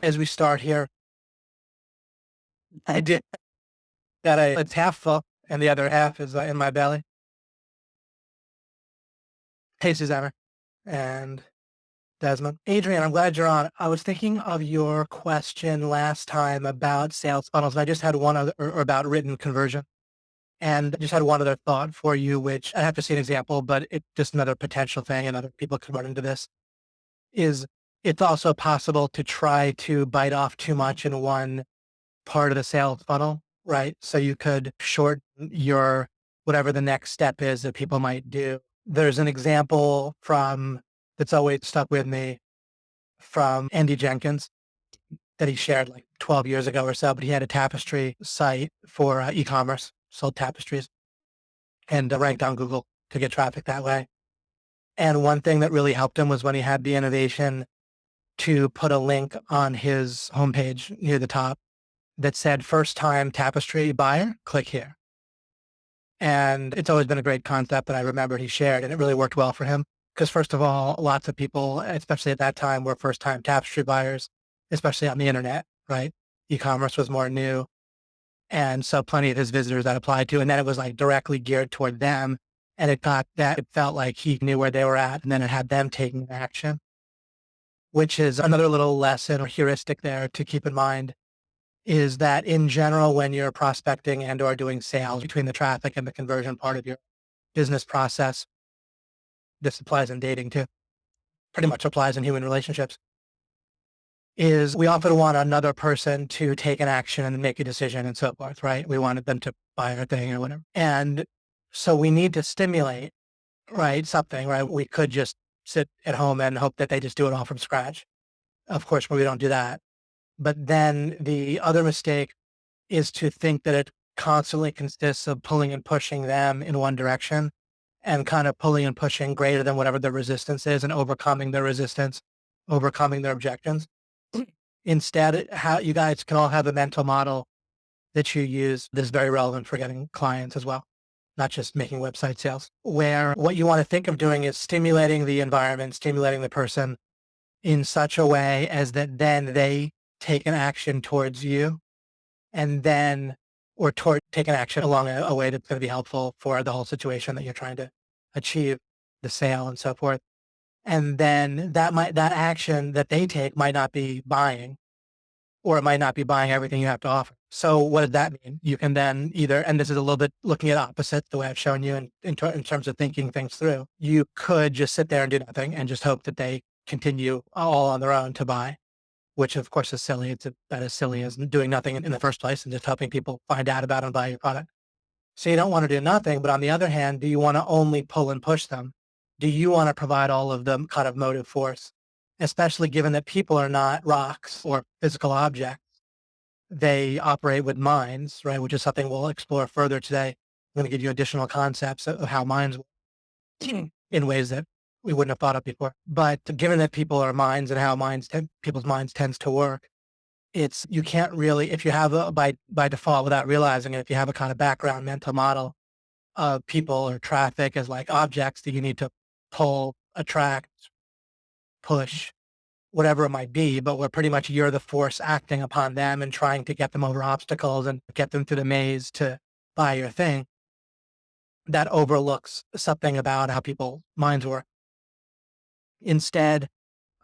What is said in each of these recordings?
As we start here, I did got it's half full and the other half is in my belly. Hey, Susanna and Desmond. Adrian, I'm glad you're on. I was thinking of your question last time about sales funnels. And I just had one other, or about written conversion. And I just had one other thought for you, which I have to see an example, but it's just another potential thing and other people could run into this is it's also possible to try to bite off too much in one part of the sales funnel, right? So you could shorten your whatever the next step is that people might do. There's an example from that's always stuck with me from Andy Jenkins that he shared like 12 years ago or so, but he had a tapestry site for e-commerce, sold tapestries and ranked on Google to get traffic that way. And one thing that really helped him was when he had the innovation to put a link on his homepage near the top that said first time tapestry buyer, click here. And it's always been a great concept that I remember he shared, and it really worked well for him. Because first of all, lots of people, especially at that time, were first time tapestry buyers, especially on the internet, right? E-commerce was more new. And so plenty of his visitors that applied to, and then it was like directly geared toward them. And it felt like he knew where they were at, and then it had them taking action, which is another little lesson or heuristic there to keep in mind is that in general, when you're prospecting and or doing sales between the traffic and the conversion part of your business process, this applies in dating too, pretty much applies in human relationships, is we often want another person to take an action and make a decision and so forth, right? We wanted them to buy our thing or whatever. And so we need to stimulate, right? Something, right? We could just sit at home and hope that they just do it all from scratch. Of course, we don't do that. But then the other mistake is to think that it constantly consists of pulling and pushing them in one direction and kind of pulling and pushing greater than whatever the resistance is and overcoming their resistance, overcoming their objections. Instead, how you guys can all have a mental model that you use that's very relevant for getting clients as well, not just making website sales, where what you want to think of doing is stimulating the environment, stimulating the person in such a way as that then they take an action towards you and then, or toward take an action along a way that's going to be helpful for the whole situation that you're trying to achieve, the sale and so forth. And then that action that they take might not be buying, or it might not be buying everything you have to offer. So what does that mean? You can then either, and this is a little bit looking at opposite, the way I've shown you in terms of thinking things through, you could just sit there and do nothing and just hope that they continue all on their own to buy, which of course is silly. It's about as silly as doing nothing in the first place and just helping people find out about and buy your product. So you don't want to do nothing, but on the other hand, do you want to only pull and push them? Do you want to provide all of the kind of motive force, especially given that people are not rocks or physical objects? They operate with minds, right? Which is something we'll explore further today. I'm going to give you additional concepts of how minds work in ways that we wouldn't have thought of before. But given that people are minds and how people's minds tends to work, you can't really, if you have by default without realizing it, if you have a kind of background mental model of people or traffic as like objects that you need to pull, attract, push, whatever it might be, but where pretty much you're the force acting upon them and trying to get them over obstacles and get them through the maze to buy your thing, that overlooks something about how people's minds work. Instead,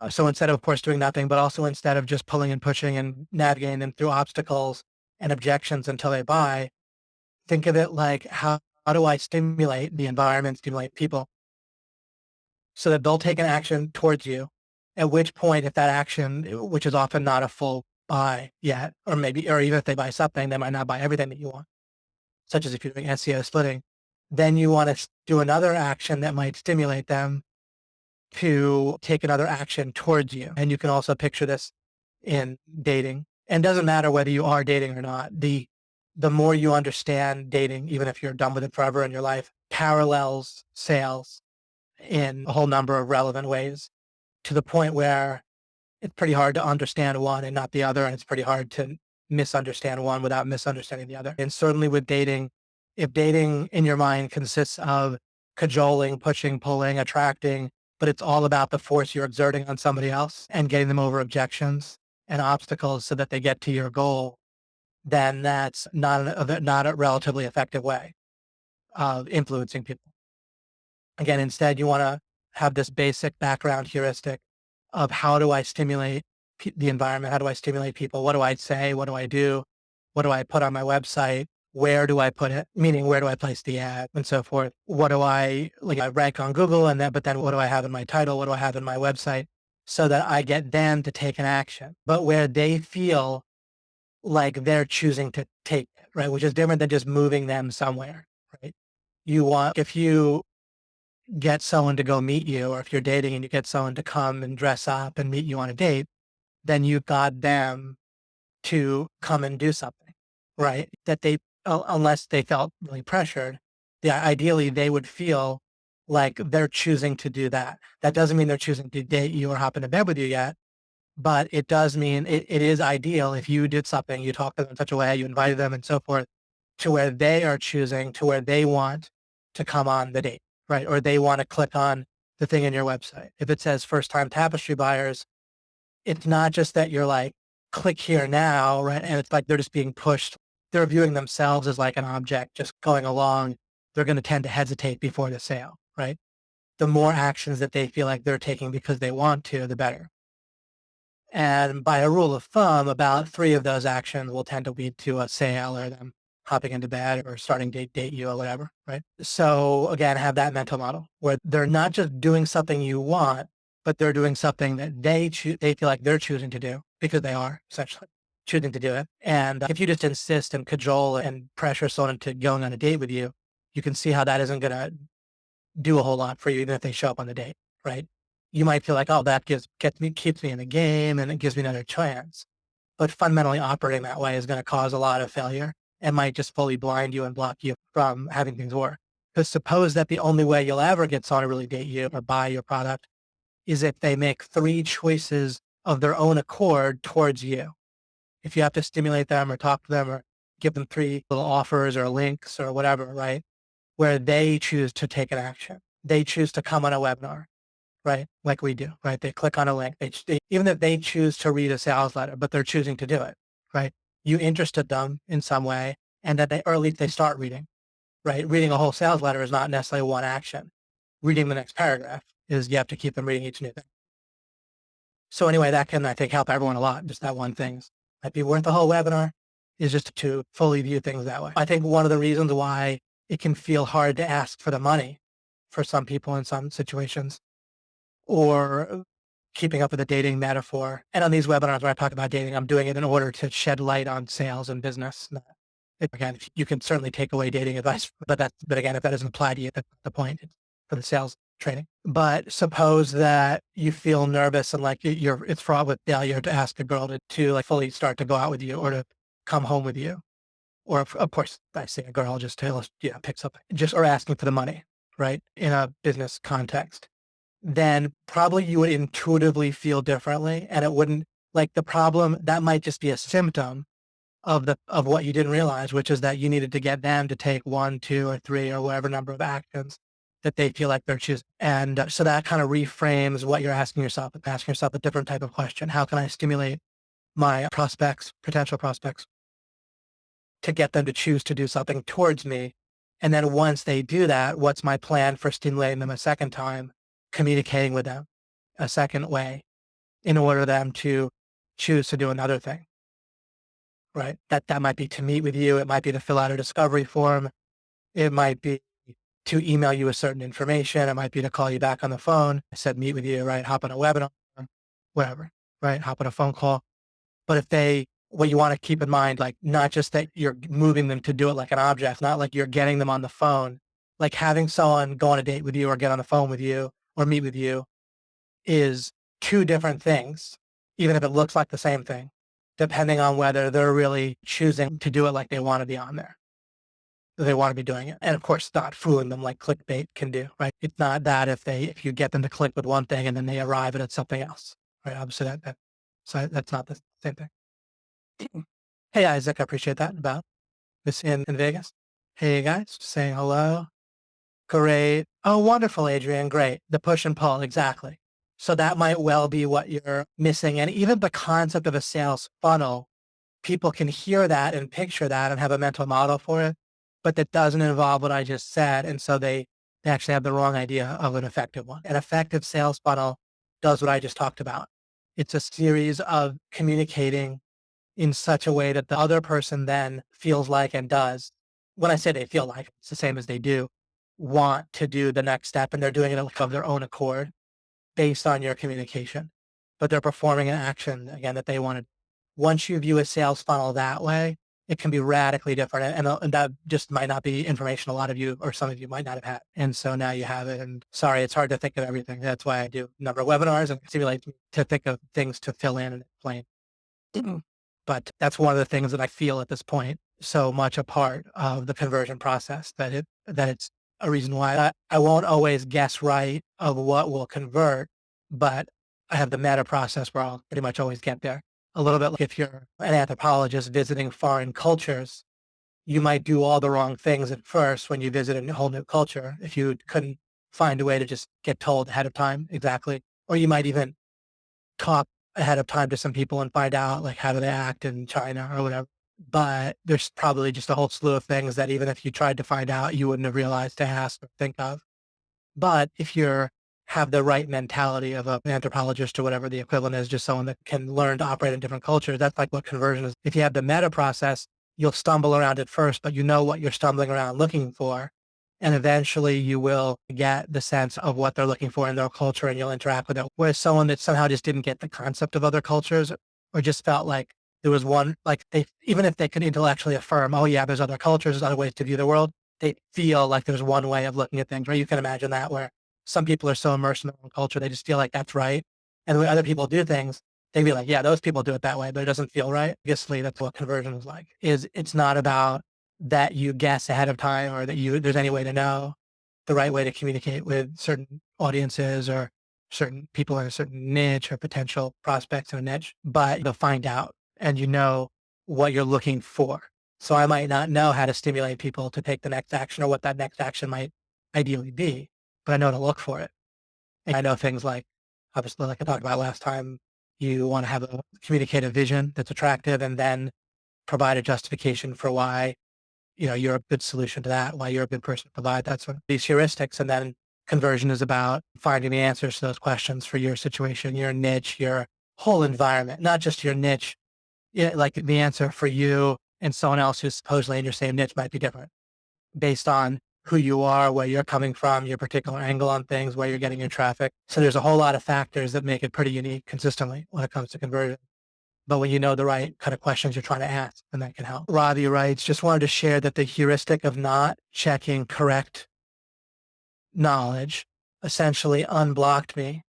instead of course doing nothing, but also instead of just pulling and pushing and navigating them through obstacles and objections until they buy, think of it like how do I stimulate the environment, stimulate people so that they'll take an action towards you, at which point if that action, which is often not a full buy yet, or even if they buy something, they might not buy everything that you want, such as if you're doing SEO splitting, then you want to do another action that might stimulate them to take another action towards you. And you can also picture this in dating. And it doesn't matter whether you are dating or not. The more you understand dating, even if you're done with it forever in your life, parallels sales in a whole number of relevant ways to the point where it's pretty hard to understand one and not the other. And it's pretty hard to misunderstand one without misunderstanding the other. And certainly with dating, if dating in your mind consists of cajoling, pushing, pulling, attracting, but it's all about the force you're exerting on somebody else and getting them over objections and obstacles so that they get to your goal, then that's not a relatively effective way of influencing people. Again, instead, you want to have this basic background heuristic of how do I stimulate the environment? How do I stimulate people? What do I say? What do I do? What do I put on my website? Where do I put it? Meaning, where do I place the ad and so forth? What do I rank on Google and then, but then what do I have in my title? What do I have in my website? So that I get them to take an action, but where they feel like they're choosing to take it, right? Which is different than just moving them somewhere, right? If you get someone to go meet you, or if you're dating and you get someone to come and dress up and meet you on a date, then you got them to come and do something, right? That unless they felt really pressured, ideally they would feel like they're choosing to do that. That doesn't mean they're choosing to date you or hop into bed with you yet, but it does mean it is ideal if you did something, you talked to them in such a way, you invited them and so forth, to where they are choosing, to where they want to come on the date, right? Or they want to click on the thing in your website. If it says first time tapestry buyers, it's not just that you're like, click here now, right? And it's like they're just being pushed. They're viewing themselves as like an object just going along. They're going to tend to hesitate before the sale, right? The more actions that they feel like they're taking because they want to, the better. And by a rule of thumb, about 3 of those actions will tend to lead to a sale or them hopping into bed or starting to date you or whatever, right? So again, have that mental model where they're not just doing something you want, but they're doing something that they feel like they're choosing to do because they are essentially choosing to do it. And if you just insist and cajole and pressure someone into going on a date with you, you can see how that isn't going to do a whole lot for you, even if they show up on the date, right? You might feel like, oh, that keeps me in the game and it gives me another chance. But fundamentally operating that way is going to cause a lot of failure and might just fully blind you and block you from having things work. Because suppose that the only way you'll ever get someone to really date you or buy your product is if they make 3 choices of their own accord towards you. If you have to stimulate them or talk to them or give them 3 little offers or links or whatever, right? Where they choose to take an action. They choose to come on a webinar, right? Like we do, right? They click on a link. Even if they choose to read a sales letter, but they're choosing to do it, right? You interested them in some way, and that or at least they start reading, right? Reading a whole sales letter is not necessarily one action. Reading the next paragraph is you have to keep them reading each new thing. So anyway, that can, I think, help everyone a lot. Just that one thing might be worth the whole webinar is just to fully view things that way. I think one of the reasons why it can feel hard to ask for the money for some people in some situations, or keeping up with the dating metaphor. And on these webinars where I talk about dating, I'm doing it in order to shed light on sales and business. Again, you can certainly take away dating advice, but again, if that doesn't apply to you, that's the point. It's for the sales training. But suppose that you feel nervous and like it's fraught with failure to ask a girl to like fully start to go out with you or to come home with you. Or of course, I say a girl just to pick something, or asking for the money, right? In a business context, then probably you would intuitively feel differently, and it wouldn't like the problem that might just be a symptom of what you didn't realize, which is that you needed to get them to take 1, 2, or 3 or whatever number of actions that they feel like they're choosing. And so that kind of reframes what you're asking yourself a different type of question. How can I stimulate my potential prospects, to get them to choose to do something towards me? And then once they do that, what's my plan for stimulating them a second time, communicating with them a second way in order for them to choose to do another thing, right? That might be to meet with you. It might be to fill out a discovery form. It might be to email you a certain information. It might be to call you back on the phone. I said, meet with you, right? Hop on a webinar, whatever, right? Hop on a phone call. But what you want to keep in mind, like not just that you're moving them to do it like an object, not like you're getting them on the phone, like having someone go on a date with you or get on the phone with you or meet with you is 2 different things, even if it looks like the same thing, depending on whether they're really choosing to do it like they want to be on there. They want to be doing it. And of course, not fooling them like clickbait can do, right? It's not that if you get them to click with one thing and then they arrive at something else, right? Obviously so that's not the same thing. Hey, Isaac, I appreciate that about this in Vegas. Hey, guys, just saying hello. Great. Oh, wonderful, Adrian. Great. The push and pull. Exactly. So that might well be what you're missing. And even the concept of a sales funnel, people can hear that and picture that and have a mental model for it, but that doesn't involve what I just said. And so they actually have the wrong idea of an effective one. An effective sales funnel does what I just talked about. It's a series of communicating in such a way that the other person then feels like and does. When I say they feel like, it's the same as they do, want to do the next step, and they're doing it of their own accord based on your communication, but they're performing an action again that they wanted. Once you view a sales funnel that way, it can be radically different. And that just might not be information a lot of you or some of you might not have had. And so now you have it. And sorry, it's hard to think of everything. That's why I do a number of webinars and stimulate to think of things to fill in and explain. But that's one of the things that I feel at this point so much a part of the conversion process that it's a reason why I won't always guess right of what will convert, but I have the meta process where I'll pretty much always get there. A little bit like if you're an anthropologist visiting foreign cultures, you might do all the wrong things at first when you visit a whole new culture if you couldn't find a way to just get told ahead of time exactly. Or you might even talk ahead of time to some people and find out like how do they act in China or whatever. But there's probably just a whole slew of things that even if you tried to find out, you wouldn't have realized to ask or think of. But if you're have the right mentality of an anthropologist or whatever the equivalent is, just someone that can learn to operate in different cultures, that's like what conversion is. If you have the meta process, you'll stumble around at first, but you know what you're stumbling around looking for. And eventually you will get the sense of what they're looking for in their culture and you'll interact with it. Whereas someone that somehow just didn't get the concept of other cultures or just felt like there was one, like they, even if they could intellectually affirm, oh yeah, there's other cultures, there's other ways to view the world, they feel like there's one way of looking at things, right? You can imagine that where some people are so immersed in their own culture, they just feel like that's right. And when other people do things, they'd be like, yeah, those people do it that way, but it doesn't feel right. Obviously, that's what conversion is like, is it's not about that you guess ahead of time or that there's any way to know the right way to communicate with certain audiences or certain people in a certain niche or potential prospects in a niche, but you'll find out and you know what you're looking for. So I might not know how to stimulate people to take the next action or what that next action might ideally be, but I know to look for it. And I know things like, obviously, like I talked about last time, you want to have a communicative vision that's attractive and then provide a justification for why, you're a good solution to that, why you're a good person to provide that sort of these heuristics. And then conversion is about finding the answers to those questions for your situation, your niche, your whole environment, not just your niche. Like the answer for you and someone else who's supposedly in your same niche might be different based on who you are, where you're coming from, your particular angle on things, where you're getting your traffic. So there's a whole lot of factors that make it pretty unique consistently when it comes to conversion. But when you know the right kind of questions you're trying to ask, then that can help. Ravi writes, just wanted to share that the heuristic of not checking correct knowledge essentially unblocked me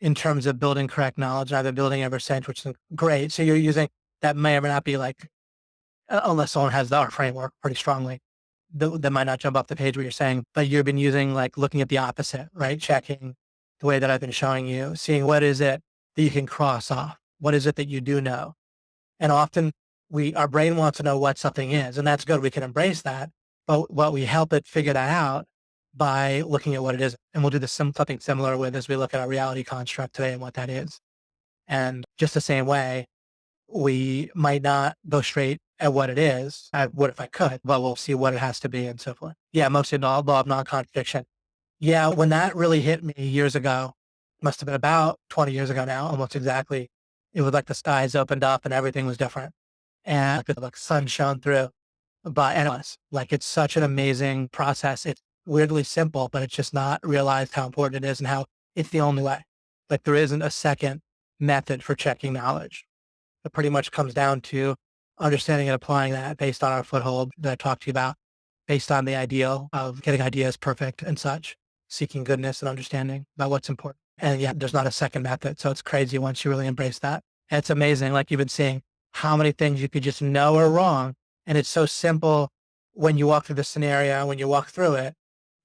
in terms of building correct knowledge. I've been building ever since, which is great. So you're using that may or may not be like, unless someone has our framework pretty strongly, that might not jump off the page what you're saying, but you've been using like looking at the opposite, right? Checking the way that I've been showing you, seeing what is it that you can cross off? What is it that you do know? And often our brain wants to know what something is, and that's good. We can embrace that, but what we help it figure that out by looking at what it is. And we'll do something similar with as we look at our reality construct today and what that is. And just the same way, we might not go straight at what it is. I would if I could, but we'll see what it has to be and so forth. Yeah, mostly law of non-contradiction. Yeah, when that really hit me years ago, must have been about 20 years ago now, almost exactly. It was like the skies opened up and everything was different. And like the sun shone through. But and it was like it's such an amazing process. It's weirdly simple, but it's just not realized how important it is and how it's the only way. Like there isn't a second method for checking knowledge. It pretty much comes down to understanding and applying that based on our foothold that I talked to you about, based on the ideal of getting ideas perfect and such, seeking goodness and understanding about what's important. And yeah, there's not a second method. So it's crazy once you really embrace that. And it's amazing. Like you've been seeing how many things you could just know are wrong. And it's so simple when you walk through the scenario, when you walk through it,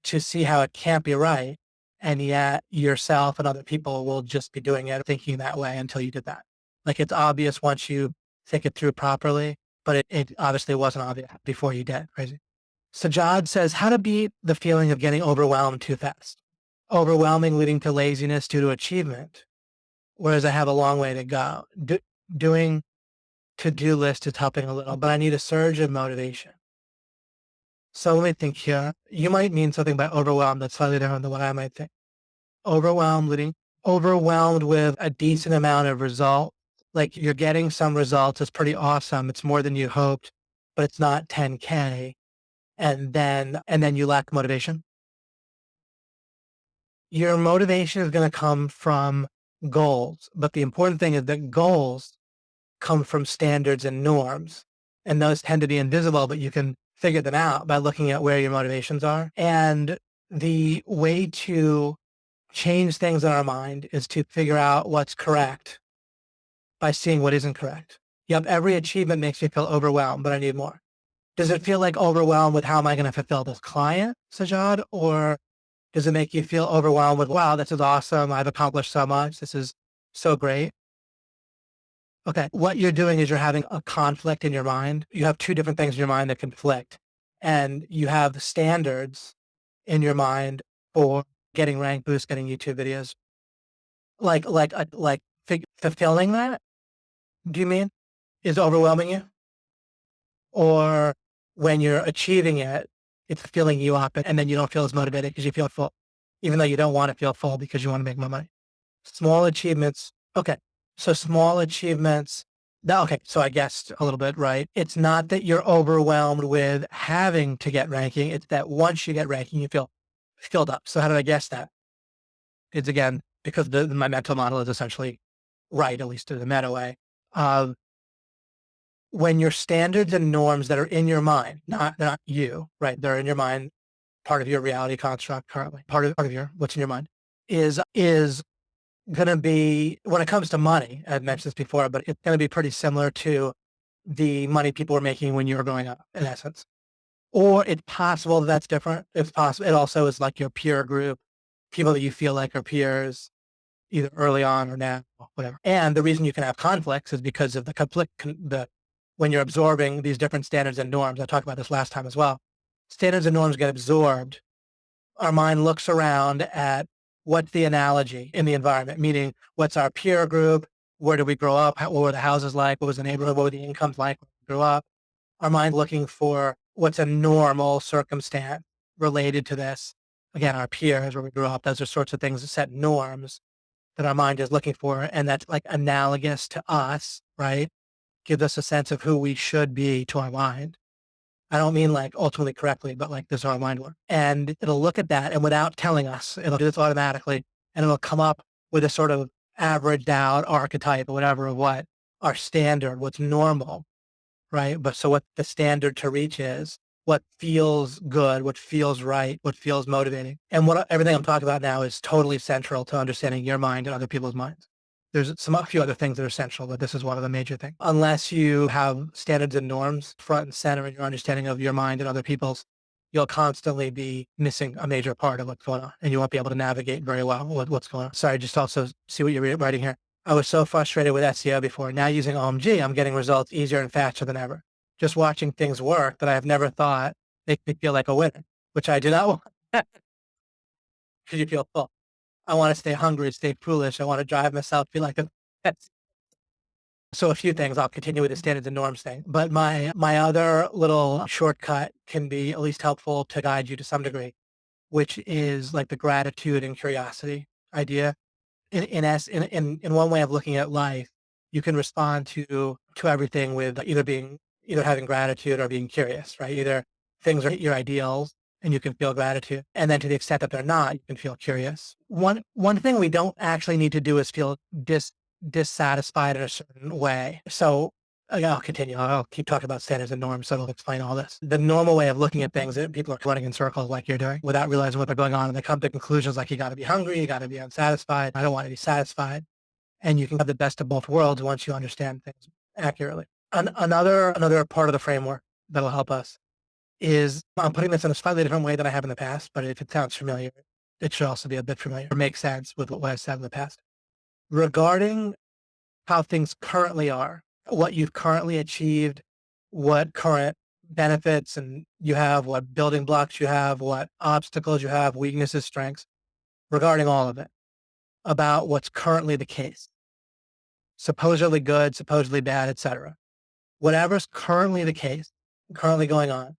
to see how it can't be right. And yet yourself and other people will just be doing it, thinking that way until you did that. Like it's obvious once you think it through properly, but it obviously wasn't obvious before you did. Crazy. Sajad says, how to beat the feeling of getting overwhelmed too fast. Overwhelming leading to laziness due to achievement. whereas I have a long way to go. Doing to-do list is helping a little, but I need a surge of motivation. So let me think here. You might mean something by overwhelmed that's slightly different than what I might think. Overwhelmed, overwhelmed with a decent amount of result. Like you're getting some results. It's pretty awesome. It's more than you hoped, but it's not 10K. And then you lack motivation. Your motivation is going to come from goals. But the important thing is that goals come from standards and norms. And those tend to be invisible, but you can figure them out by looking at where your motivations are. And the way to change things in our mind is to figure out what's correct by seeing what isn't correct. Yep, every achievement makes me feel overwhelmed, but I need more. Does it feel like overwhelmed with how am I going to fulfill this client, Sajad? Or does it make you feel overwhelmed with, wow, this is awesome. I've accomplished so much. This is so great. Okay. What you're doing is you're having a conflict in your mind. You have two different things in your mind that conflict. And you have standards in your mind for getting rank boosts, getting YouTube videos. Fulfilling that, do you mean, is overwhelming you? Or when you're achieving it, it's filling you up and then you don't feel as motivated because you feel full, even though you don't want to feel full because you want to make more money. Small achievements. Okay. So small achievements. Okay. So I guessed a little bit, right? It's not that you're overwhelmed with having to get ranking. It's that once you get ranking, you feel filled up. So how did I guess that? It's again, because my mental model is essentially right, at least in the meta way. When your standards and norms that are in your mind, not you, right? They're in your mind, part of your reality construct currently, part of your what's in your mind is going to be, when it comes to money, I've mentioned this before, but it's going to be pretty similar to the money people were making when you were growing up, in essence. Or it's possible that's different. It's possible. It also is like your peer group, people that you feel like are peers, either early on or now, whatever. And the reason you can have conflicts is because of the conflict, when you're absorbing these different standards and norms. I talked about this last time as well. Standards and norms get absorbed. Our mind looks around at what's the analogy in the environment, meaning what's our peer group? Where did we grow up? What were the houses like? What was the neighborhood? What were the incomes like when we grew up? Our mind looking for what's a normal circumstance related to this. Again, our peers, where we grew up, those are sorts of things that set norms that our mind is looking for. And that's like analogous to us, right? Gives us a sense of who we should be to our mind. I don't mean like ultimately correctly, but like this is how our mind works. And it'll look at that and without telling us, it'll do this automatically and it'll come up with a sort of averaged out archetype or whatever of what our standard, what's normal, right? But so what the standard to reach is, what feels good, what feels right, what feels motivating. And everything I'm talking about now is totally central to understanding your mind and other people's minds. There's a few other things that are essential, but this is one of the major things. Unless you have standards and norms front and center in your understanding of your mind and other people's, you'll constantly be missing a major part of what's going on and you won't be able to navigate very well what's going on. Sorry, just also see what you're writing here. I was so frustrated with SEO before. Now using OMG, I'm getting results easier and faster than ever. Just watching things work that I've never thought make me feel like a winner, which I do not want because you feel full. I want to stay hungry, stay foolish. I want to drive myself, feel like a pet. So a few things. I'll continue with the standards and norms thing. But my other little shortcut can be at least helpful to guide you to some degree, which is like the gratitude and curiosity idea. In one way of looking at life, you can respond to everything with either having gratitude or being curious, right? Either things are your ideals and you can feel gratitude. And then to the extent that they're not, you can feel curious. One thing we don't actually need to do is feel dissatisfied in a certain way. So I'll continue. I'll keep talking about standards and norms, so it'll explain all this. The normal way of looking at things, people are running in circles like you're doing without realizing what they're going on. And they come to conclusions like you got to be hungry, you got to be unsatisfied. I don't want to be satisfied. And you can have the best of both worlds once you understand things accurately. Another part of the framework that'll help us is, I'm putting this in a slightly different way than I have in the past, but if it sounds familiar, it should also be a bit familiar or make sense with what I've said in the past. Regarding how things currently are, what you've currently achieved, what current benefits and you have, what building blocks you have, what obstacles you have, weaknesses, strengths, regarding all of it, about what's currently the case. supposedly good, supposedly bad, etc. Whatever's currently the case, currently going on,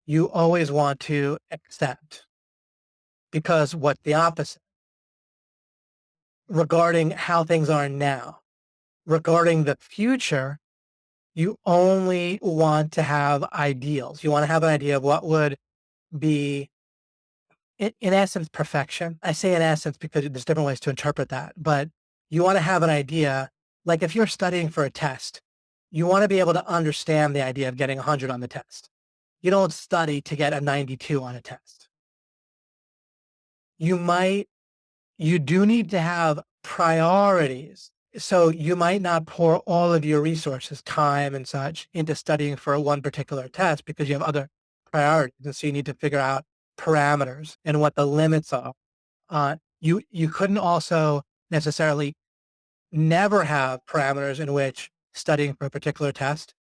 you always want to accept, because what's the opposite regarding how things are now, regarding the future, you only want to have ideals. You want to have an idea of what would be, in essence, perfection. I say in essence because there's different ways to interpret that, but you want to have an idea. Like if you're studying for a test, you want to be able to understand the idea of getting 100 on the test. You don't study to get a 92 on a test. You might, you do need to have priorities. So you might not pour all of your resources, time and such, into studying for one particular test because you have other priorities. And so you need to figure out parameters and what the limits are. You couldn't also necessarily never have parameters in which studying for a particular test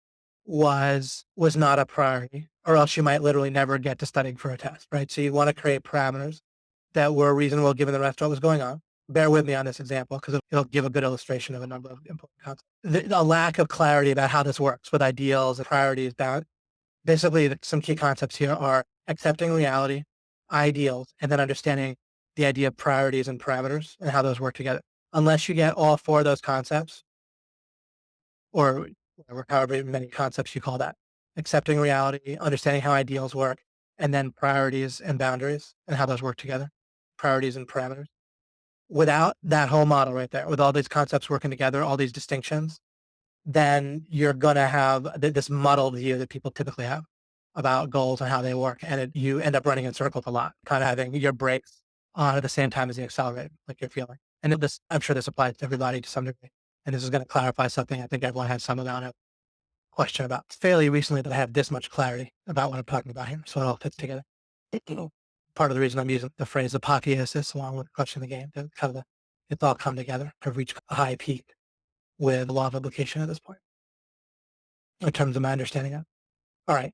was not a priority, or else you might literally never get to studying for a test, right? So you want to create parameters that were reasonable given the rest of what was going on. Bear with me on this example because it'll give a good illustration of a number of important concepts. A lack of clarity about how this works with ideals and priorities. Basically, some key concepts here are accepting reality, ideals, and then understanding the idea of priorities and parameters and how those work together. Unless you get all four of those concepts, or however many concepts you call that, accepting reality, understanding how ideals work, and then priorities and boundaries and how those work together, priorities and parameters. Without that whole model right there, with all these concepts working together, all these distinctions, then you're going to have this muddled view that people typically have about goals and how they work. And you end up running in circles a lot, kind of having your brakes on at the same time as the accelerator, like you're feeling. And this, I'm sure this applies to everybody to some degree. And this is going to clarify something I think everyone has some amount of question about. It's fairly recently that I have this much clarity about what I'm talking about here. So it all fits together. Part of the reason I'm using the phrase apotheosis along with crushing the game, to kind of it's all come together. I've reached a high peak with law of implication at this point in terms of my understanding of it. All right.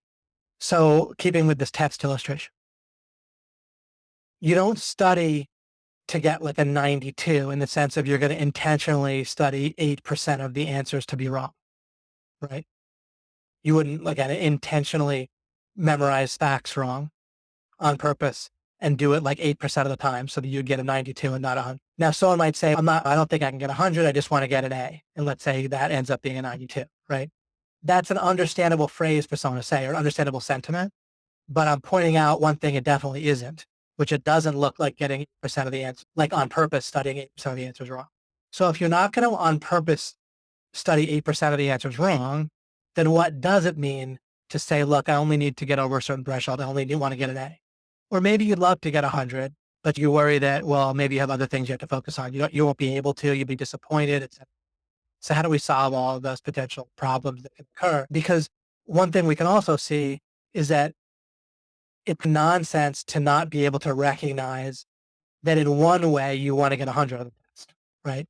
So keeping with this text illustration, you don't study to get like a 92 in the sense of you're going to intentionally study 8% of the answers to be wrong, right? You wouldn't like intentionally memorize facts wrong on purpose and do it like 8% of the time so that you'd get a 92 and not 100. Now, someone might say, I don't think I can get 100. I just want to get an A. And let's say that ends up being a 92, right? That's an understandable phrase for someone to say, or an understandable sentiment. But I'm pointing out one thing it definitely isn't, which it doesn't look like getting 8% of the answer, like on purpose studying 8% of the answers wrong. So if you're not going to on purpose study 8% of the answers wrong, then what does it mean to say, look, I only need to get over a certain threshold. I only want to get an A. Or maybe you'd love to get 100, but you worry that, well, maybe you have other things you have to focus on. You won't be able to, you'll be disappointed, etc. So how do we solve all of those potential problems that can occur? Because one thing we can also see is that it's nonsense to not be able to recognize that in one way you want to get 100 on the test, right?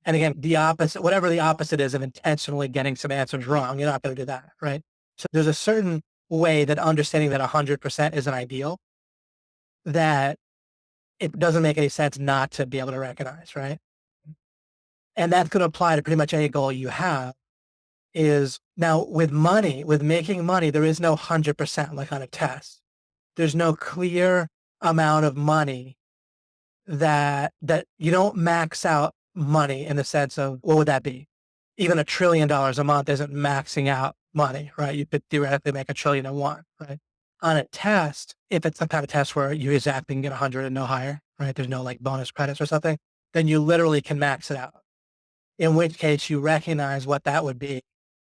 And again, the opposite, whatever the opposite is of intentionally getting some answers wrong, you're not going to do that, right? So there's a certain way that understanding that 100% is an ideal that it doesn't make any sense not to be able to recognize, right? And that's going to apply to pretty much any goal you have. Is now with money, with making money, there is no 100% like on a test. There's no clear amount of money that you don't max out money in the sense of, what would that be? Even $1 trillion a month isn't maxing out money, right? You could theoretically make $1 trillion in one, right? On a test, if it's some kind of test where you exactly can get 100 and no higher, right? There's no like bonus credits or something, then you literally can max it out. In which case you recognize what that would be.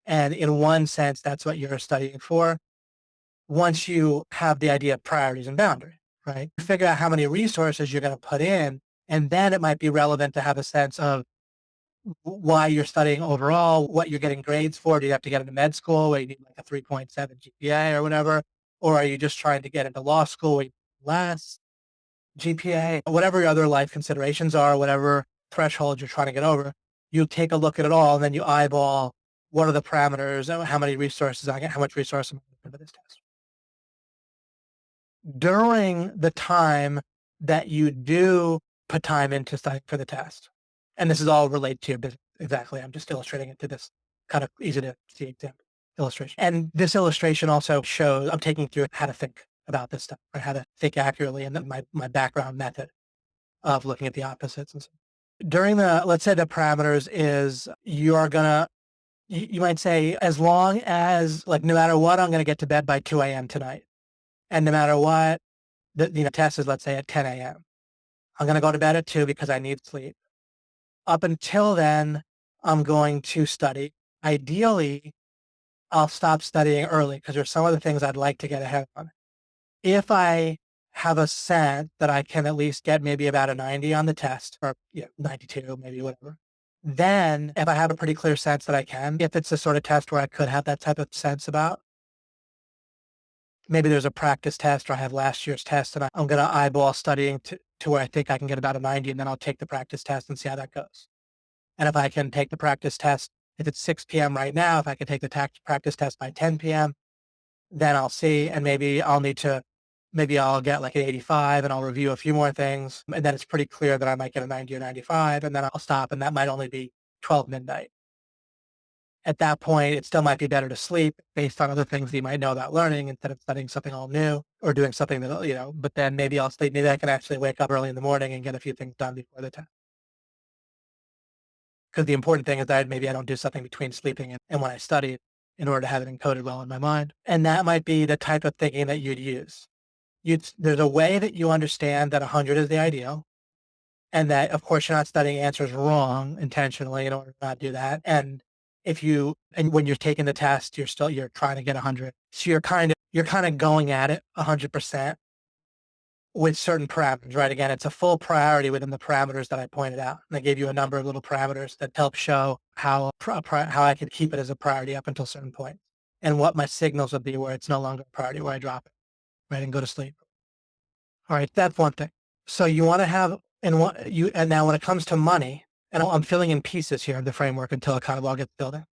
And in one sense, that's what you're studying for. Once you have the idea of priorities and boundaries, right? Figure out how many resources you're going to put in, and then it might be relevant to have a sense of why you're studying overall, what you're getting grades for. Do you have to get into med school where you need like a 3.7 GPA or whatever? Or are you just trying to get into law school where you need less GPA? Whatever your other life considerations are, whatever threshold you're trying to get over, you take a look at it all, and then you eyeball what are the parameters, how many resources I get, how much resource I'm going to give for this test. During the time that you do put time into studying for the test, and this is all related to your business, Exactly. I'm just illustrating it to this kind of easy to see example illustration. And this illustration also shows I'm taking through how to think about this stuff, or how to think accurately, and then my background method of looking at the opposites and stuff. During the, let's say the parameters is you are gonna, you might say, as long as, like, no matter what, I'm gonna get to bed by 2 a.m. tonight. And no matter what, the test is, let's say, at 10 a.m. I'm gonna go to bed at 2 because I need sleep. Up until then, I'm going to study. Ideally, I'll stop studying early because there's some other things I'd like to get ahead on. If I have a sense that I can at least get maybe about a 90 on the test, or 92, maybe whatever, then if I have a pretty clear sense that I can, if it's the sort of test where I could have that type of sense about, maybe there's a practice test or I have last year's test and I'm going to eyeball studying to where I think I can get about a 90, and then I'll take the practice test and see how that goes. And if I can take the practice test, if it's 6 p.m. right now, if I can take the practice test by 10 p.m., then I'll see, and maybe I'll get like an 85 and I'll review a few more things. And then it's pretty clear that I might get a 90 or 95, and then I'll stop. And that might only be 12 midnight. At that point, it still might be better to sleep based on other things that you might know about learning instead of studying something all new or doing something that, but then maybe I'll sleep. Maybe I can actually wake up early in the morning and get a few things done before the test. Because the important thing is that maybe I don't do something between sleeping and when I study in order to have it encoded well in my mind. And that might be the type of thinking that you'd use. There's a way that you understand that 100 is the ideal, and that, of course, you're not studying answers wrong intentionally in order to not do that. And when you're taking the test, you're trying to get 100. So you're kind of going at it 100% with certain parameters, right? Again, it's a full priority within the parameters that I pointed out. And I gave you a number of little parameters that help show how I could keep it as a priority up until a certain point, and what my signals would be where it's no longer a priority, where I drop it, right, and go to sleep. All right, that's one thing. So you want to have, and now when it comes to money, and I'm filling in pieces here of the framework until it kind of all gets filled in.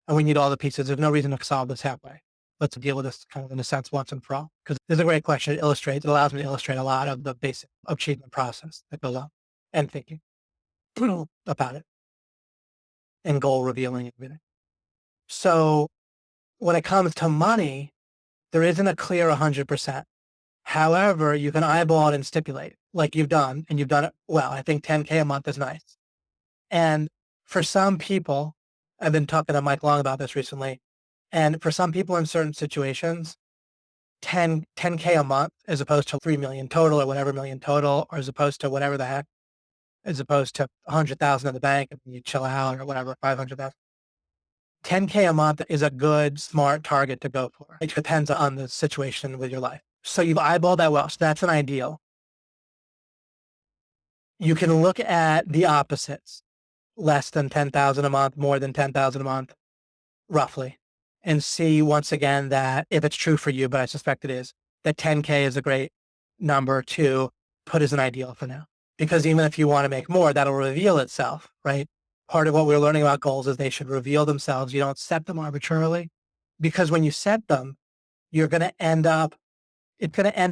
And we need all the pieces. There's no reason to solve this halfway. Let's deal with this kind of in a sense once and for all. Because this is a great question. It allows me to illustrate a lot of the basic achievement process that goes on and thinking about it and goal revealing and everything. So when it comes to money, there isn't a clear 100%. However, you can eyeball it and stipulate like you've done, and you've done it well. I think 10K a month is nice. And for some people, I've been talking to Mike Long about this recently, and for some people in certain situations, 10K a month as opposed to 3 million total or whatever million total, or as opposed to whatever the heck, as opposed to 100,000 in the bank and you chill out or whatever, 500,000. 10K a month is a good, smart target to go for. It depends on the situation with your life. So you've eyeballed that well. So that's an ideal. You can look at the opposites, less than 10,000 a month, more than 10,000 a month, roughly, and see once again that if it's true for you, but I suspect it is, that 10K is a great number to put as an ideal for now. Because even if you want to make more, that'll reveal itself, right? Part of what we're learning about goals is they should reveal themselves. You don't set them arbitrarily, because when you set them, it's going to end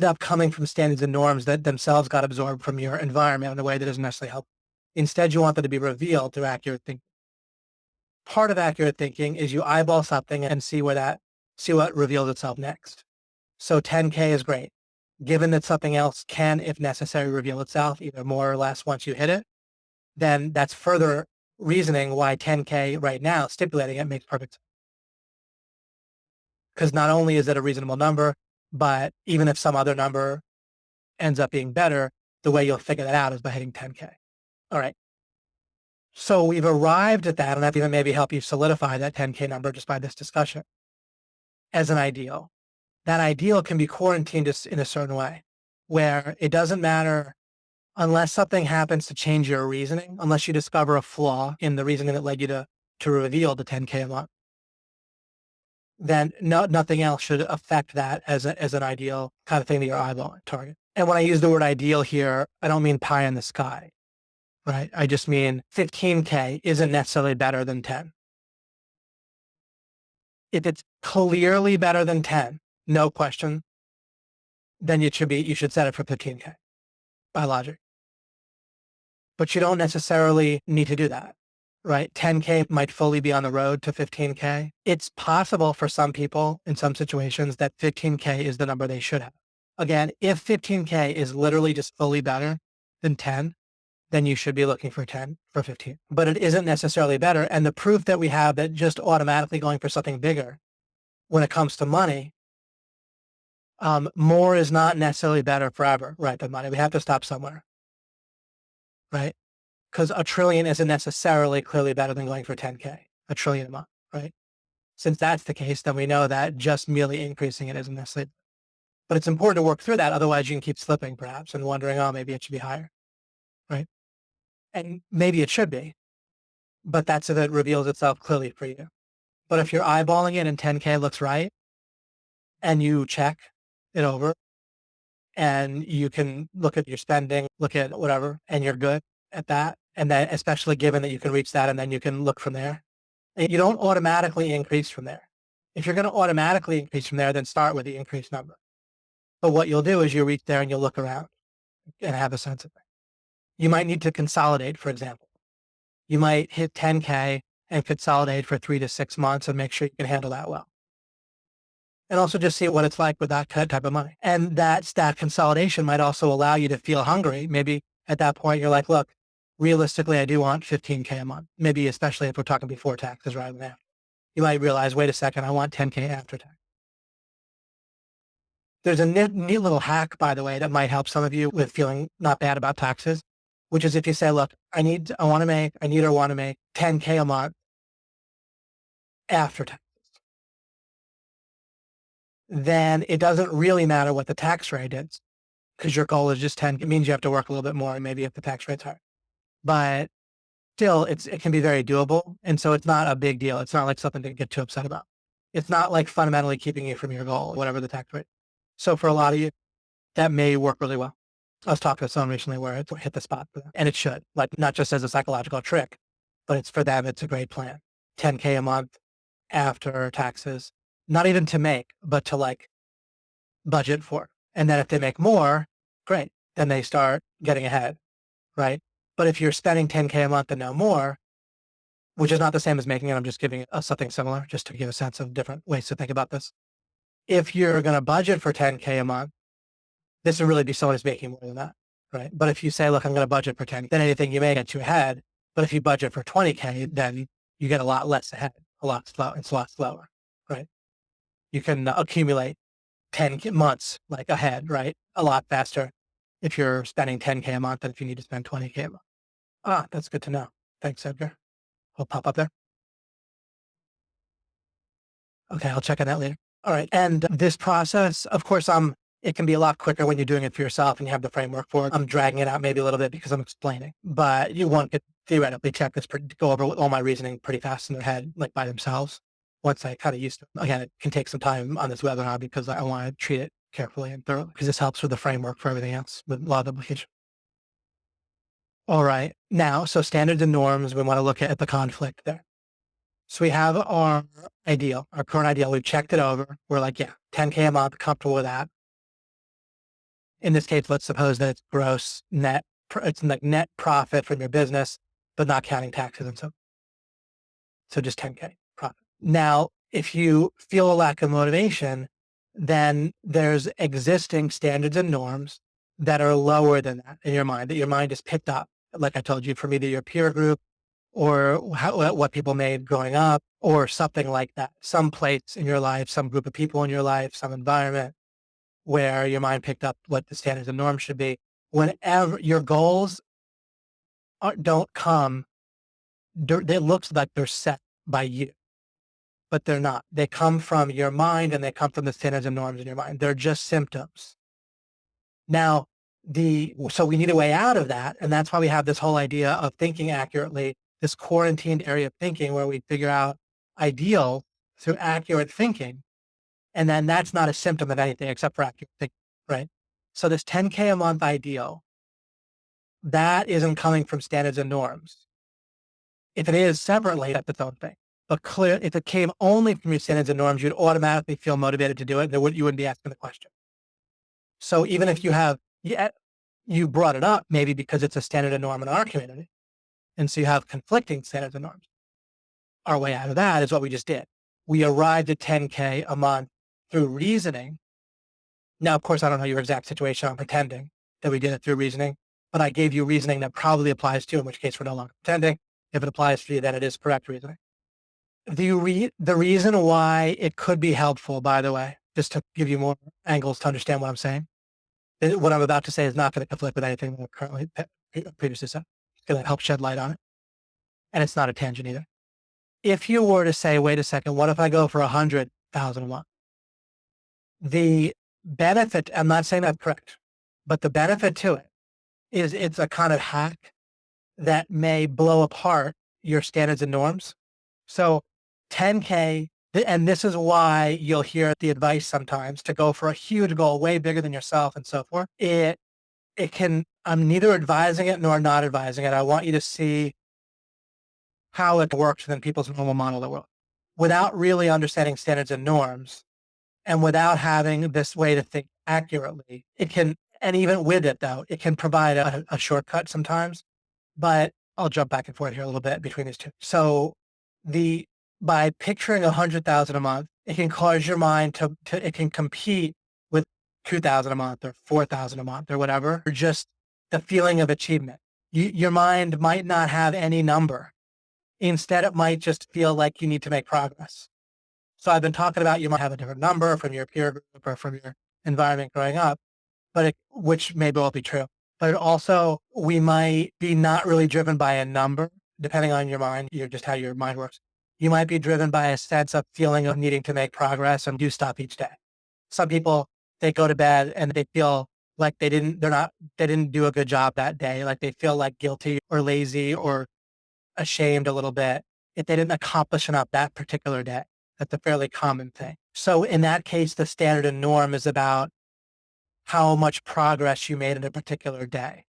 up coming from standards and norms that themselves got absorbed from your environment in a way that doesn't necessarily help. Instead, you want them to be revealed through accurate thinking. Part of accurate thinking is you eyeball something and see what reveals itself next. So 10K is great. Given that something else can, if necessary, reveal itself, either more or less once you hit it, then that's further reasoning why 10K right now, stipulating it, makes perfect sense. Because not only is it a reasonable number, but even if some other number ends up being better, the way you'll figure that out is by hitting 10K. All right. So we've arrived at that, and I've even maybe help you solidify that 10K number just by this discussion as an ideal. That ideal can be quarantined in a certain way, where it doesn't matter unless something happens to change your reasoning, unless you discover a flaw in the reasoning that led you to reveal the 10K a month, then nothing else should affect that as an ideal kind of thing that you're eyeballing target. And when I use the word ideal here, I don't mean pie in the sky, right? I just mean 15K isn't necessarily better than 10. If it's clearly better than 10, no question, then you should set it for 15K by logic. But you don't necessarily need to do that, right? 10K might fully be on the road to 15K. It's possible for some people in some situations that 15K is the number they should have. Again, if 15K is literally just fully better than 10, then you should be looking for 10 for 15. But it isn't necessarily better. And the proof that we have that just automatically going for something bigger when it comes to money, more is not necessarily better forever, right? Than money. We have to stop somewhere, right? Because a trillion isn't necessarily clearly better than going for 10K, a trillion a month, right? Since that's the case, then we know that just merely increasing it isn't necessarily. But it's important to work through that. Otherwise, you can keep slipping perhaps and wondering, oh, maybe it should be higher, right? And maybe it should be, but that's if it reveals itself clearly for you. But if you're eyeballing it and 10K looks right and you check it over and you can look at your spending, look at whatever, and you're good at that. And then especially given that you can reach that and then you can look from there. And you don't automatically increase from there. If you're going to automatically increase from there, then start with the increased number. But what you'll do is you reach there and you'll look around and have a sense of it. You might need to consolidate, for example. You might hit 10K and consolidate for 3 to 6 months and make sure you can handle that well. And also just see what it's like with that type of money. And that consolidation might also allow you to feel hungry. Maybe at that point you're like, look, realistically, I do want 15K a month. Maybe especially if we're talking before taxes rather than after. You might realize, wait a second, I want 10K after tax. There's a neat little hack, by the way, that might help some of you with feeling not bad about taxes, which is if you say, look, I need or want to make 10K a month after tax. Then it doesn't really matter what the tax rate is because your goal is just 10. It means you have to work a little bit more, maybe if the tax rate's higher. But still, it can be very doable. And so it's not a big deal. It's not like something to get too upset about. It's not like fundamentally keeping you from your goal, whatever the tax rate. So for a lot of you, that may work really well. I was talking to someone recently where it hit the spot for them, and it should, like not just as a psychological trick, but it's for them, it's a great plan. 10K a month after taxes, not even to make, but to like budget for. And then if they make more, great. Then they start getting ahead, right? But if you're spending 10K a month and no more, which is not the same as making it, I'm just giving something similar just to give a sense of different ways to think about this. If you're going to budget for 10K a month, this would really be someone who's making more than that, right? But if you say, look, I'm going to budget for 10, then anything you make gets you ahead. But if you budget for 20K, then you get a lot less ahead, a lot slow. It's a lot slower, right? You can accumulate 10 months like ahead, right? A lot faster if you're spending 10K a month than if you need to spend 20K a month. Ah, that's good to know. Thanks, Edgar. I'll pop up there. Okay, I'll check on that later. All right. And this process, of course, it can be a lot quicker when you're doing it for yourself and you have the framework for it. I'm dragging it out maybe a little bit because I'm explaining, but one could theoretically check this, go over all my reasoning pretty fast in their head, like by themselves. Once I kind of used to it. Again, it can take some time on this webinar because I want to treat it carefully and thoroughly because this helps with the framework for everything else with law of implication. All right. Now, so standards and norms, we want to look at the conflict there. So we have our ideal, our current ideal. We've checked it over. We're like, yeah, 10K a month, comfortable with that. In this case, let's suppose that it's gross net, it's like net profit from your business, but not counting taxes and so. So just 10K profit. Now, if you feel a lack of motivation, then there's existing standards and norms that are lower than that in your mind, that your mind has picked up. Like I told you, from either your peer group or what people made growing up or something like that. Some place in your life, some group of people in your life, some environment where your mind picked up what the standards and norms should be. Whenever your goals don't come, it looks like they're set by you, but they're not. They come from your mind and they come from the standards and norms in your mind. They're just symptoms. Now, so we need a way out of that. And that's why we have this whole idea of thinking accurately, this quarantined area of thinking where we figure out ideal through accurate thinking. And then that's not a symptom of anything except for accurate thinking, right? So this 10K a month ideal, that isn't coming from standards and norms. If it is separately, that's its own thing. But clear, if it came only from your standards and norms, you'd automatically feel motivated to do it. You wouldn't be asking the question. So even if you brought it up, maybe because it's a standard and norm in our community, And so you have conflicting standards and norms. Our way out of that is what we just did. We arrived at 10K a month through reasoning. Now, of course, I don't know your exact situation. I'm pretending that we did it through reasoning, but I gave you reasoning that probably applies to you, in which case we're no longer pretending. If it applies to you, then it is correct reasoning. The reason why it could be helpful, by the way, just to give you more angles to understand what I'm saying, what I'm about to say is not going to conflict with anything that I've currently previously said. It's going to help shed light on it. And it's not a tangent either. If you were to say, wait a second, what if I go for 100,000 a month? The benefit, I'm not saying that's correct, but the benefit to it is it's a kind of hack that may blow apart your standards and norms. So 10K, and this is why you'll hear the advice sometimes to go for a huge goal, way bigger than yourself and so forth. It can, I'm neither advising it nor not advising it. I want you to see how it works within people's normal model of the world without really understanding standards and norms. And without having this way to think accurately, it can, and even with it though, it can provide a shortcut sometimes, but I'll jump back and forth here a little bit between these two. So by picturing 100,000 a month, it can cause your mind it can compete with 2,000 a month or 4,000 a month or whatever, or just the feeling of achievement. Your mind might not have any number. Instead, it might just feel like you need to make progress. So I've been talking about you might have a different number from your peer group or from your environment growing up, which may well be true. But also, we might be not really driven by a number, depending on your mind, just how your mind works. You might be driven by a sense of feeling of needing to make progress and do stuff each day. Some people, they go to bed and they feel like they didn't do a good job that day. Like they feel like guilty or lazy or ashamed a little bit if they didn't accomplish enough that particular day. That's a fairly common thing. So in that case, the standard and norm is about how much progress you made in a particular day.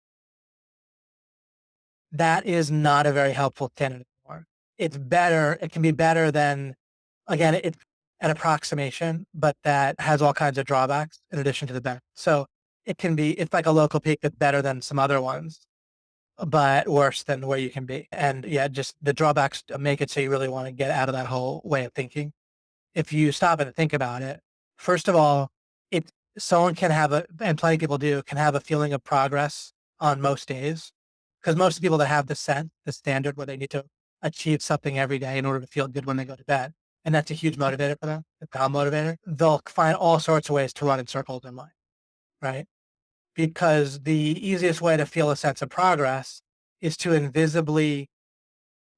That is not a very helpful standard and norm. It's better. It can be better than, again, it's an approximation, but that has all kinds of drawbacks in addition to the benefits. So it's like a local peak that's better than some other ones, but worse than where you can be. And yeah, just the drawbacks make it so you really want to get out of that whole way of thinking. If you stop and think about it, first of all, someone can and plenty of people do, can have a feeling of progress on most days. Because most people that have the standard where they need to achieve something every day in order to feel good when they go to bed, and that's a huge motivator for them, a common motivator, they'll find all sorts of ways to run in circles in life, right? Because the easiest way to feel a sense of progress is to invisibly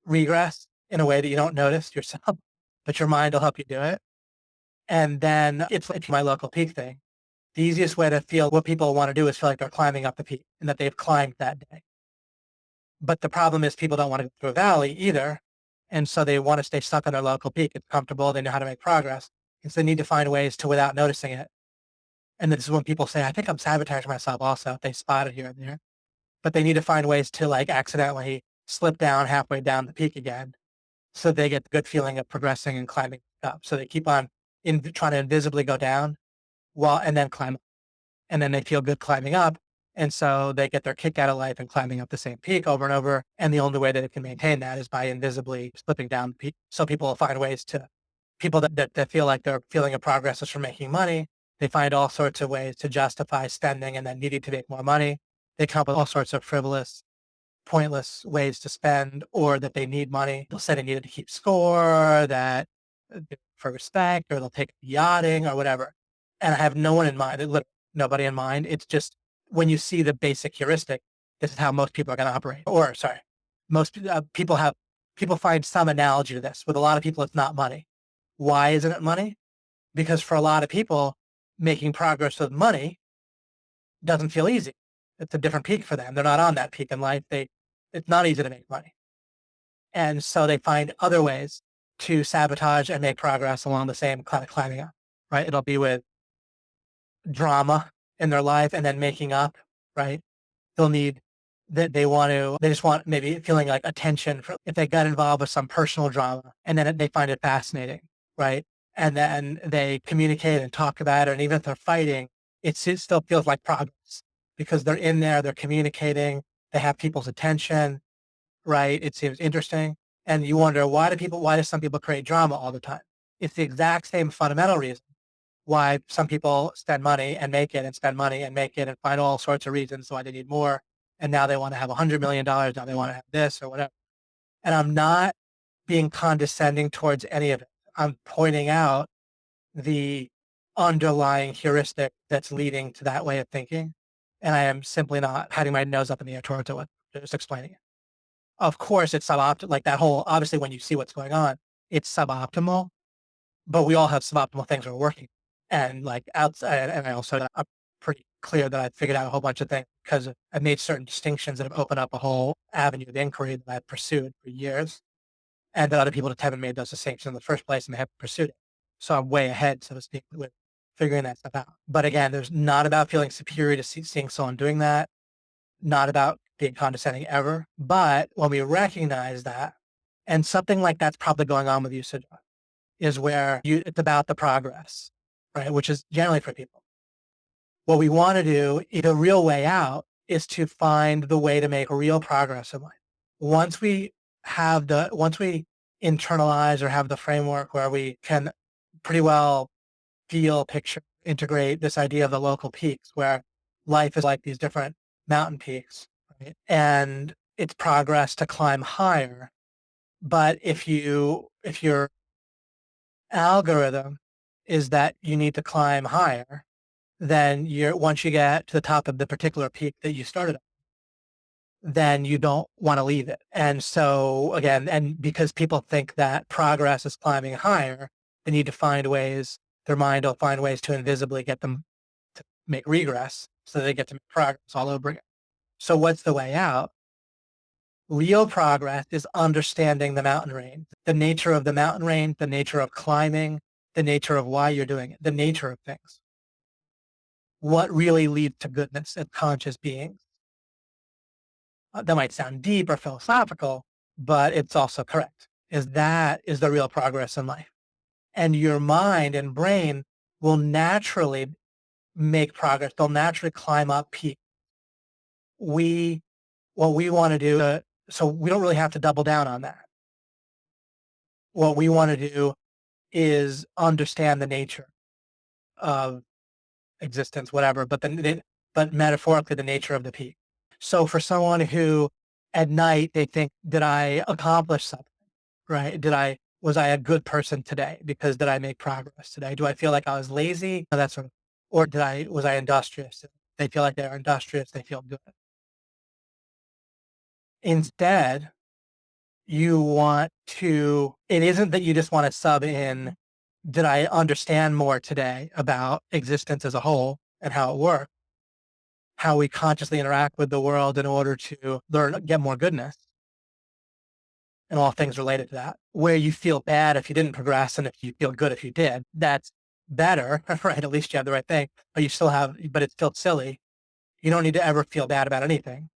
regress in a way that you don't notice yourself, but your mind will help you do it. And then it's like my local peak thing. The easiest way to feel what people want to do is feel like they're climbing up the peak and that they've climbed that day. But the problem is people don't want to go through a valley either. And so they want to stay stuck on their local peak. It's comfortable. They know how to make progress. And so they need to find ways to, without noticing it. And this is when people say, I think I'm sabotaging myself also, if they spot it here and there. But they need to find ways to like accidentally slip down halfway down the peak again. So they get the good feeling of progressing and climbing up. So they keep on trying to invisibly go down and then climb up. And then they feel good climbing up. And so they get their kick out of life and climbing up the same peak over and over. And the only way that it can maintain that is by invisibly slipping down the peak. So people will find ways people that feel like their feeling of progress is from making money. They find all sorts of ways to justify spending and then needing to make more money. They come up with all sorts of frivolous, pointless ways to spend, or that they need money. They'll say they need it to keep score, that for respect, or they'll take yachting or whatever. And I have no one in mind, nobody in mind. It's just when you see the basic heuristic, this is how most people are going to operate. Or sorry, most people find some analogy to this. With a lot of people, it's not money. Why isn't it money? Because for a lot of people, making progress with money doesn't feel easy. It's a different peak for them. They're not on that peak in life. It's not easy to make money. And so they find other ways to sabotage and make progress along the same kind of climbing up, right? It'll be with drama in their life and then making up, right? They'll need that they just want maybe feeling like attention if they got involved with some personal drama and then they find it fascinating, right? And then they communicate and talk about it. And even if they're fighting, it still feels like progress because they're in there, they're communicating, they have people's attention. right? It seems interesting. And you wonder, why do some people create drama all the time? It's the exact same fundamental reason why some people spend money and make it and spend money and make it and find all sorts of reasons why they need more. And now they want to have $100 million. Now they want to have this or whatever. And I'm not being condescending towards any of it. I'm pointing out the underlying heuristic that's leading to that way of thinking. And I am simply not patting my nose up in the air towards it, just explaining it. Of course, it's suboptimal, like that whole, obviously, when you see what's going on, it's suboptimal, but we all have suboptimal things we're working. And like outside, and I also, I'm pretty clear that I figured out a whole bunch of things because I've made certain distinctions that have opened up a whole avenue of inquiry that I've pursued for years. And that other people just haven't made those distinctions in the first place and they haven't pursued it. So I'm way ahead, so to speak, with figuring that stuff out. But again, there's not about feeling superior to seeing someone doing that, not about being condescending ever. But when we recognize that, and something like that's probably going on with you, Sujat, is where it's about the progress, right? Which is generally for people. What we want to do, the real way out, is to find the way to make real progress in life. Once we internalize or have the framework where we can pretty well feel, picture, integrate this idea of the local peaks where life is like these different mountain peaks, right? And it's progress to climb higher. But if your algorithm is that you need to climb higher, then once you get to the top of the particular peak that you started on, then you don't want to leave it. And so again, and because people think that progress is climbing higher, they need to find ways, their mind will find ways to invisibly get them to make regress so they get to make progress all over again. So what's the way out? Real progress is understanding the mountain range, the nature of the mountain range, the nature of climbing, the nature of why you're doing it, the nature of things. What really leads to goodness as conscious beings. That might sound deep or philosophical, but it's also correct. That is the real progress in life. And your mind and brain will naturally make progress. They'll naturally climb up peaks. What we want to do, so we don't really have to double down on that. What we want to do is understand the nature of existence, whatever, but metaphorically the nature of the peak. So for someone who at night they think, did I accomplish something? Right? Was I a good person today? Because did I make progress today? Do I feel like I was lazy? That sort of, or was I industrious? They feel like they're industrious. They feel good. Instead, it isn't that you just want to sub in, did I understand more today about existence as a whole and how it works, how we consciously interact with the world in order to get more goodness and all things related to that, where you feel bad if you didn't progress and if you feel good if you did. That's better, right? At least you have the right thing, but but it's still silly. You don't need to ever feel bad about anything.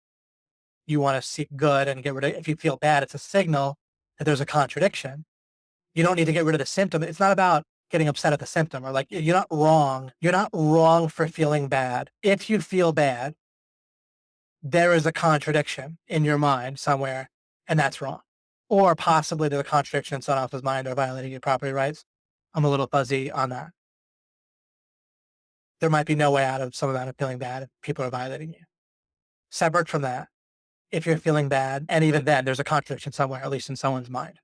You want to seek good and get rid of, if you feel bad, it's a signal that there's a contradiction. You don't need to get rid of the symptom. It's not about getting upset at the symptom or like, you're not wrong. You're not wrong for feeling bad. If you feel bad, there is a contradiction in your mind somewhere, and that's wrong. Or possibly there's a contradiction in someone else's mind or violating your property rights. I'm a little fuzzy on that. There might be no way out of some amount of feeling bad if people are violating you. Separate from that, if you're feeling bad, and even then there's a contradiction somewhere, at least in someone's mind.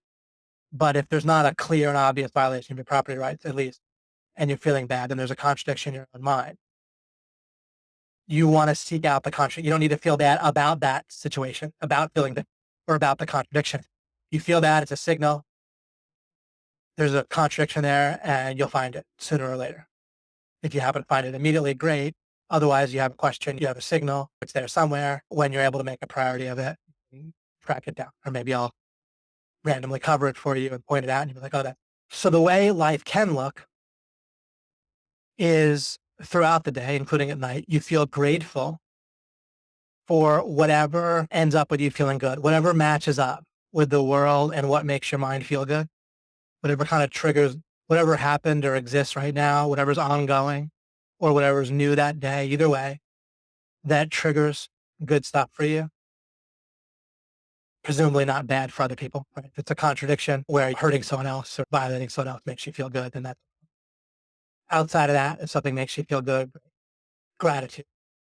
But if there's not a clear and obvious violation of your property rights, at least, and you're feeling bad, then there's a contradiction in your own mind. You want to seek out the contradiction. You don't need to feel bad about that situation, about feeling bad, or about the contradiction. You feel bad, it's a signal. There's a contradiction there, and you'll find it sooner or later. If you happen to find it immediately, great. Otherwise, you have a question, you have a signal, it's there somewhere. When you're able to make a priority of it, track it down. Or maybe I'll randomly cover it for you and point it out, and you'll be like, oh, that. So the way life can look is throughout the day, including at night, you feel grateful for whatever ends up with you feeling good, whatever matches up with the world and what makes your mind feel good, whatever kind of triggers, whatever happened or exists right now, whatever's ongoing or whatever's new that day, either way, that triggers good stuff for you. presumably not bad for other people, right? If it's a contradiction where hurting someone else or violating someone else makes you feel good, then that's outside of that. If something makes you feel good, gratitude.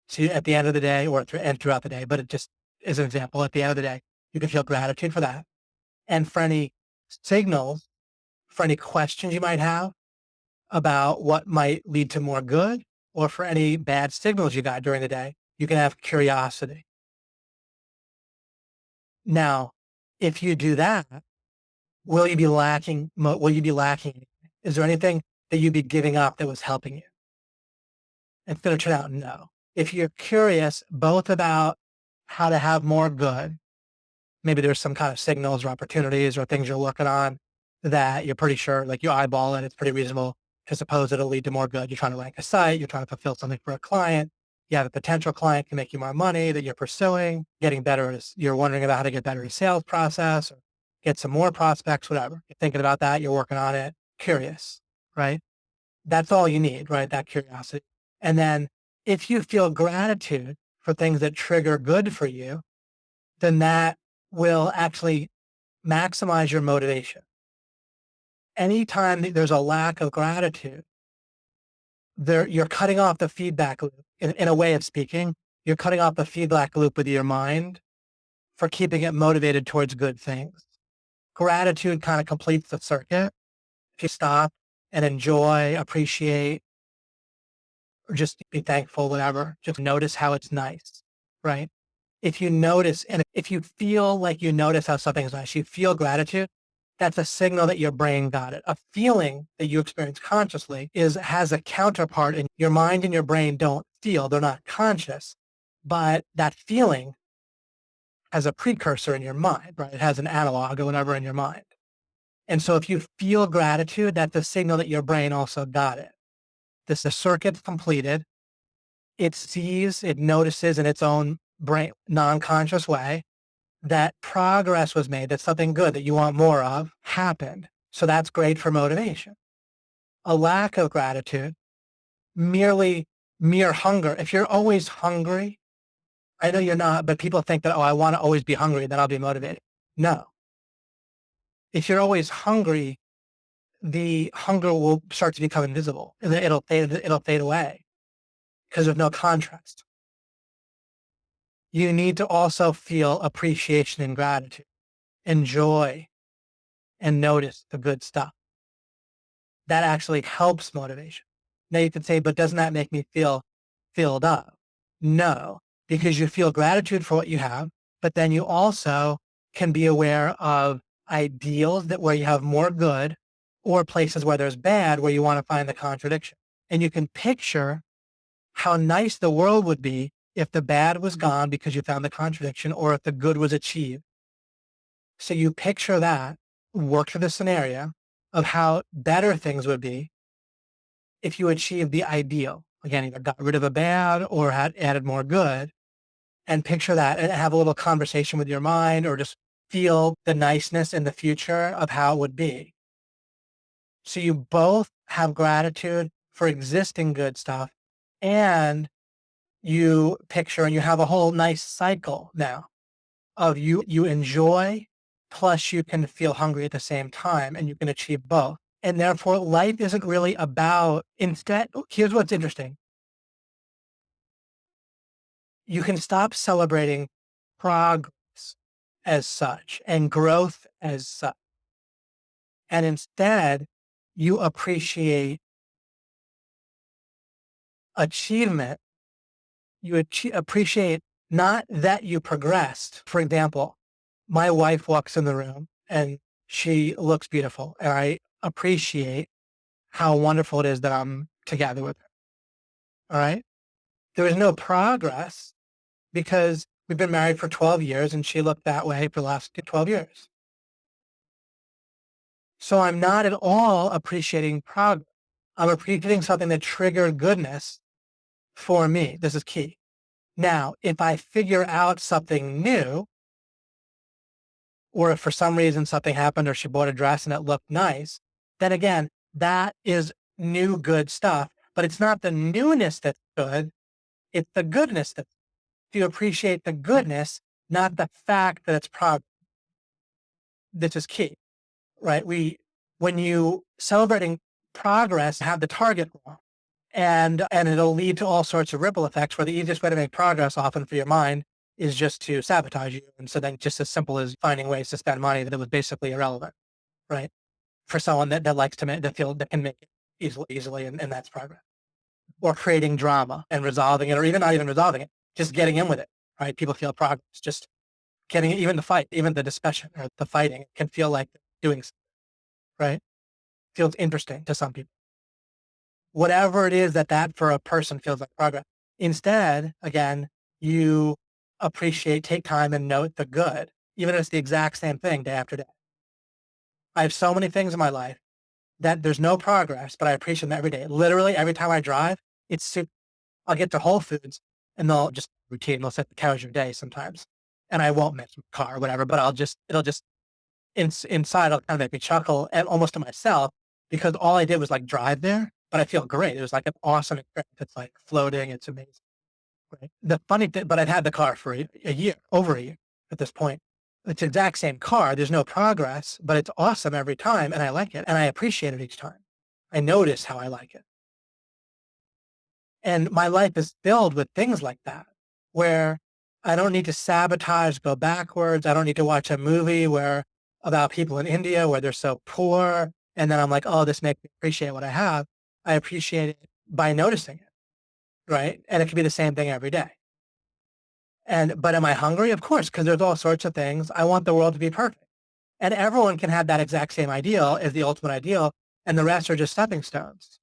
So at the end of the day and throughout the day, but it just is an example, at the end of the day, you can feel gratitude for that. And for any signals, for any questions you might have about what might lead to more good, or for any bad signals you got during the day, you can have curiosity. Now, if you do that, will you be lacking? Will you be lacking? Is there anything that you'd be giving up that was helping you? It's going to turn out no. If you're curious both about how to have more good, maybe there's some kind of signals or opportunities or things you're working on that you're pretty sure, like you eyeball it, it's pretty reasonable to suppose it'll lead to more good. You're trying to rank a site, you're trying to fulfill something for a client. You have a potential client can make you more money that you're pursuing, getting better. You're wondering about how to get better at sales process or get some more prospects, whatever. You're thinking about that. You're working on it. Curious, right? That's all you need, right? That curiosity. And then if you feel gratitude for things that trigger good for you, then that will actually maximize your motivation. Anytime that there's a lack of gratitude, you're cutting off the feedback loop. In a way of speaking, you're cutting off the feedback loop with your mind for keeping it motivated towards good things. Gratitude kind of completes the circuit. If you stop and enjoy, appreciate, or just be thankful, whatever, just notice how it's nice, right? If you notice, and if you feel like you notice how something's nice, you feel gratitude, that's a signal that your brain got it. A feeling that you experience consciously has a counterpart, and your mind and your brain don't feel, they're not conscious, but that feeling has a precursor in your mind, right? It has an analog or whatever in your mind. And so if you feel gratitude, that's a signal that your brain also got it. This the circuit's completed. It sees, it notices in its own brain, non-conscious way that progress was made, that something good that you want more of happened. So that's great for motivation. A lack of gratitude, mere hunger. If you're always hungry, I know you're not, but people think that, oh, I want to always be hungry, then I'll be motivated. No. If you're always hungry, the hunger will start to become invisible. It'll fade away because of no contrast. You need to also feel appreciation and gratitude, enjoy and notice the good stuff. That actually helps motivation. Now you could say, but doesn't that make me feel filled up? No, because you feel gratitude for what you have, but then you also can be aware of ideals that where you have more good or places where there's bad, where you want to find the contradiction. And you can picture how nice the world would be if the bad was gone because you found the contradiction, or if the good was achieved. So you picture that, work through the scenario of how better things would be if you achieved the ideal. Again, either got rid of a bad or had added more good, and picture that and have a little conversation with your mind, or just feel the niceness in the future of how it would be. So you both have gratitude for existing good stuff, and you picture and you have a whole nice cycle now of you enjoy, plus you can feel hungry at the same time, and you can achieve both. And therefore, life isn't really about, instead, here's what's interesting. You can stop celebrating progress as such and growth as such. And instead, you appreciate achievement. Appreciate not that you progressed. For example, my wife walks in the room and she looks beautiful, and I appreciate how wonderful it is that I'm together with her. All right. There was no progress because we've been married for 12 years and she looked that way for the last 12 years. So I'm not at all appreciating progress. I'm appreciating something that triggered goodness for me. This is key. Now, if I figure out something new, or if for some reason something happened or she bought a dress and it looked nice, then again, that is new good stuff. But it's not the newness that's good, it's the goodness that you appreciate the goodness, not the fact that it's progress. this is key, right? When you celebrating progress, have the target wrong. And it'll lead to all sorts of ripple effects where the easiest way to make progress often for your mind is just to sabotage you. And so then just as simple as finding ways to spend money that was basically irrelevant, right? For someone that likes to make, that can make it easily, and that's progress. Or creating drama and resolving it, or even not even resolving it, just getting in with it, right? People feel progress, just getting even the fight, even the discussion or the fighting can feel like doing, right? Feels interesting to some people. Whatever it is that for a person feels like progress. Instead, again, you appreciate, take time and note the good, even if it's the exact same thing day after day. I have so many things in my life that there's no progress, but I appreciate them every day. Literally every time I drive, I'll get to Whole Foods and they'll just routine. They'll set the couch your day sometimes, and I won't miss my car or whatever. But it'll just inside. It'll kind of make me chuckle and almost to myself because all I did was like drive there, but I feel great. It was like an awesome experience. It's like floating. It's amazing. Right. The funny thing, but I've had the car for a year, over a year at this point. It's the exact same car. There's no progress, but it's awesome every time, and I like it, and I appreciate it each time. I notice how I like it. And my life is filled with things like that, where I don't need to sabotage, go backwards. I don't need to watch a movie about people in India where they're so poor. And then I'm like, oh, this makes me appreciate what I have. I appreciate it by noticing it, right? And it can be the same thing every day. But am I hungry? Of course, because there's all sorts of things. I want the world to be perfect. And everyone can have that exact same ideal as the ultimate ideal, and the rest are just stepping stones.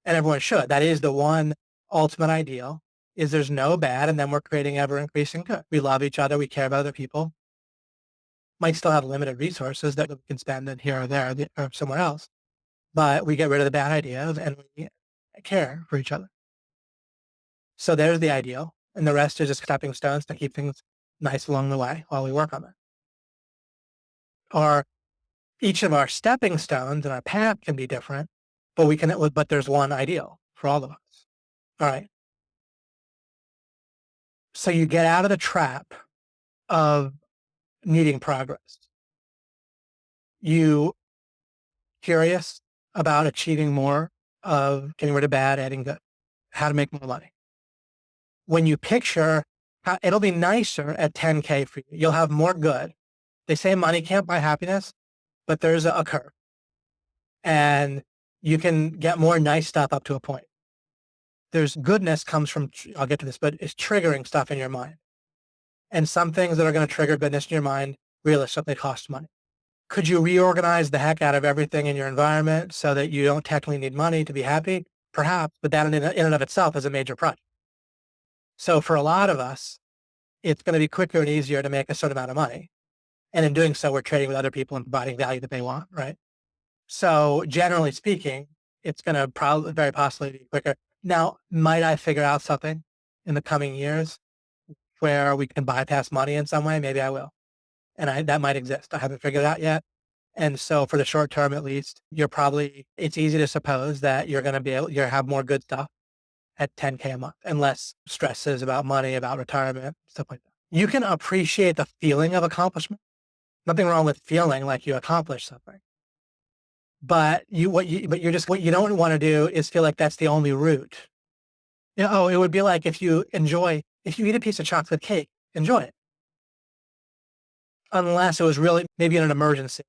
And everyone should. That is the one ultimate ideal, is there's no bad, and then we're creating ever increasing good. We love each other. We care about other people. Might still have limited resources that we can spend in here or there or somewhere else, but we get rid of the bad ideas and we care for each other. So there's the ideal, and the rest are just stepping stones to keep things nice along the way while we work on it. Or each of our stepping stones and our path can be different, but there's one ideal for all of us. All right. So you get out of the trap of needing progress. You curious about achieving more, of getting rid of bad, adding good, how to make more money. When you picture how it'll be nicer at 10K for you, you'll have more good. They say money can't buy happiness, but there's a curve. And you can get more nice stuff up to a point. There's goodness comes from, I'll get to this, but it's triggering stuff in your mind. And some things that are going to trigger goodness in your mind realistically cost money. Could you reorganize the heck out of everything in your environment so that you don't technically need money to be happy? Perhaps, but that in and of itself is a major project. So for a lot of us, it's going to be quicker and easier to make a certain amount of money. And in doing so, we're trading with other people and providing value that they want, right? So generally speaking, it's going to very possibly be quicker. Now, might I figure out something in the coming years where we can bypass money in some way? Maybe I will. And that might exist. I haven't figured it out yet. And so for the short term, at least, it's easy to suppose that you're going to have more good stuff at 10K a month and less stresses about money, about retirement, stuff like that. You can appreciate the feeling of accomplishment. Nothing wrong with feeling like you accomplished something. But what you don't want to do is feel like that's the only route. It would be like if you eat a piece of chocolate cake, enjoy it. Unless it was really maybe in an emergency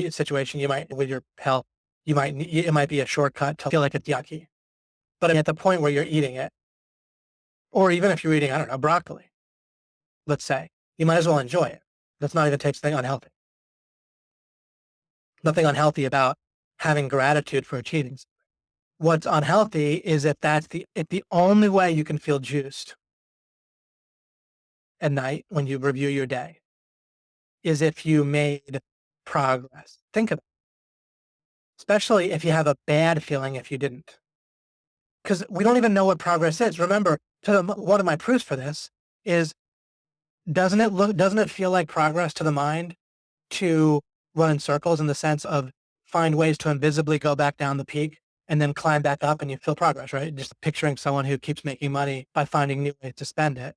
situation, with your health, it might be a shortcut to feel like it's yucky. But at the point where you're eating it, or even if you're eating, I don't know, broccoli, let's say, you might as well enjoy it. That's not even taste anything unhealthy. Nothing unhealthy about having gratitude for achieving something. What's unhealthy is if the only way you can feel juiced at night when you review your day is if you made progress. Think of it. Especially if you have a bad feeling if you didn't. Because we don't even know what progress is. Remember, one of my proofs for this is, doesn't it feel like progress to the mind to run in circles, in the sense of find ways to invisibly go back down the peak and then climb back up and you feel progress, right? Just picturing someone who keeps making money by finding new ways to spend it.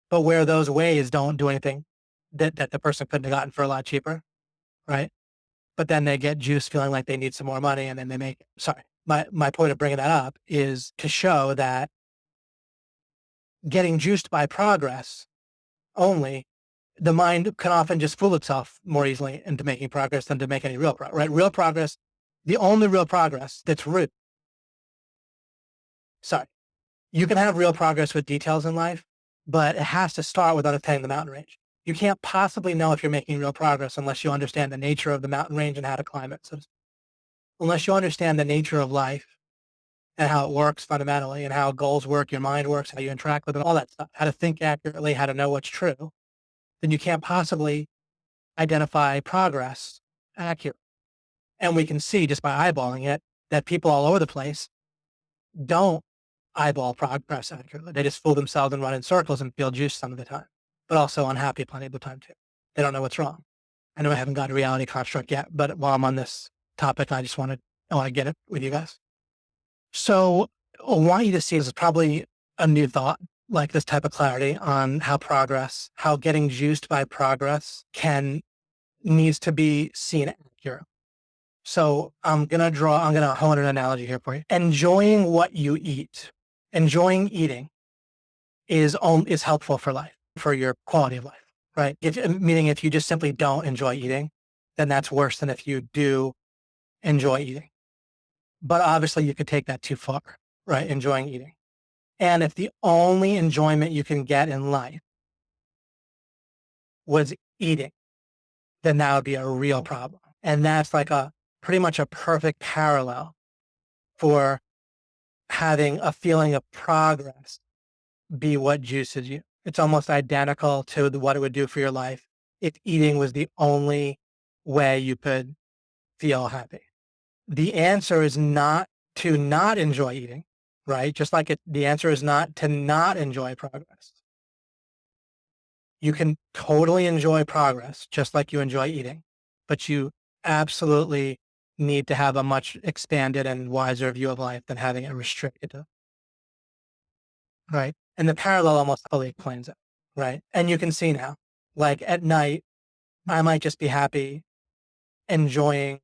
But where those ways don't do anything that the person couldn't have gotten for a lot cheaper, right? But then they get juiced feeling like they need some more money and then they make it. Sorry. My point of bringing that up is to show that getting juiced by progress only, the mind can often just fool itself more easily into making progress than to make any real progress, right? Real progress, the only real progress that's root. Sorry. You can have real progress with details in life, but it has to start with understanding the mountain range. You can't possibly know if you're making real progress unless you understand the nature of the mountain range and how to climb it. So unless you understand the nature of life and how it works fundamentally and how goals work, your mind works, how you interact with it, all that stuff, how to think accurately, how to know what's true, then you can't possibly identify progress accurately. And we can see just by eyeballing it that people all over the place don't eyeball progress accurately. They just fool themselves and run in circles and feel juiced some of the time, but also unhappy plenty of the time too. They don't know what's wrong. I know I haven't got a reality construct yet, but while I'm on this topic, I want to get it with you guys. So I want you to see this is probably a new thought, like this type of clarity on how getting juiced by progress needs to be seen accurate. So I'm going to hone an analogy here for you. Enjoying what you eat, enjoying eating is helpful for life, for your quality of life, right? Meaning if you just simply don't enjoy eating, then that's worse than if you do enjoy eating. But obviously you could take that too far, right? Enjoying eating. And if the only enjoyment you can get in life was eating, then that would be a real problem. And that's like pretty much a perfect parallel for having a feeling of progress be what juices you. It's almost identical to what it would do for your life if eating was the only way you could feel happy. The answer is not to not enjoy eating, right? Just like the answer is not to not enjoy progress. You can totally enjoy progress just like you enjoy eating, but you absolutely need to have a much expanded and wiser view of life than having it restricted to, right? And the parallel almost fully explains it, right? And you can see now, like at night, I might just be happy enjoying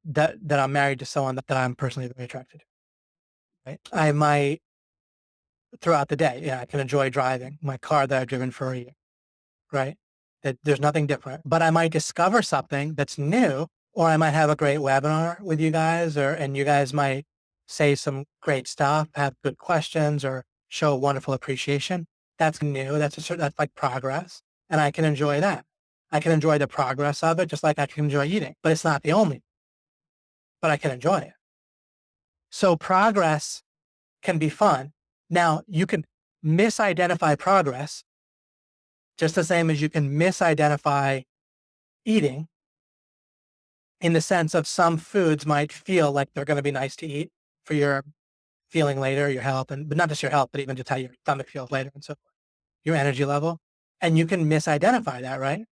that I'm married to someone that I'm personally very attracted to, right? I might throughout the day, yeah, I can enjoy driving my car that I've driven for a year, right? That there's nothing different, but I might discover something that's new, or I might have a great webinar with you guys, and you guys might say some great stuff, have good questions, or show wonderful appreciation. That's new. That's like progress, and I can enjoy that. I can enjoy the progress of it, just like I can enjoy eating, but it's not the only. But I can enjoy it. So progress can be fun. Now you can misidentify progress just the same as you can misidentify eating in the sense of some foods might feel like they're going to be nice to eat for your feeling later, your health, but not just your health, but even just how your stomach feels later and so forth, your energy level. And you can misidentify that, right?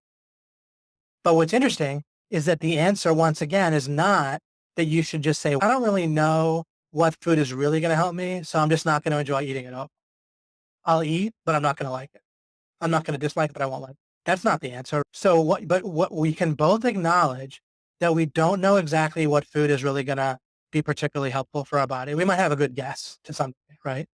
But what's interesting is that the answer, once again, is not that you should just say, I don't really know what food is really going to help me, so I'm just not going to enjoy eating it all. I'll eat, but I'm not going to like it. I'm not going to dislike it, but I won't like it. That's not the answer. So what we can both acknowledge that we don't know exactly what food is really going to be particularly helpful for our body. We might have a good guess to some degree, right?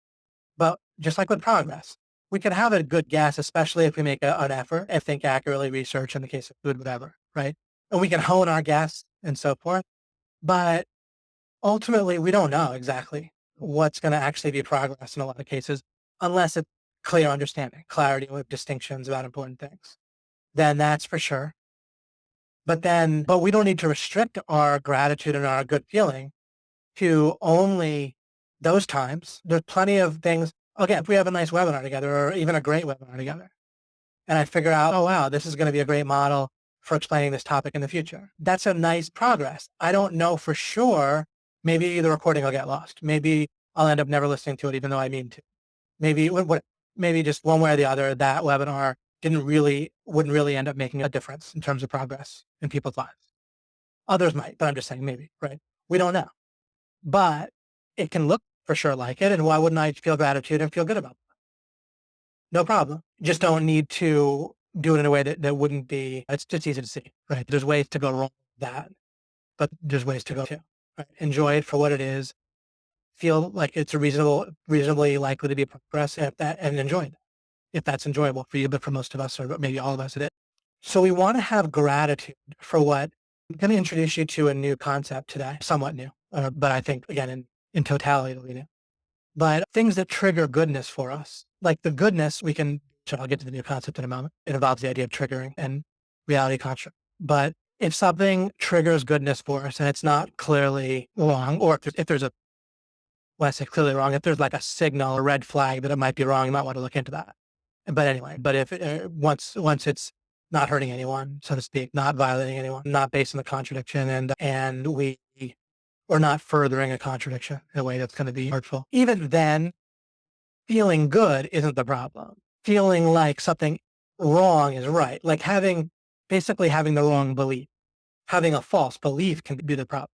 But just like with progress, we can have a good guess, especially if we make an effort and think accurately, research in the case of food, whatever, right? And we can hone our guess and so forth. But ultimately, we don't know exactly what's going to actually be progress in a lot of cases, unless it's clear understanding, clarity with distinctions about important things. Then that's for sure. But we don't need to restrict our gratitude and our good feeling to only those times. There's plenty of things. Again, if we have a nice webinar together or even a great webinar together, and I figure out, oh, wow, this is going to be a great model for explaining this topic in the future. That's a nice progress. I don't know for sure. Maybe the recording will get lost. Maybe I'll end up never listening to it, even though I mean to. Maybe just one way or the other, that webinar wouldn't really end up making a difference in terms of progress in people's lives. Others might, but I'm just saying maybe, right? We don't know. But it can look for sure like it. And why wouldn't I feel gratitude and feel good about it? No problem. Just don't need to do it in a way that wouldn't be, it's just easy to see, right? There's ways to go wrong with that, but there's ways to go too. Right? Enjoy it for what it is. Feel like it's a reasonably likely to be progress if that, and enjoy it if that's enjoyable for you. But for most of us, or maybe all of us, it is. So we want to have gratitude for what. I'm going to introduce you to a new concept today, somewhat new, but I think again in totality it'll be new. But things that trigger goodness for us, like the goodness, we can. So I'll get to the new concept in a moment. It involves the idea of triggering and reality construct. But if something triggers goodness for us and it's not clearly wrong, or if there's a, when I say clearly wrong, if there's like a signal, a red flag that it might be wrong, you might want to look into that. But anyway, but if once it's not hurting anyone, so to speak, not violating anyone, not based on the contradiction, and we or not furthering a contradiction in a way that's going to be hurtful, even then, feeling good isn't the problem. Feeling like something wrong is right, like basically having the wrong belief, having a false belief can be the problem.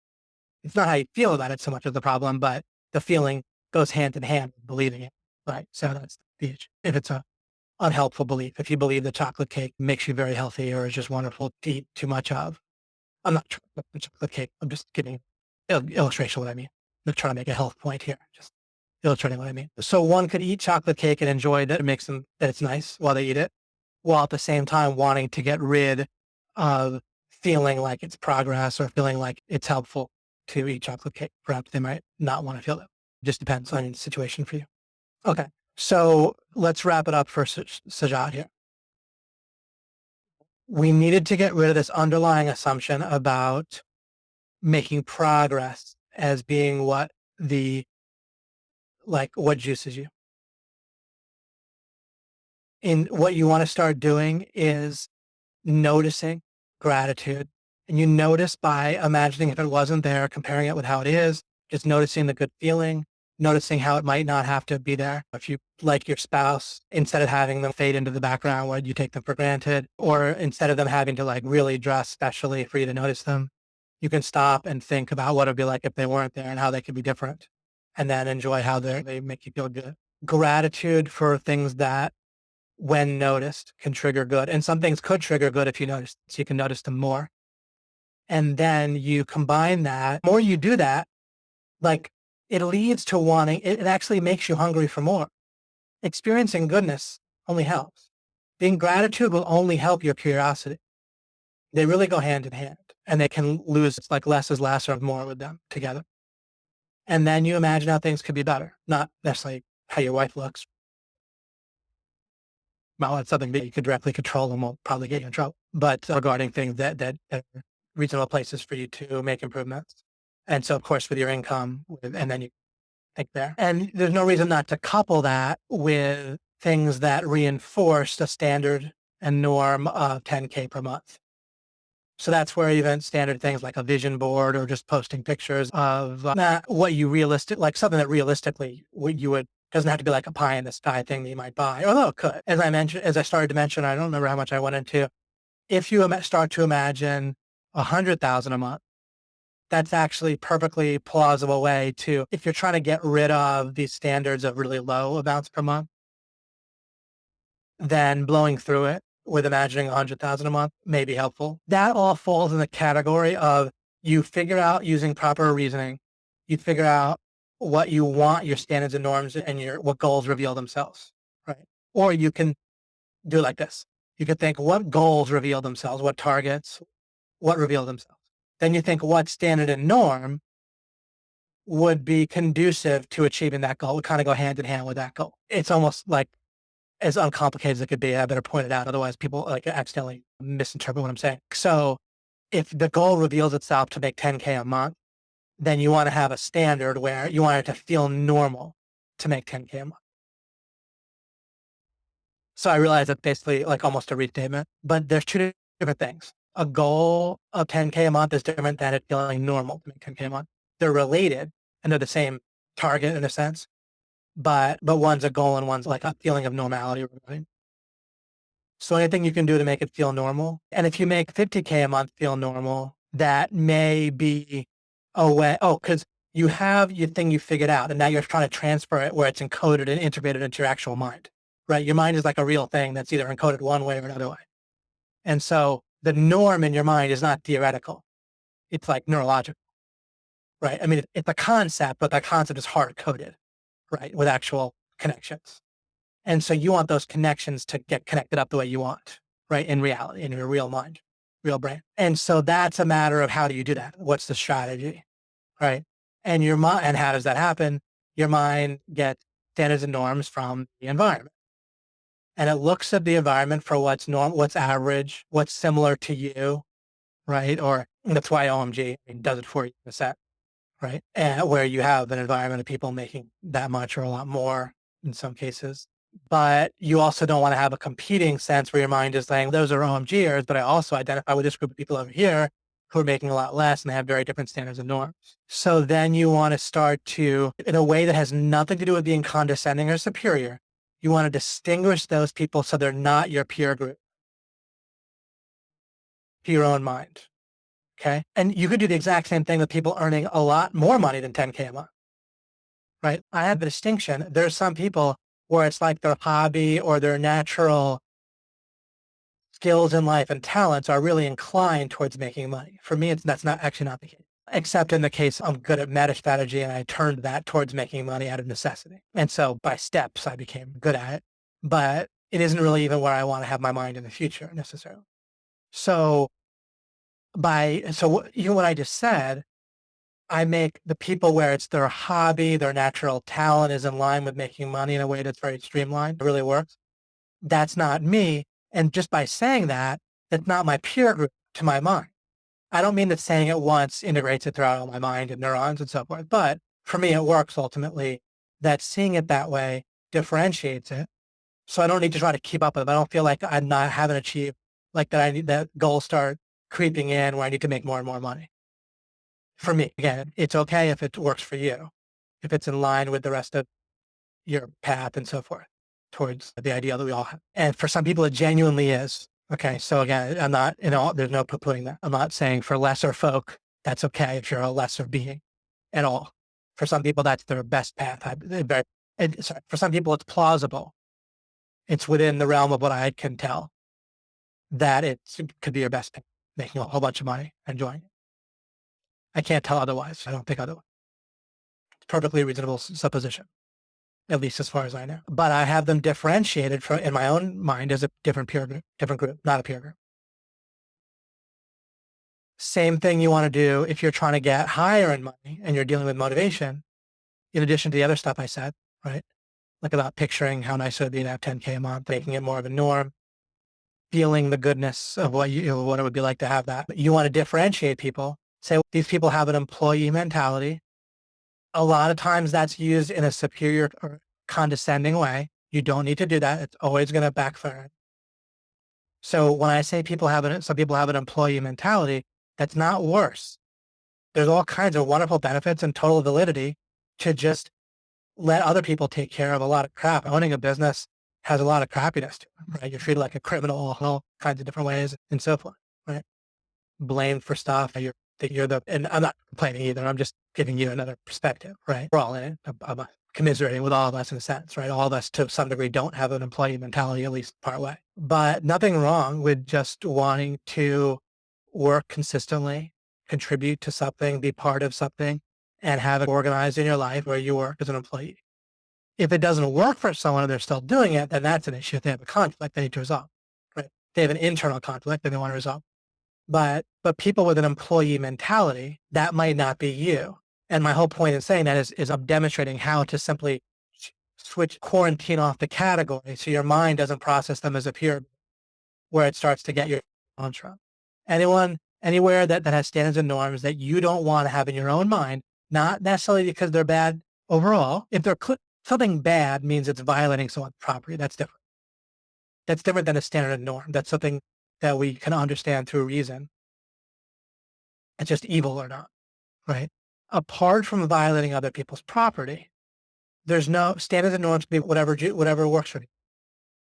It's not how you feel about it so much as the problem, but the feeling goes hand in hand with believing it. Right. So that's the issue. If it's a unhelpful belief, if you believe that chocolate cake makes you very healthy or is just wonderful to eat too much of, I'm not trying to chocolate cake. I'm just giving illustration of what I mean. I'm not trying to make a health point here. Just illustrating what I mean. So one could eat chocolate cake and enjoy that it makes them that it's nice while they eat it, while at the same time wanting to get rid of feeling like it's progress or feeling like it's helpful to eat chocolate cake. Perhaps they might not want to feel that. Just depends on the situation for you. Okay. So let's wrap it up for Sajat here. We needed to get rid of this underlying assumption about making progress as being what what juices you. And what you want to start doing is noticing gratitude. And you notice by imagining if it wasn't there, comparing it with how it is, just noticing the good feeling, noticing how it might not have to be there. If you like your spouse, instead of having them fade into the background where you take them for granted, or instead of them having to like really dress specially for you to notice them, you can stop and think about what it'd be like if they weren't there and how they could be different. And then enjoy how they make you feel good. Gratitude for things that when noticed can trigger good. And some things could trigger good if you notice, so you can notice them more. And then you combine that, the more you do that, like it leads to wanting, it actually makes you hungry for more. Experiencing goodness only helps. Being gratitude will only help your curiosity. They really go hand in hand and they can lose, it's like less is less or more with them together. And then you imagine how things could be better, not necessarily how your wife looks. Well, it's something that you could directly control and will probably get you in trouble. But regarding things that are reasonable places for you to make improvements. And so, of course, with your income, and then you think there. And there's no reason not to couple that with things that reinforce the standard and norm of 10K per month. So that's where even standard things like a vision board or just posting pictures of not what you like something that realistically you would, doesn't have to be like a pie in the sky thing that you might buy, although it could. As I started to mention, I don't remember how much I went into. If you start to imagine 100,000 a month, that's actually perfectly plausible way to, if you're trying to get rid of these standards of really low amounts per month, then blowing through it with imagining 100,000 a month may be helpful. That all falls in the category of you figure out using proper reasoning, you figure out what you want, your standards and norms and what goals reveal themselves, right? Or you can do it like this. You could think what goals reveal themselves, what targets, what reveal themselves. Then you think what standard and norm would be conducive to achieving that goal, would kind of go hand in hand with that goal. It's almost like as uncomplicated as it could be. I better point it out. Otherwise people like accidentally misinterpret what I'm saying. So if the goal reveals itself to make 10K a month, then you want to have a standard where you want it to feel normal to make 10K a month. So I realize that's basically like almost a restatement, but there's two different things. A goal of 10K a month is different than it feeling normal to make 10K a month. They're related and they're the same target in a sense, but one's a goal and one's like a feeling of normality. Right? So anything you can do to make it feel normal. And if you make 50K a month feel normal, that may be a way. Oh, because you have your thing you figured out and now you're trying to transfer it where it's encoded and integrated into your actual mind. right? Your mind is like a real thing that's either encoded one way or another way. And so the norm in your mind is not theoretical. It's like neurological, right? I mean, it's a concept, but that concept is hard coded, right? With actual connections. And so you want those connections to get connected up the way you want, right? In reality, in your real mind, real brain. And so that's a matter of how do you do that? What's the strategy, right? And your mind, and how does that happen? Your mind gets standards and norms from the environment. And it looks at the environment for what's normal, what's average, what's similar to you, right? Or that's why OMG does it for you in a set, right? And where you have an environment of people making that much or a lot more in some cases. But you also don't want to have a competing sense where your mind is saying, those are OMGers, but I also identify with this group of people over here who are making a lot less and they have very different standards and norms. So then you want to start to, in a way that has nothing to do with being condescending or superior, you want to distinguish those people so they're not your peer group, to your own mind. Okay. And you could do the exact same thing with people earning a lot more money than 10K a month, right? I have the distinction. There's some people where it's like their hobby or their natural skills in life and talents are really inclined towards making money. For me, that's not actually not the case, except in the case I'm good at meta strategy and I turned that towards making money out of necessity. And so by steps, I became good at it, but it isn't really even where I want to have my mind in the future necessarily. So even what I just said, I make the people where it's their hobby, their natural talent is in line with making money in a way that's very streamlined. It really works. That's not me. And just by saying that, that's not my peer group to my mind. I don't mean that saying it once integrates it throughout all my mind and neurons and so forth. But for me, it works ultimately that seeing it that way differentiates it. So I don't need to try to keep up with it. I don't feel like haven't achieved like that. I need that goals start creeping in where I need to make more and more money. For me, again, it's okay if it works for you, if it's in line with the rest of your path and so forth towards the ideal that we all have. And for some people, it genuinely is. Okay. So again, I'm not, there's no poo-pooing that. I'm not saying for lesser folk, that's okay if you're a lesser being at all. For some people, that's their best path. For some people, it's plausible. It's within the realm of what I can tell that it could be your best path, making a whole bunch of money, enjoying it. I can't tell otherwise. I don't think otherwise. It's perfectly reasonable supposition, at least as far as I know. But I have them differentiated in my own mind as a different group, not a peer group. Same thing you want to do if you're trying to get higher in money and you're dealing with motivation, in addition to the other stuff I said, right? Like about picturing how nice it would be to have 10K a month, making it more of a norm, feeling the goodness of what it would be like to have that. But you want to differentiate people. Say these people have an employee mentality. A lot of times that's used in a superior or condescending way. You don't need to do that. It's always going to backfire. So when I say some people have an employee mentality, that's not worse. There's all kinds of wonderful benefits and total validity to just let other people take care of a lot of crap. Owning a business has a lot of crappiness to it, right? You're treated like a criminal in all kinds of different ways and so forth, right? Blamed for stuff. And I'm not complaining either. I'm just giving you another perspective, right? We're all in it. I'm commiserating with all of us in a sense, right? All of us to some degree don't have an employee mentality, at least part way, but nothing wrong with just wanting to work consistently, contribute to something, be part of something, and have it organized in your life where you work as an employee. If it doesn't work for someone and they're still doing it, then that's an issue. If they have a conflict they need to resolve, right? They have an internal conflict that they want to resolve. But people with an employee mentality, that might not be you. And my whole point in saying that is I'm demonstrating how to simply quarantine off the category so your mind doesn't process them as a peer, where it starts to get your mantra. Anywhere that has standards and norms that you don't want to have in your own mind, not necessarily because they're bad overall. If they're something bad means it's violating someone's property. That's different. That's different than a standard and norm. That's something that we can understand through reason. It's just evil or not, right? Apart from violating other people's property, there's no standards and norms to be whatever works for you.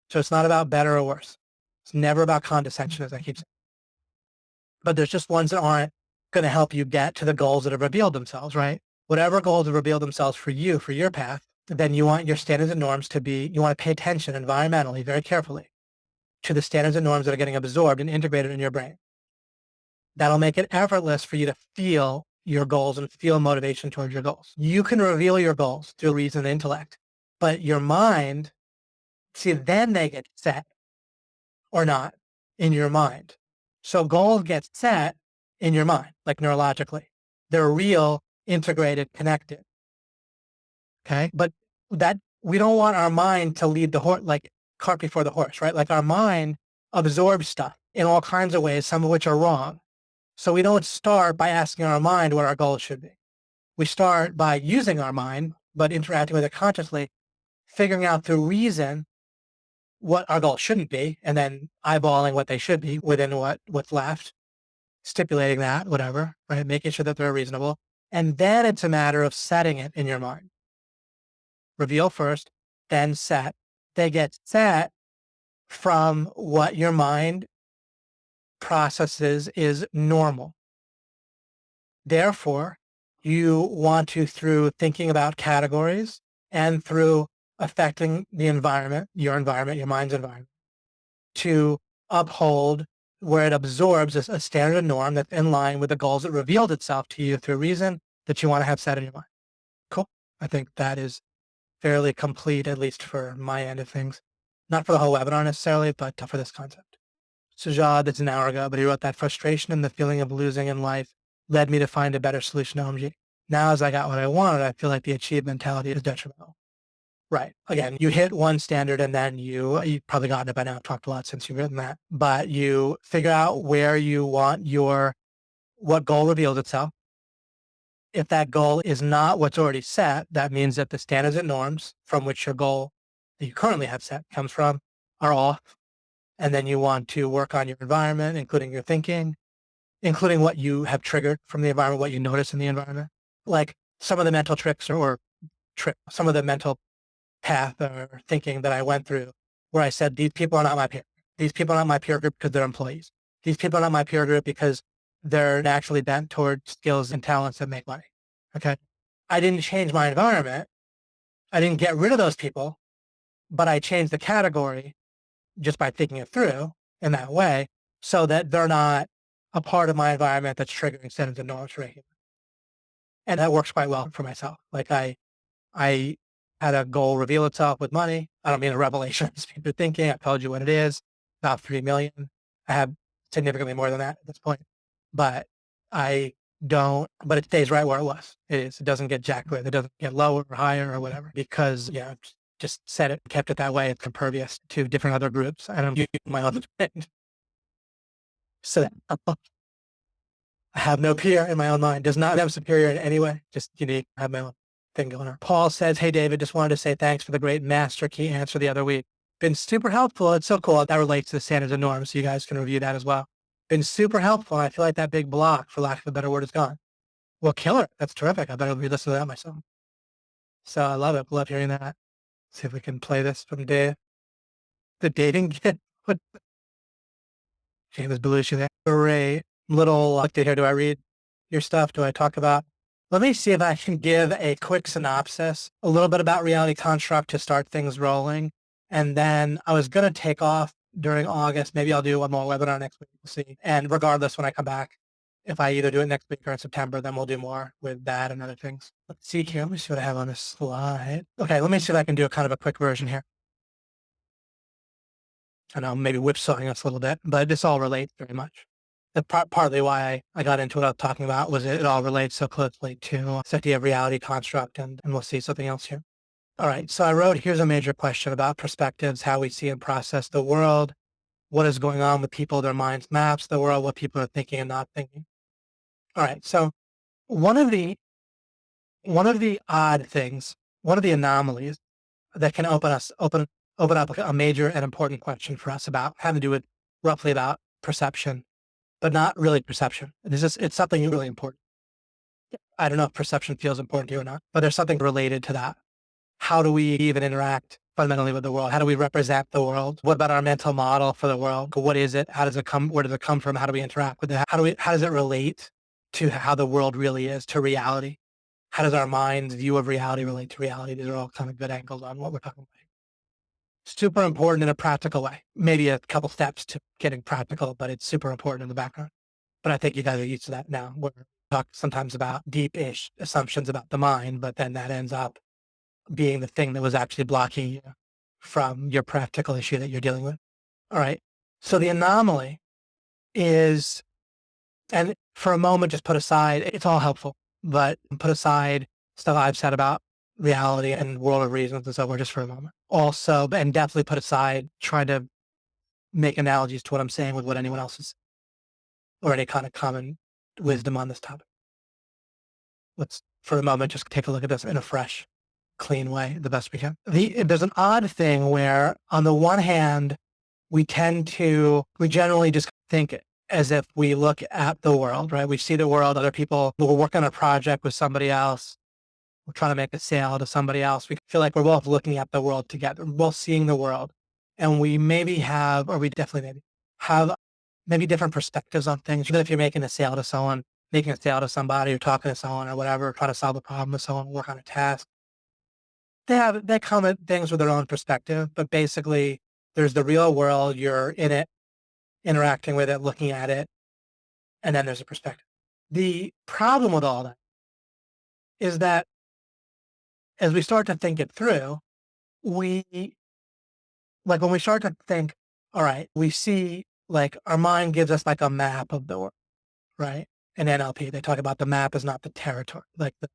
So it's not about better or worse. It's never about condescension, as I keep saying. But there's just ones that aren't going to help you get to the goals that have revealed themselves, right? Whatever goals have revealed themselves for you, for your path, then you want your standards and norms to be, you want to pay attention environmentally, very carefully, to the standards and norms that are getting absorbed and integrated in your brain. That'll make it effortless for you to feel your goals and feel motivation towards your goals. You can reveal your goals through reason and intellect, but your mind, see, then they get set or not in your mind. So goals get set in your mind, like neurologically. They're real, integrated, connected. Okay. But that we don't want our mind to lead the horse, like cart before the horse, right? Like our mind absorbs stuff in all kinds of ways, some of which are wrong. So we don't start by asking our mind what our goals should be. We start by using our mind, but interacting with it consciously, figuring out through reason what our goals shouldn't be, and then eyeballing what they should be within what's left, stipulating that, whatever, right? Making sure that they're reasonable. And then it's a matter of setting it in your mind. Reveal first, then set. They get set from what your mind processes is normal. Therefore, you want to, through thinking about categories and through affecting the environment, your mind's environment, to uphold where it absorbs a standard norm that's in line with the goals that revealed itself to you through reason that you want to have set in your mind. Cool. I think that is fairly complete, at least for my end of things. Not for the whole webinar necessarily, but for this concept. Sajad, that's an hour ago, but he wrote that frustration and the feeling of losing in life led me to find a better solution to OMG. Now, as I got what I wanted, I feel like the achieved mentality is detrimental. Right. Again, you hit one standard and then you've probably gotten it by now. I've talked a lot since you've written that, but you figure out where you want what goal reveals itself. If that goal is not what's already set, that means that the standards and norms from which your goal that you currently have set comes from are off. And then you want to work on your environment, including your thinking, including what you have triggered from the environment, what you notice in the environment. Like some of the mental tricks some of the mental path or thinking that I went through where I said, these people are not my peer. These people are not my peer group because they're employees. These people are not my peer group because they're naturally bent toward skills and talents that make money. Okay. I didn't change my environment. I didn't get rid of those people, but I changed the category just by thinking it through in that way so that they're not a part of my environment that's triggering standards and norms for a human. And that works quite well for myself. Like I had a goal reveal itself with money. I don't mean a revelation. Stupid thinking. I told you what it is. About 3 million. I have significantly more than that at this point, but but it stays right where it was. It doesn't get jacked with. It doesn't get lower or higher or whatever because, just set it, kept it that way. It's impervious to different other groups. I don't use my own thing. So I have no peer in my own mind. Does not have superior in any way. Just unique. I have my own thing going on. Paul says, hey, David, just wanted to say thanks for the great master key answer the other week. Been super helpful. It's so cool. That relates to the standards and norms. So you guys can review that as well. Been super helpful. I feel like that big block, for lack of a better word, is gone. Well, killer. That's terrific. I better re-listen to that myself. So I love it. Love hearing that. See if we can play this from Dave. The dating kit. What? James Belushi there. Great. Little update here. Do I read your stuff? Do I talk about? Let me see if I can give a quick synopsis, a little bit about reality construct to start things rolling. And then I was going to take off during August. Maybe I'll do one more webinar next week. We'll see. And regardless, when I come back, if I either do it next week or in September, then we'll do more with that and other things. Let's see here. Let me see what I have on this slide. Okay, let me see if I can do a kind of a quick version here. I know, maybe whipsawing us a little bit, but this all relates very much. Partly why I got into what I was talking about was it all relates so closely to this idea of reality construct, and we'll see something else here. All right, so I wrote, here's a major question about perspectives, how we see and process the world, what is going on with people, their minds maps the world, what people are thinking and not thinking. All right, so one of the odd things, one of the anomalies that can open up a major and important question for us about having to do with roughly about perception, but not really perception. It's something really important. I don't know if perception feels important to you or not, but there's something related to that. How do we even interact fundamentally with the world? How do we represent the world? What about our mental model for the world? What is it? How does it come? Where does it come from? How do we interact with it? How does it relate to how the world really is, to reality? how does our mind's view of reality relate to reality? These are all kind of good angles on what we're talking about. Super important in a practical way. Maybe a couple steps to getting practical, but it's super important in the background. But I think you guys are used to that now. We talk sometimes about deep-ish assumptions about the mind, but then that ends up being the thing that was actually blocking you from your practical issue that you're dealing with. All right. So the anomaly is, and for a moment, just put aside, it's all helpful, but put aside stuff I've said about reality and world of reasons and so forth just for a moment. Also, and definitely put aside trying to make analogies to what I'm saying with what anyone else is or any kind of common wisdom on this topic. Let's, for a moment, just take a look at this in a fresh, clean way, the best we can. There's an odd thing where, on the one hand, we generally just think as if we look at the world, right? We see the world, other people, we're working on a project with somebody else, we're trying to make a sale to somebody else. We feel like we're both looking at the world together, we're both seeing the world. And we maybe have, or we definitely maybe have maybe different perspectives on things. Even if you're making a sale to someone, making a sale to somebody, or talking to someone or whatever, trying to solve a problem with someone, work on a task. They come at things with their own perspective, but basically there's the real world, you're in it, interacting with it, looking at it, and then there's a perspective. The problem with all that is that as we start to think it through, when we start to think, all right, we see like our mind gives us like a map of the world, right? In NLP, they talk about the map is not the territory. Like the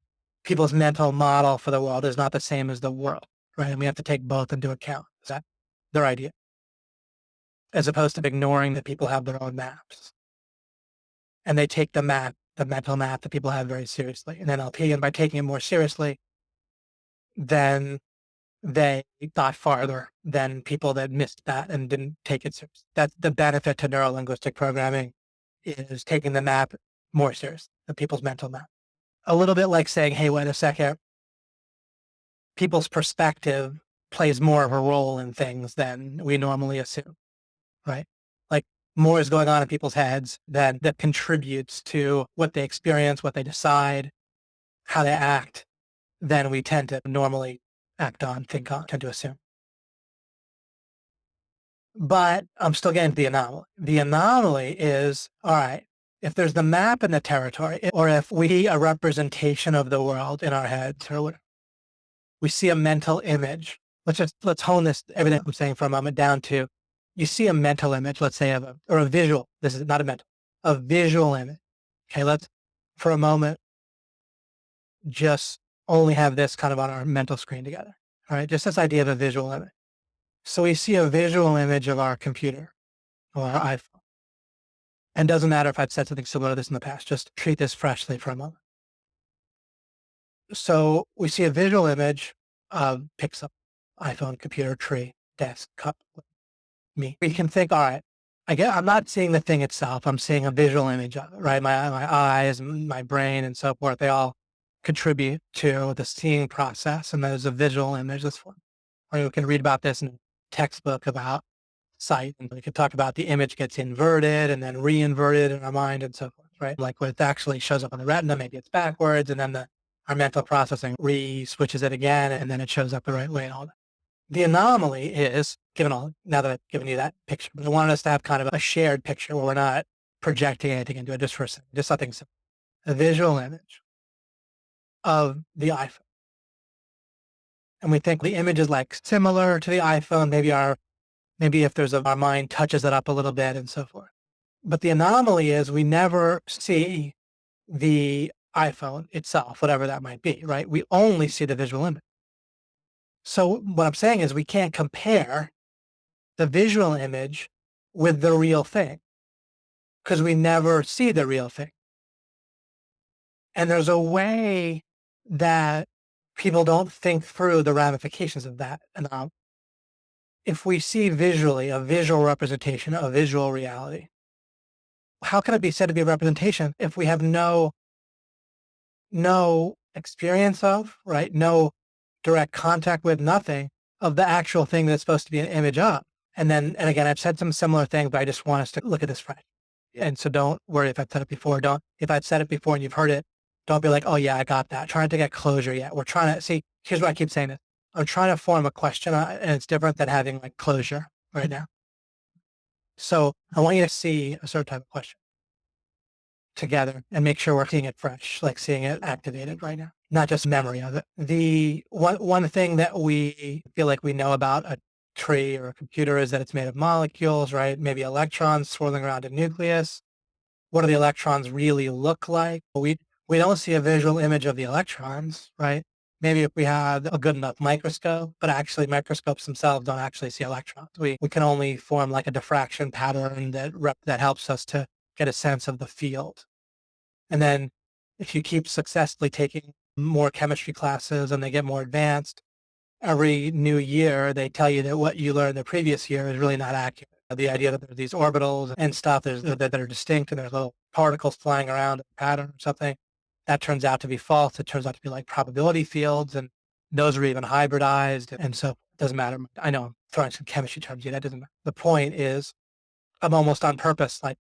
people's mental model for the world is not the same as the world, right? And we have to take both into account. Is that their idea? As opposed to ignoring that people have their own maps. And they take the mental map that people have very seriously in NLP. And by taking it more seriously, then they got farther than people that missed that and didn't take it serious. That's the benefit to neuro-linguistic programming, is taking the map more serious, the people's mental map. A little bit like saying, hey, wait a second, people's perspective plays more of a role in things than we normally assume, right? Like more is going on in people's heads that contributes to what they experience, what they decide, how they act, than we tend to normally act on, think on, tend to assume. But I'm still getting to the anomaly. The anomaly is, all right, if there's the map in the territory, or if we see a representation of the world in our heads, or whatever, we see a mental image. Let's hone this, everything I'm saying for a moment, down to, you see a mental image, let's say, or a visual. This is not a mental, a visual image. Okay, let's, for a moment, just only have this kind of on our mental screen together. All right, just this idea of a visual image. So we see a visual image of our computer or our iPhone. And doesn't matter if I've said something similar to this in the past, just treat this freshly for a moment. So we see a visual image of Pixel, iPhone, computer, tree, desk, cup, me. We can think, all right, I'm not seeing the thing itself. I'm seeing a visual image of it, right? My eyes, my brain, and so forth, they all contribute to the seeing process. And there's a visual image that's formed. Or you can read about this in a textbook about sight. And we could talk about the image gets inverted and then re-inverted in our mind and so forth, right? Like when it actually shows up on the retina, maybe it's backwards, and then our mental processing re-switches it again, and then it shows up the right way and all that. The anomaly is, now that I've given you that picture, but I wanted us to have kind of a shared picture where we're not projecting anything into it just for a second, just something simple. A visual image of the iPhone. And we think the image is like similar to the iPhone, maybe if our mind touches it up a little bit and so forth. But the anomaly is we never see the iPhone itself, whatever that might be, right? We only see the visual image. So what I'm saying is we can't compare the visual image with the real thing because we never see the real thing. And there's a way that people don't think through the ramifications of that. And if we see visually a visual representation, a visual reality, how can it be said to be a representation if we have no experience of, right? No direct contact with, nothing of the actual thing that's supposed to be an image of. And again, I've said some similar things, but I just want us to look at this right. And so don't worry if I've said it before. If I've said it before and you've heard it, Don't be like, oh yeah, I got that. Trying to get closure yet. We're trying to see, here's what I keep saying this. I'm trying to form a question and it's different than having like closure right now. So I want you to see a certain type of question together and make sure we're seeing it fresh, like seeing it activated right now, not just memory of it. The one thing that we feel like we know about a tree or a computer is that it's made of molecules, right? Maybe electrons swirling around a nucleus. What do the electrons really look like? We don't see a visual image of the electrons, right? Maybe if we had a good enough microscope, but actually microscopes themselves don't actually see electrons. We can only form like a diffraction pattern that helps us to get a sense of the field. And then if you keep successfully taking more chemistry classes and they get more advanced, every new year they tell you that what you learned the previous year is really not accurate. The idea that there's these orbitals and stuff that are distinct and there's little particles flying around in a pattern or something, that turns out to be false. It turns out to be like probability fields, and those are even hybridized. And so it doesn't matter. I know I'm throwing some chemistry terms here. That doesn't matter. The point is, I'm almost on purpose, like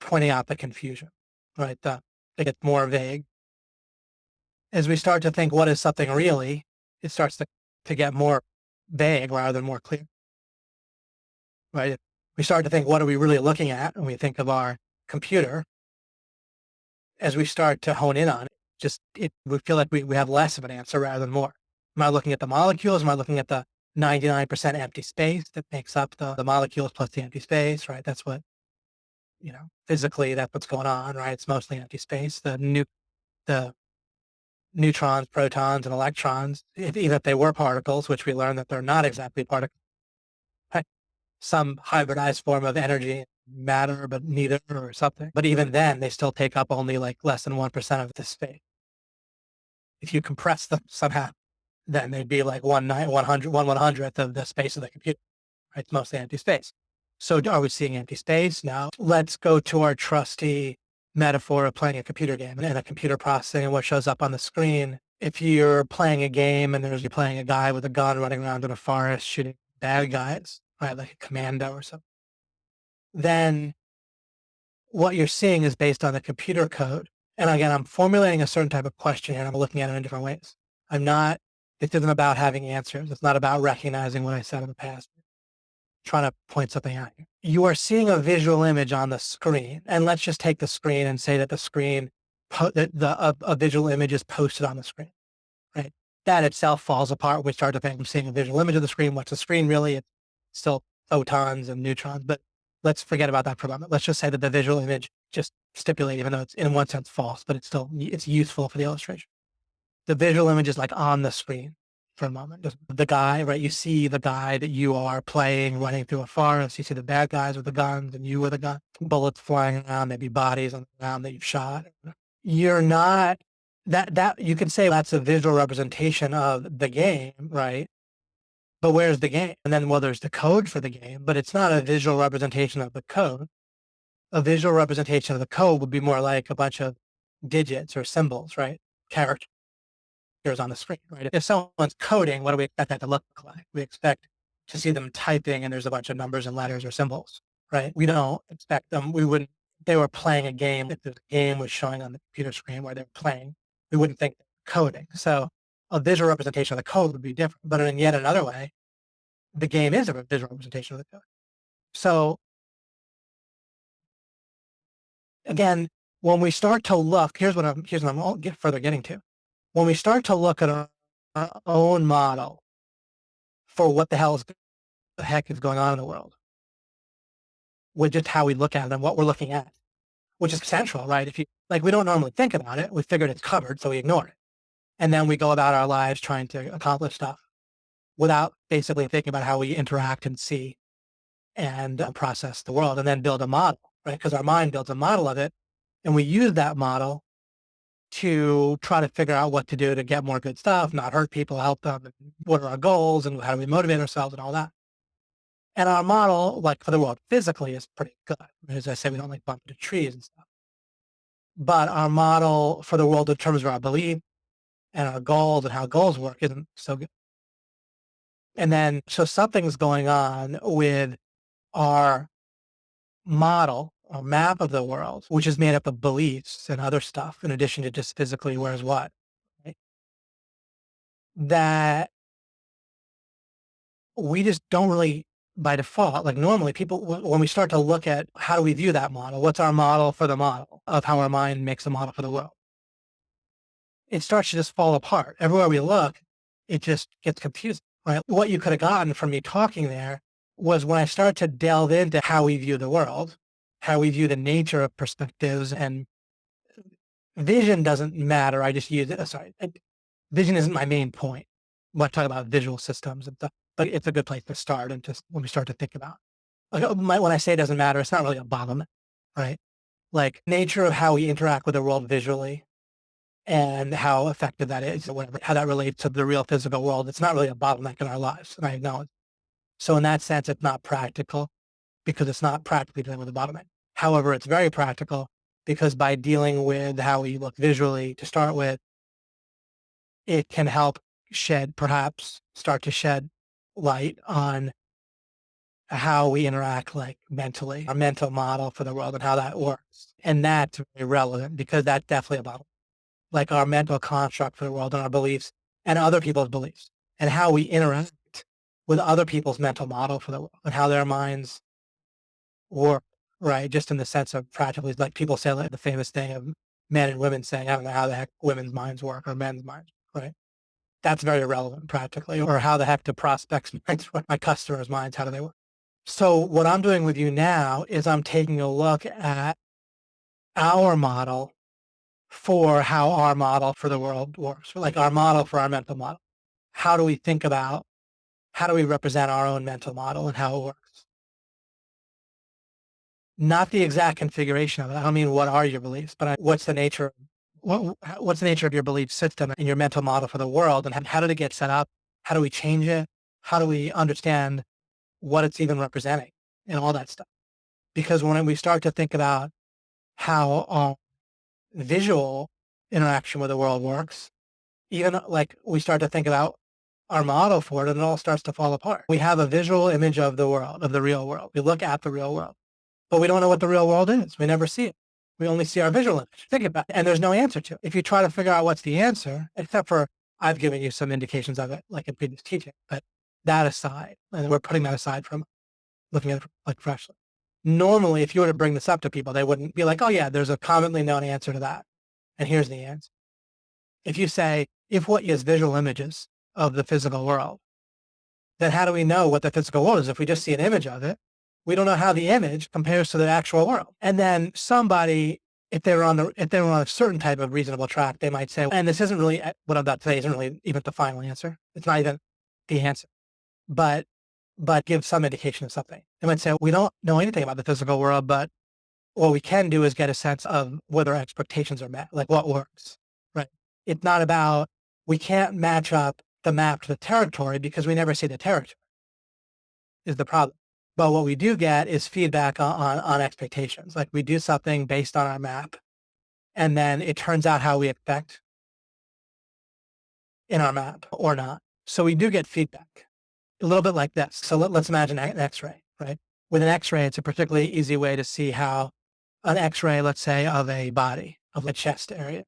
pointing out the confusion, right? It gets more vague. As we start to think, what is something really, it starts to get more vague rather than more clear, right? If we start to think, what are we really looking at? And we think of our computer, as we start to hone in on it, we feel like we have less of an answer rather than more. Am I looking at the molecules? Am I looking at the 99% empty space that makes up the molecules plus the empty space, right? That's what, physically, that's what's going on, right? It's mostly empty space. The neutrons, protons, and electrons, even if they were particles, which we learned that they're not exactly particles, right? Some hybridized form of energy, matter, but neither or something. But even then, they still take up only like less than 1% of the space. If you compress them somehow, then they'd be like 1/100th of the space of the computer, right? It's mostly empty space. So are we seeing empty space? No. Let's go to our trusty metaphor of playing a computer game and a computer processing and what shows up on the screen. If you're playing a game and you're playing a guy with a gun running around in a forest shooting bad guys, right, like a commando or something, then what you're seeing is based on the computer code. And again, I'm formulating a certain type of question and I'm looking at it in different ways. This isn't about having answers. It's not about recognizing what I said in the past. Trying to point something out here. You are seeing a visual image on the screen, and let's just take the screen and say that the screen, a visual image is posted on the screen, right? That itself falls apart. We start to think I'm seeing a visual image of the screen. What's the screen really? It's still photons and neutrons, but let's forget about that for a moment. Let's just say that the visual image just stipulate, even though it's in one sense false, but it's useful for the illustration. The visual image is like on the screen for a moment. Just the guy, right? You see the guy that you are playing running through a forest. You see the bad guys with the guns and you with a gun, bullets flying around, maybe bodies on the ground that you've shot. You're not that you can say that's a visual representation of the game, right? But where's the game? And then, well, there's the code for the game, but it's not a visual representation of the code. A visual representation of the code would be more like a bunch of digits or symbols, right? Characters on the screen, right? If someone's coding, what do we expect that to look like? We expect to see them typing and there's a bunch of numbers and letters or symbols, right? We don't expect them. We wouldn't, if they were playing a game, if the game was showing on the computer screen where they're playing, we wouldn't think coding. So a visual representation of the code would be different. But in yet another way, the game is a visual representation of the code. So again, when we start to look, here's what I'm further getting to. When we start to look at our own model for what the heck is going on in the world, with just how we look at it and what we're looking at, which is central, right? We don't normally think about it. We figured it's covered, so we ignore it. And then we go about our lives trying to accomplish stuff without basically thinking about how we interact and see and process the world and then build a model, right? Because our mind builds a model of it and we use that model to try to figure out what to do to get more good stuff, not hurt people, help them, and what are our goals and how do we motivate ourselves and all that. And our model, like for the world physically, is pretty good. As I say, we don't like bump into trees and stuff. But our model for the world in terms of our belief and our goals and how goals work isn't so good. And then, so something's going on with our model a map of the world, which is made up of beliefs and other stuff in addition to just physically where's what, right? That we just don't really by default, like normally people, when we start to look at how do we view that model, what's our model for the model of how our mind makes a model for the world, it starts to just fall apart. Everywhere we look, it just gets confusing, right? What you could have gotten from me talking there was when I start to delve into how we view the world, how we view the nature of perspectives, and vision doesn't matter. I just use it. Sorry, vision isn't my main point. When I talk about visual systems and stuff, but it's a good place to start. And just when we start to think about, like, when I say it doesn't matter, it's not really a bottleneck, right? Like nature of how we interact with the world visually and how effective that is, or whatever, how that relates to the real physical world. It's not really a bottleneck in our lives, and I acknowledge. So in that sense, it's not practical because it's not practically dealing with a bottleneck. However, it's very practical because by dealing with how we look visually to start with, it can help perhaps start to shed light on how we interact like mentally, our mental model for the world and how that works. And that's very relevant because that's definitely about like our mental construct for the world and our beliefs and other people's beliefs and how we interact with other people's mental model for the world and how their minds work, right? Just in the sense of practically, like people say, like the famous thing of men and women saying, I don't know how the heck women's minds work or men's minds, right? That's very relevant practically. Or how the heck do prospects' minds work, my customers' minds, how do they work? So what I'm doing with you now is I'm taking a look at our model for how our model for the world works, like our model for our mental model. How do we think about, how do we represent our own mental model and how it works? Not the exact configuration of it. I don't mean what are your beliefs, but what's the nature, what's the nature of your belief system and your mental model for the world, and how did it get set up? How do we change it? How do we understand what it's even representing and all that stuff? Because when we start to think about how our visual interaction with the world works, even like we start to think about our model for it and it all starts to fall apart. We have a visual image of the world, of the real world. We look at the real world, but we don't know what the real world is. We never see it. We only see our visual image. Think about it. And there's no answer to it. If you try to figure out what's the answer, except for I've given you some indications of it, like in previous teaching, but that aside, and we're putting that aside from looking at it like freshly. Normally, if you were to bring this up to people, they wouldn't be like, oh yeah, there's a commonly known answer to that. And here's the answer. If you say, if what is visual images of the physical world, then how do we know what the physical world is? If we just see an image of it, we don't know how the image compares to the actual world. And then somebody, if they were on a certain type of reasonable track, they might say, and this isn't really what I'm about to say isn't really even the final answer. It's not even the answer, but give some indication of something. They might say, we don't know anything about the physical world, but what we can do is get a sense of whether expectations are met, like what works, right? It's not about, we can't match up the map to the territory because we never see the territory is the problem. But what we do get is feedback on expectations. Like we do something based on our map and then it turns out how we expect in our map or not. So we do get feedback a little bit like this. So let's imagine an X-ray, right? With an X-ray, it's a particularly easy way to see how an X-ray, let's say, of a body, of the chest area.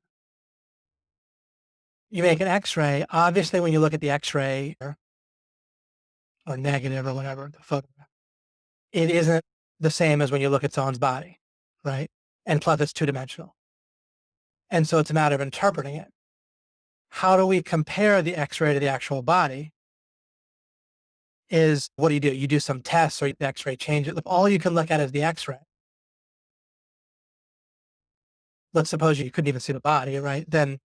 You make an X-ray, obviously when you look at the X-ray or negative or whatever, the photograph, it isn't the same as when you look at someone's body, right? And plus it's two-dimensional. And so it's a matter of interpreting it. How do we compare the X-ray to the actual body? Is what do? You do some tests or the X-ray change it. If all you can look at is the X-ray, let's suppose you couldn't even see the body, right? Then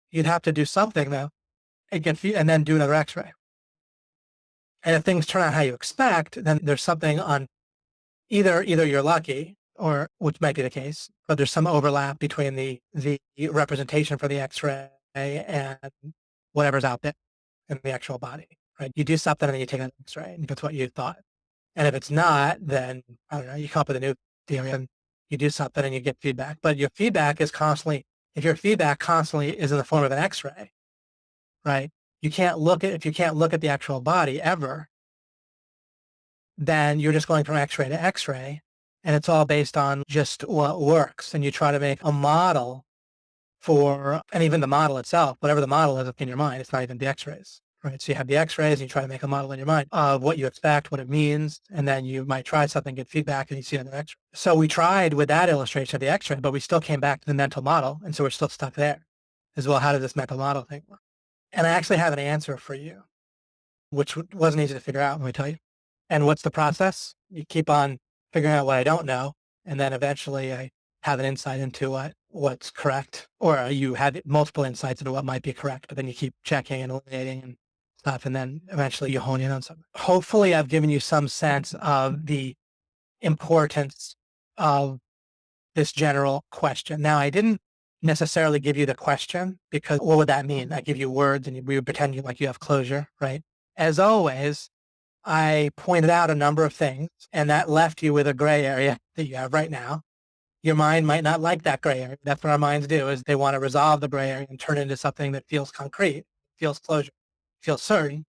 you'd have to do something though and then do another X-ray. And if things turn out how you expect, then there's something on either you're lucky or which might be the case, but there's some overlap between the representation for the X-ray and whatever's out there in the actual body, right? You do something and then you take an X-ray and that's what you thought. And if it's not, then I don't know, you come up with a new theory and you do something and you get feedback. But your feedback is constantly, if your feedback constantly is in the form of an X-ray, right? If you can't look at the actual body ever, then you're just going from X-ray to X-ray. And it's all based on just what works. And you try to make a model for, and even the model itself, whatever the model is in your mind, it's not even the x-rays, right? So you have the x-rays and you try to make a model in your mind of what you expect, what it means, and then you might try something, get feedback, and you see another x-ray. So we tried with that illustration of the x-ray, but we still came back to the mental model. And so we're still stuck there as well. How did this mental model thing work? And I actually have an answer for you, which wasn't easy to figure out, let me tell you. And what's the process? You keep on figuring out what I don't know. And then eventually I have an insight into what's correct, or you have multiple insights into what might be correct, but then you keep checking and eliminating and stuff. And then eventually you hone in on something. Hopefully I've given you some sense of the importance of this general question. Now, I didn't necessarily give you the question because what would that mean? I give you words and we would pretend like you have closure, right? As always, I pointed out a number of things and that left you with a gray area that you have right now. Your mind might not like that gray area. That's what our minds do, is they want to resolve the gray area and turn it into something that feels concrete, feels closure, feels certain.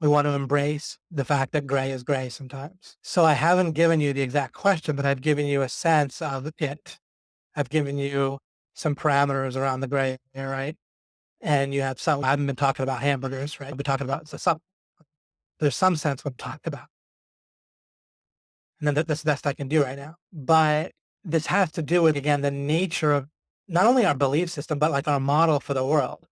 We want to embrace the fact that gray is gray sometimes. So I haven't given you the exact question, but I've given you a sense of it. I've given you some parameters around the gray area, right? And you have some, I haven't been talking about hamburgers, right? I've been talking about some, there's some sense what I'm talking about. And then that's the best I can do right now. But this has to do with, again, the nature of not only our belief system, but like our model for the world,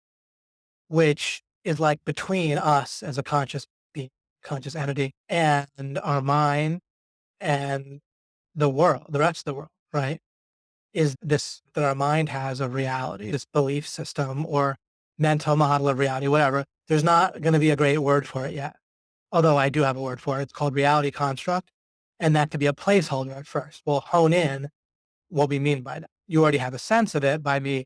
which is like between us as a conscious being, conscious entity, and our mind and the world, the rest of the world, right? Is this that our mind has of reality, this belief system or mental model of reality, whatever. There's not going to be a great word for it yet. Although I do have a word for it. It's called reality construct. And that could be a placeholder at first. We'll hone in what we mean by that. You already have a sense of it by me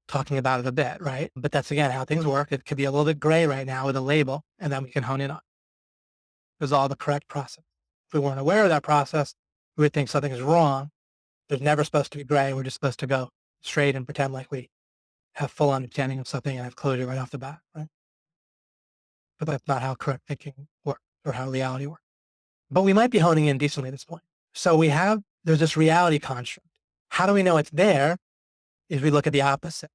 talking about it a bit, right? But that's again how things work. It could be a little bit gray right now with a label, and then we can hone in on it. There's all the correct process. If we weren't aware of that process, we would think something is wrong. There's never supposed to be gray. We're just supposed to go straight and pretend like we have full understanding of something and have closure right off the bat, right? But that's not how correct thinking works or how reality works. But we might be honing in decently at this point. So there's this reality construct. How do we know it's there? Is we look at the opposite.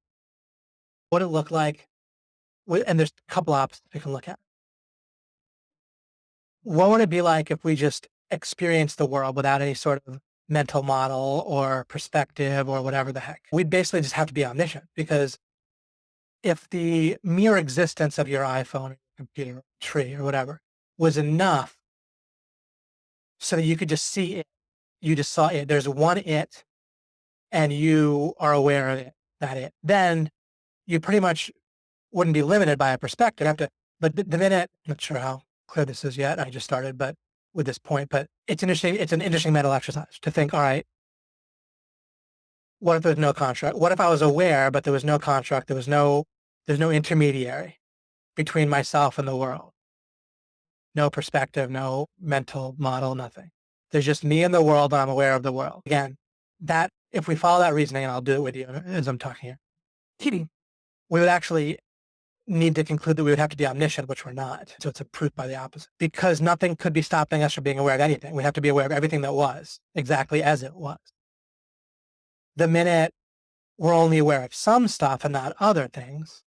What it look like? And there's a couple opposites we can look at. What would it be like if we just experienced the world without any sort of mental model or perspective or whatever the heck? We'd basically just have to be omniscient, because if the mere existence of your iPhone or computer or tree or whatever was enough so that you could just see it, you just saw it, there's one it, and you are aware of it, then you pretty much wouldn't be limited by a perspective. But the minute, I'm not sure how clear this is yet, I just started, but with this point, but it's an interesting mental exercise to think, all right, what if there's no construct? What if I was aware, but there was no construct? There's no intermediary between myself and the world. No perspective, no mental model, nothing. There's just me and the world, and I'm aware of the world. Again, that if we follow that reasoning, and I'll do it with you as I'm talking here, we would actually need to conclude that we would have to be omniscient, which we're not. So it's a proof by the opposite, because nothing could be stopping us from being aware of anything. We have to be aware of everything that was exactly as it was. The minute we're only aware of some stuff and not other things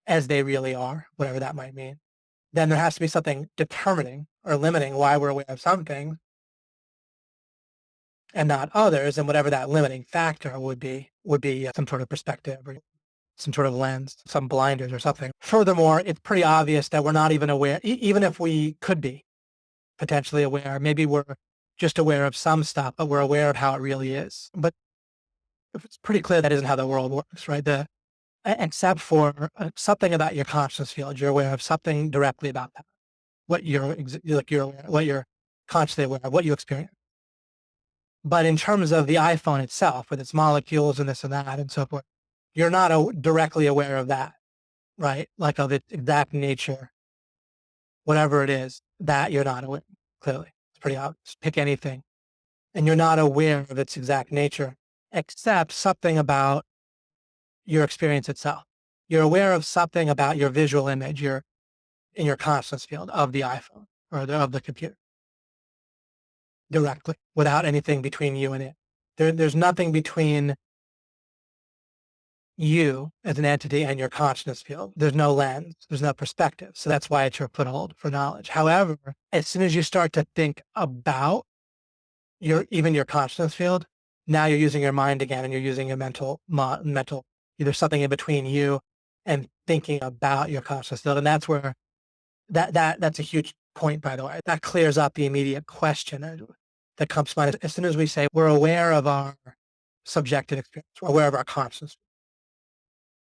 as they really are, whatever that might mean, then there has to be something determining or limiting why we're aware of some things and not others. And whatever that limiting factor would be some sort of perspective or some sort of lens, some blinders or something. Furthermore, it's pretty obvious that we're not even aware, even if we could be potentially aware, maybe we're just aware of some stuff, but we're aware of how it really is. But it's pretty clear that isn't how the world works, right? Except for something about your conscious field, you're aware of something directly about that. What you're aware, what you're consciously aware of, what you experience. But in terms of the iPhone itself, with its molecules and this and that and so forth, you're not directly aware of that, right? Like of its exact nature, whatever it is, that you're not aware. Clearly, it's pretty obvious. Pick anything, and you're not aware of its exact nature, except something about your experience itself. You're aware of something about your visual image, in your consciousness field of the iPhone or of the computer. directly without anything between you and it. There's nothing between you as an entity and your consciousness field. There's no lens, there's no perspective. So that's why it's your foothold for knowledge. However, as soon as you start to think about even your consciousness field, now you're using your mind again and you're using your mental, either something in between you and thinking about your consciousness field. And that's where that's a huge point, by the way. That clears up the immediate question that comes to mind. As soon as we say we're aware of our subjective experience, we're aware of our consciousness,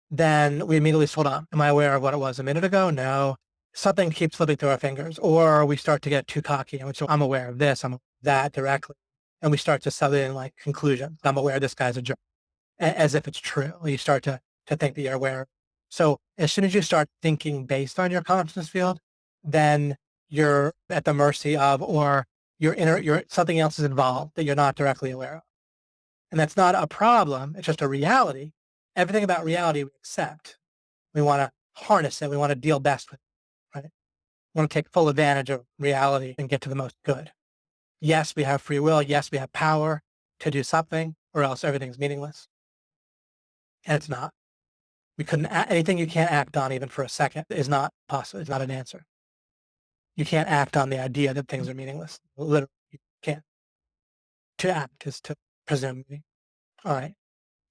then we immediately say, hold on, am I aware of what it was a minute ago? No. Something keeps slipping through our fingers, or we start to get too cocky and we say, I'm aware of this, I'm aware of that directly. And we start to settle in like conclusions. I'm aware this guy's a jerk, as if it's true. You start to think that you're aware. So as soon as you start thinking based on your consciousness field, then you're at the mercy of, or something else is involved that you're not directly aware of. And that's not a problem. It's just a reality. Everything about reality we accept. We want to harness it. We want to deal best with it, right? We want to take full advantage of reality and get to the most good. Yes, we have free will. Yes, we have power to do something, or else everything's meaningless. And it's not. We couldn't, anything you can't act on even for a second is not possible. It's not an answer. You can't act on the idea that things are meaningless. Literally, you can't. To act is to presume. All right.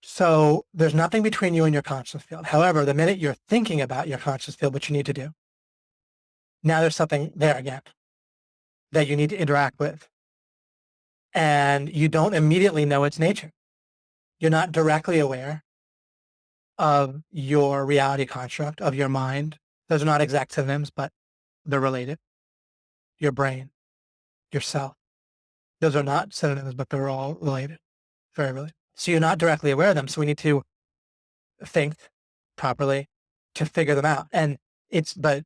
So there's nothing between you and your conscious field. However, the minute you're thinking about your conscious field, what you need to do, now there's something there again that you need to interact with. And you don't immediately know its nature. You're not directly aware of your reality construct, of your mind. Those are not exact synonyms, but they're related. Your brain, yourself. Those are not synonyms, but they're all related. Very related. So you're not directly aware of them. So we need to think properly to figure them out. And but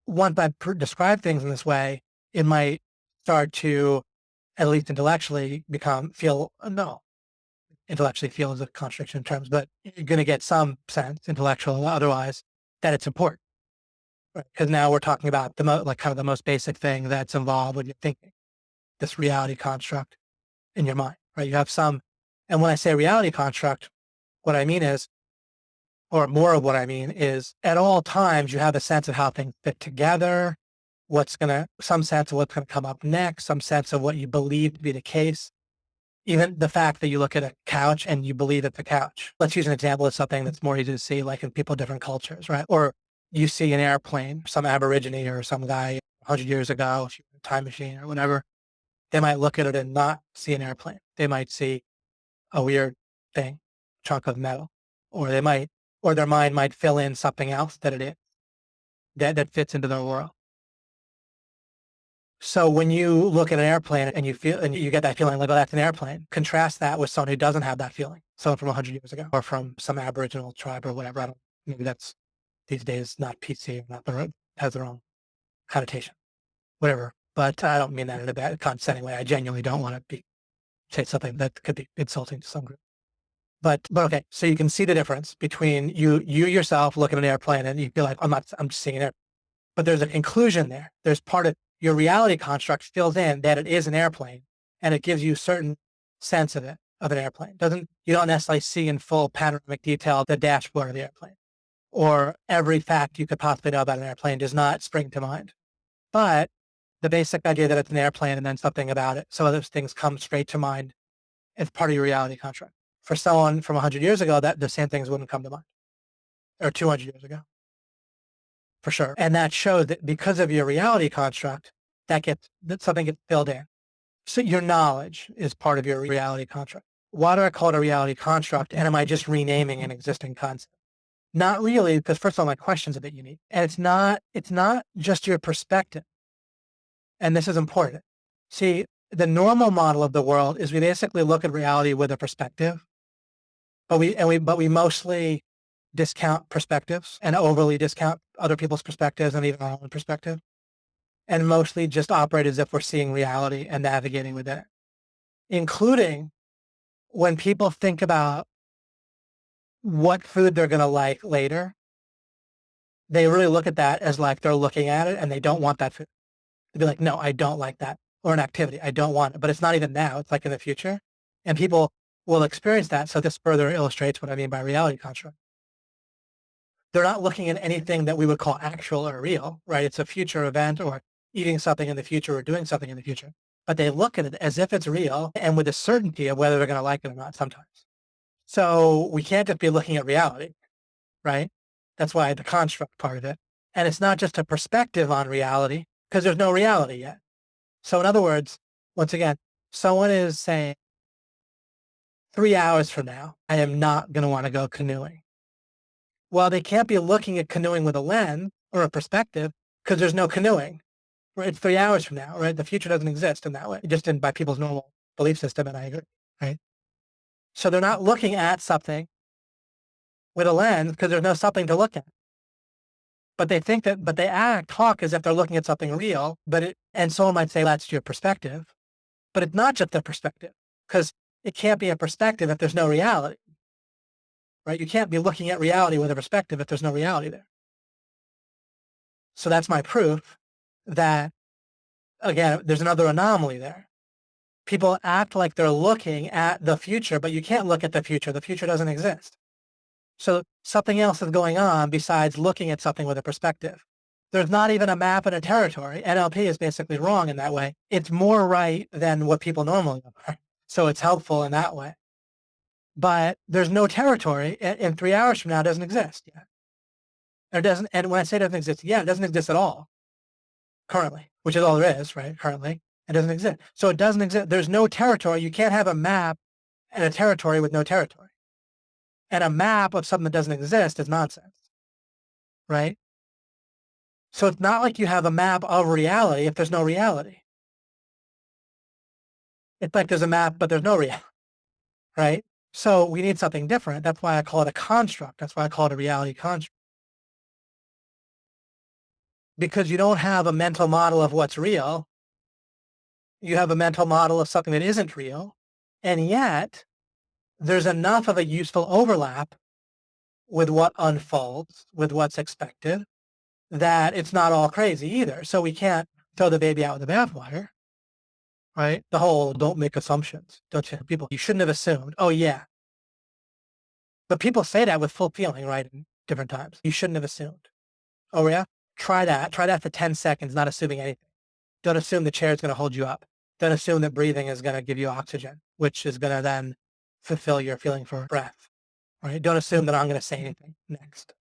once I describe things in this way, it might start to, at least intellectually, intellectually feel is a contradiction in terms, but you're going to get some sense, intellectual or otherwise, that it's important. Because now we're talking about kind of the most basic thing that's involved when you're thinking, this reality construct in your mind, right? You have some, and when I say reality construct, what I mean is, or more of what I mean is, at all times you have a sense of how things fit together, some sense of what's going to come up next, some sense of what you believe to be the case. Even the fact that you look at a couch and you believe it's a couch. Let's use an example of something that's more easy to see, like in different cultures, right? Or you see an airplane, some Aborigine or some guy 100 years ago, time machine or whatever, they might look at it and not see an airplane. They might see a weird thing, chunk of metal, or their mind might fill in something else that it is, that fits into their world. So when you look at an airplane and you get that feeling like, oh, that's an airplane, contrast that with someone who doesn't have that feeling, someone from 100 years ago or from some Aboriginal tribe or whatever. Maybe that's these days not PC, has their own connotation, whatever. But I don't mean that in a bad, condescending way. I genuinely don't want to say something that could be insulting to some group. But okay, so you can see the difference between you yourself look at an airplane and you feel like, I'm just seeing it. But there's an inclusion there. There's part of your reality construct fills in that it is an airplane, and it gives you a certain sense of an airplane. You don't necessarily see in full panoramic detail the dashboard of the airplane, or every fact you could possibly know about an airplane does not spring to mind. But the basic idea that it's an airplane and then something about it, so other things come straight to mind as part of your reality construct. For someone from 100 years ago, that the same things wouldn't come to mind, or 200 years ago. For sure. And that showed that because of your reality construct, that something gets filled in. So your knowledge is part of your reality construct. Why do I call it a reality construct? And am I just renaming an existing concept? Not really, because first of all, my question's a bit unique. And it's not just your perspective. And this is important. See, the normal model of the world is we basically look at reality with a perspective, but we mostly discount perspectives and overly discount other people's perspectives and even our own perspective, and mostly just operate as if we're seeing reality and navigating within it, including when people think about what food they're going to like later. They really look at that as like they're looking at it and they don't want that food. They'd be like, no, I don't like that. or an activity. I don't want it, but it's not even now. It's like in the future. And people will experience that. So this further illustrates what I mean by reality construct. They're not looking at anything that we would call actual or real, right? It's a future event or eating something in the future or doing something in the future. But they look at it as if it's real and with a certainty of whether they're going to like it or not sometimes. So we can't just be looking at reality, right? That's why the construct part of it. And it's not just a perspective on reality because there's no reality yet. So in other words, once again, someone is saying 3 hours from now, I am not going to want to go canoeing. Well, they can't be looking at canoeing with a lens or a perspective because there's no canoeing. Right? It's 3 hours from now, right? The future doesn't exist in that way, just in by people's normal belief system, and I agree, right? So they're not looking at something with a lens because there's no something to look at. But they think that, but they talk as if they're looking at something real, and someone might say that's your perspective, but it's not just their perspective because it can't be a perspective if there's no reality, right? You can't be looking at reality with a perspective if there's no reality there. So that's my proof that, again, there's another anomaly there. People act like they're looking at the future, but you can't look at the future. The future doesn't exist. So something else is going on besides looking at something with a perspective. There's not even a map and a territory. NLP is basically wrong in that way. It's more right than what people normally are. So it's helpful in that way. But there's no territory in 3 hours from now. It doesn't exist yet. It doesn't. And when I say it doesn't exist, yeah, it doesn't exist at all currently, which is all there is, right? Currently, it doesn't exist. So it doesn't exist. There's no territory. You can't have a map and a territory with no territory. And a map of something that doesn't exist is nonsense, right? So it's not like you have a map of reality if there's no reality. It's like there's a map, but there's no reality, right? So we need something different. That's why I call it a construct. That's why I call it a reality construct. Because you don't have a mental model of what's real. You have a mental model of something that isn't real. And yet there's enough of a useful overlap with what unfolds, with what's expected, that it's not all crazy either. So we can't throw the baby out with the bathwater, right? The whole don't make assumptions. Don't you? People, you shouldn't have assumed. Oh, yeah. But people say that with full feeling, right? In different times. You shouldn't have assumed. Oh, yeah? Try that. Try that for 10 seconds, not assuming anything. Don't assume the chair is going to hold you up. Don't assume that breathing is going to give you oxygen, which is going to then fulfill your feeling for breath, right? Don't assume that I'm going to say anything next,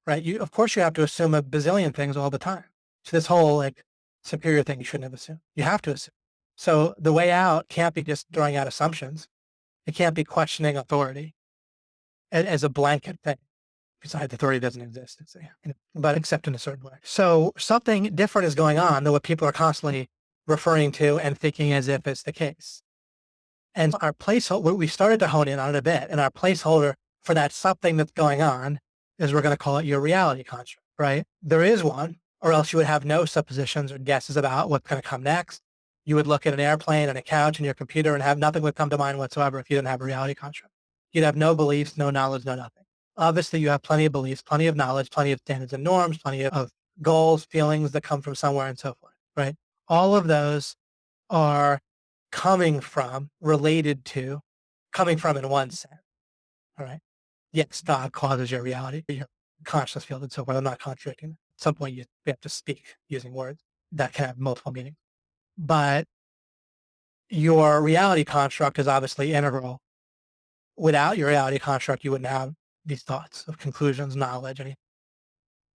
right? Of course, you have to assume a bazillion things all the time. So this whole like superior thing, you shouldn't have assumed. You have to assume. So the way out can't be just throwing out assumptions. It can't be questioning authority as a blanket thing. Besides, authority doesn't exist, but except in a certain way. So something different is going on than what people are constantly referring to and thinking as if it's the case. And our placeholder, we started to hone in on it a bit, and our placeholder for that something that's going on is we're going to call it your reality construct, right? There is one, or else you would have no suppositions or guesses about what's going to come next. You would look at an airplane and a couch and your computer and have nothing would come to mind whatsoever if you didn't have a reality construct. You'd have no beliefs, no knowledge, no nothing. Obviously, you have plenty of beliefs, plenty of knowledge, plenty of standards and norms, plenty of goals, feelings that come from somewhere and so forth, right? All of those are coming from, related to, coming from in one sense, all right? Yes, God causes your reality, your conscious field and so forth. I'm not contradicting. At some point, you have to speak using words that can have multiple meanings. But your reality construct is obviously integral. Without your reality construct, you wouldn't have these thoughts of conclusions, knowledge, anything.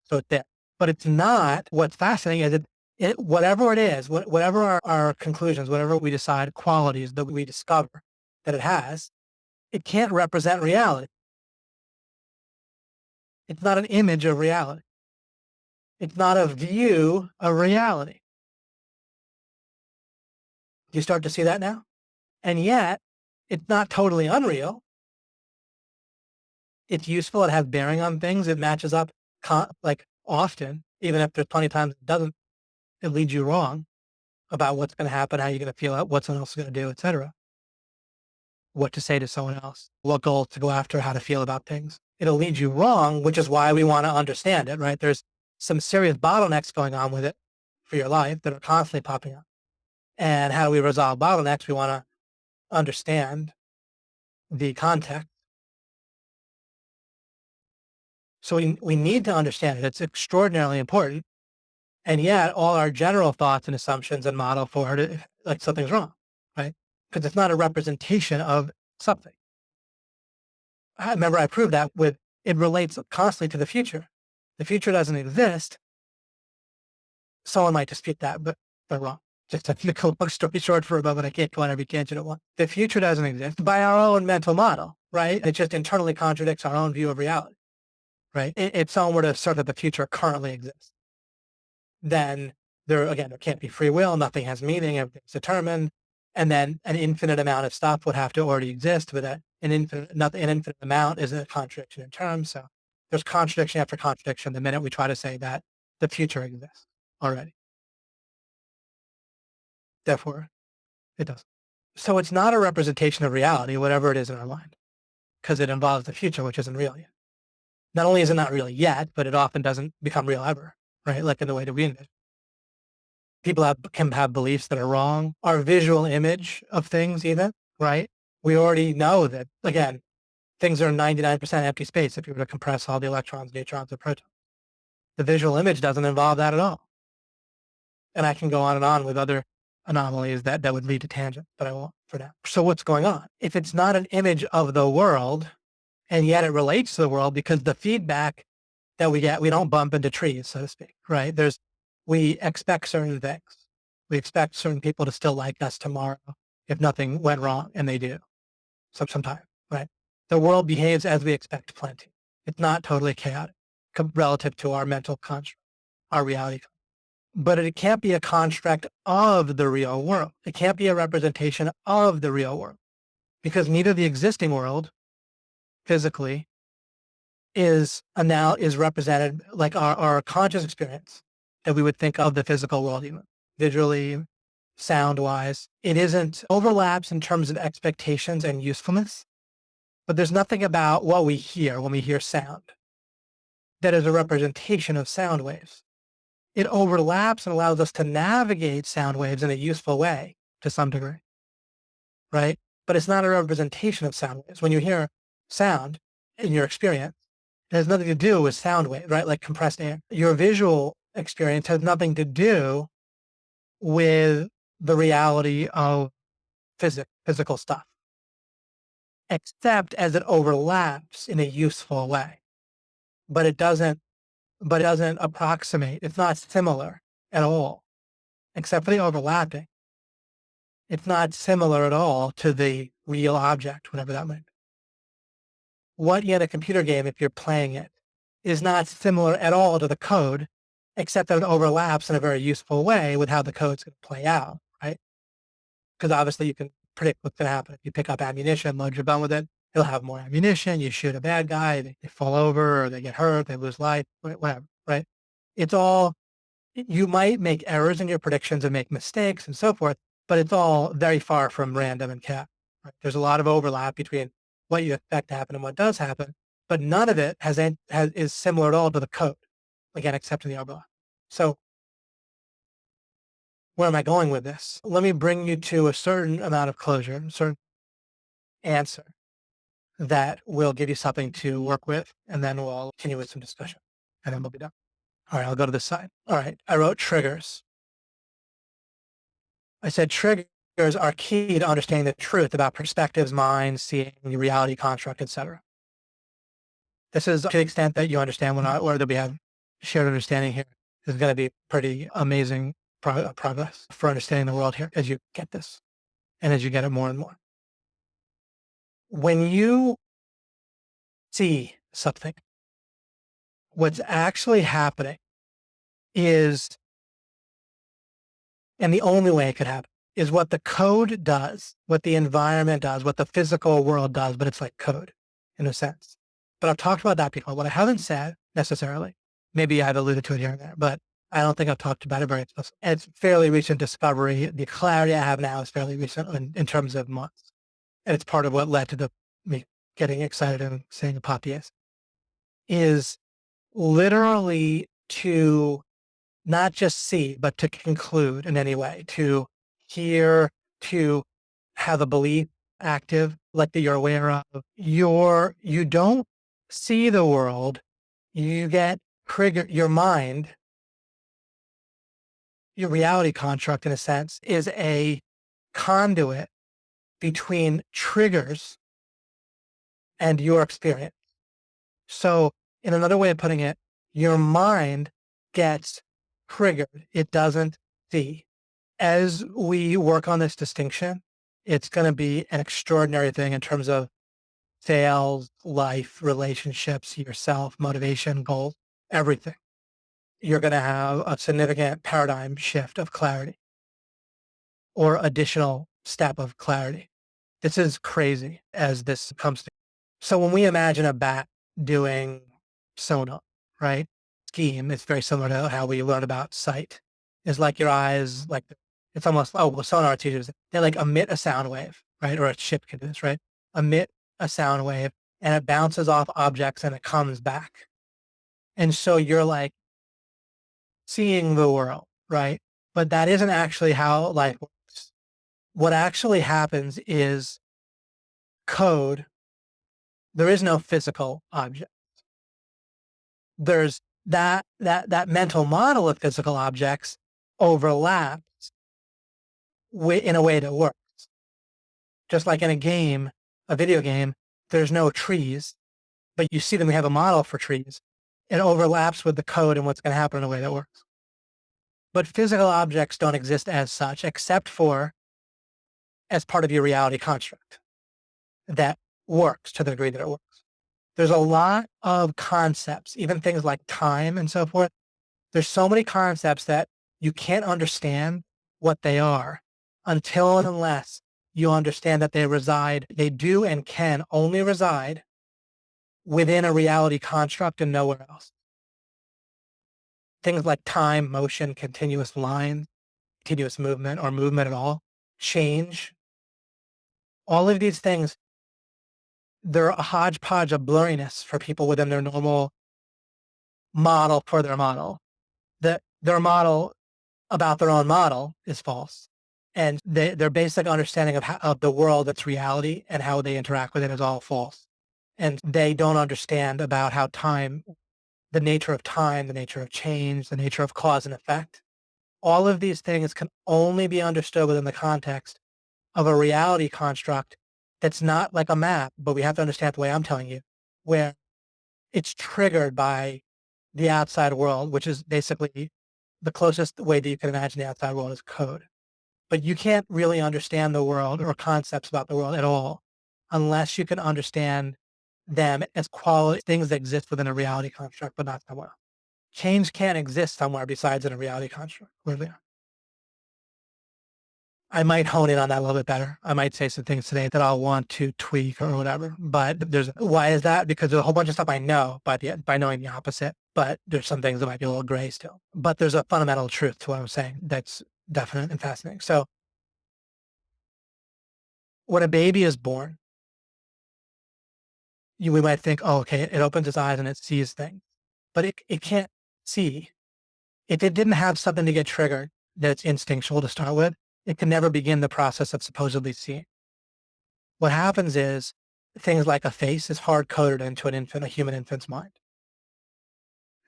So it's there. But it's not, what's fascinating is whatever it is, whatever our conclusions, whatever we decide qualities that we discover that it has, it can't represent reality. It's not an image of reality. It's not a view of reality. Do you start to see that now? And yet, it's not totally unreal. It's useful. It has bearing on things. It matches up like often, even if there's plenty of times it doesn't. It leads you wrong about what's going to happen, how you're going to feel, what someone else is going to do, etc. What to say to someone else, what goals to go after, how to feel about things. It'll lead you wrong, which is why we want to understand it, right? There's some serious bottlenecks going on with it for your life that are constantly popping up. And how do we resolve bottlenecks? We want to understand the context. So we need to understand it. It's extraordinarily important. And yet all our general thoughts and assumptions and model for it, like something's wrong, right? Because it's not a representation of something. I remember I proved that with, it relates constantly to the future. The future doesn't exist. Someone might dispute that, but they're wrong. Just to make a long story short for a moment, I can't go on every tangent at once. The future doesn't exist by our own mental model, right? It just internally contradicts our own view of reality, right? If someone were to assert that the future currently exists, then there can't be free will. Nothing has meaning. Everything's determined. And then an infinite amount of stuff would have to already exist, but an infinite amount is a contradiction in terms. So there's contradiction after contradiction the minute we try to say that the future exists already. Therefore, it doesn't. So it's not a representation of reality, whatever it is in our mind, because it involves the future, which isn't real yet. Not only is it not real yet, but it often doesn't become real ever, right? Like in the way that we envision. People can have beliefs that are wrong. Our visual image of things, even, right? We already know that, again, things are 99% empty space if you were to compress all the electrons, neutrons, and protons. The visual image doesn't involve that at all. And I can go on with other anomalies that would lead to tangents, but I won't for now. So what's going on? If it's not an image of the world, and yet it relates to the world because the feedback that we get, we don't bump into trees, so to speak, right? We expect certain things. We expect certain people to still like us tomorrow if nothing went wrong, and they do sometimes, right? The world behaves as we expect plenty. It's not totally chaotic relative to our mental construct, our reality. But it can't be a construct of the real world. It can't be a representation of the real world because neither the existing world physically is represented like our conscious experience that we would think of the physical world, even visually, sound wise. It isn't overlaps in terms of expectations and usefulness, but there's nothing about what we hear when we hear sound that is a representation of sound waves. It overlaps and allows us to navigate sound waves in a useful way to some degree, right? But it's not a representation of sound waves. When you hear sound in your experience, it has nothing to do with sound wave, right? Like compressed air. Your visual experience has nothing to do with the reality of physical stuff, except as it overlaps in a useful way. But it doesn't approximate. It's not similar at all, except for the overlapping. It's not similar at all to the real object, whatever that might be. What in a computer game, if you're playing it, is not similar at all to the code, except that it overlaps in a very useful way with how the code's going to play out, right? Because obviously you can predict what's going to happen. If you pick up ammunition, load your gun with it, it'll have more ammunition. You shoot a bad guy, they fall over, or they get hurt, they lose life, whatever, right? It's all, you might make errors in your predictions and make mistakes and so forth, but it's all very far from random and chaos. Right? There's a lot of overlap between what you expect to happen and what does happen, but none of it is similar at all to the code, again, except in the overlap. So where am I going with this? Let me bring you to a certain amount of closure, a certain answer that will give you something to work with, and then we'll continue with some discussion, and then we'll be done. All right, I'll go to this side. All right, I wrote triggers. I said triggers are key to understanding the truth about perspectives, minds, seeing, reality construct, etc. This is to the extent that you understand whether we have shared understanding here. This is going to be pretty amazing progress for understanding the world here as you get this and as you get it more and more. When you see something, what's actually happening is, and the only way it could happen, is what the code does, what the environment does, what the physical world does, but it's like code in a sense. But I've talked about that before. What I haven't said necessarily, maybe I've alluded to it here and there, but I don't think I've talked about it very explicitly. It's fairly recent discovery. The clarity I have now is fairly recent in terms of months. And it's part of what led to me getting excited and saying Apotheosis, is literally to not just see, but to conclude in any way, to here to have a belief active, like that you're aware of. You don't see the world. You get triggered. Your mind, your reality construct, in a sense, is a conduit between triggers and your experience. So, in another way of putting it, your mind gets triggered. It doesn't see. As we work on this distinction, it's going to be an extraordinary thing in terms of sales, life, relationships, yourself, motivation, goals, everything. You're going to have a significant paradigm shift of clarity or additional step of clarity. This is crazy as this comes to. So when we imagine a bat doing sonar, right? Scheme, it's very similar to how we learn about sight. It's like your eyes, like it's almost, oh, well, sonar teachers, they like emit a sound wave, right? Or a ship can do this, right? Emit a sound wave and it bounces off objects and it comes back. And so you're like seeing the world, right? But that isn't actually how life works. What actually happens is code. There is no physical object. There's that mental model of physical objects overlaps in a way that works. Just like in a game, a video game, there's no trees, but you see them, we have a model for trees. It overlaps with the code and what's going to happen in a way that works. But physical objects don't exist as such, except for as part of your reality construct that works to the degree that it works. There's a lot of concepts, even things like time and so forth. There's so many concepts that you can't understand what they are until and unless you understand that they do and can only reside within a reality construct and nowhere else. Things like time, motion, continuous line, continuous movement, or movement at all, change. All of these things, they're a hodgepodge of blurriness for people within their normal model for their model. Their model about their own model is false. And their basic understanding of the world that's reality and how they interact with it is all false. And they don't understand about how time, the nature of time, the nature of change, the nature of cause and effect. All of these things can only be understood within the context of a reality construct that's not like a map, but we have to understand the way I'm telling you, where it's triggered by the outside world, which is basically the closest way that you can imagine the outside world is code. But you can't really understand the world or concepts about the world at all unless you can understand them as quality things that exist within a reality construct, but not somewhere else. Change can't exist somewhere besides in a reality construct. Clearly. I might hone in on that a little bit better. I might say some things today that I'll want to tweak or whatever. But why is that? Because there's a whole bunch of stuff I know by knowing the opposite. But there's some things that might be a little gray still. But there's a fundamental truth to what I'm saying that's definite and fascinating. So when a baby is born, we might think, oh, okay, it opens its eyes and it sees things, but it can't see. If it didn't have something to get triggered that's instinctual to start with, it can never begin the process of supposedly seeing. What happens is things like a face is hard coded into a human infant's mind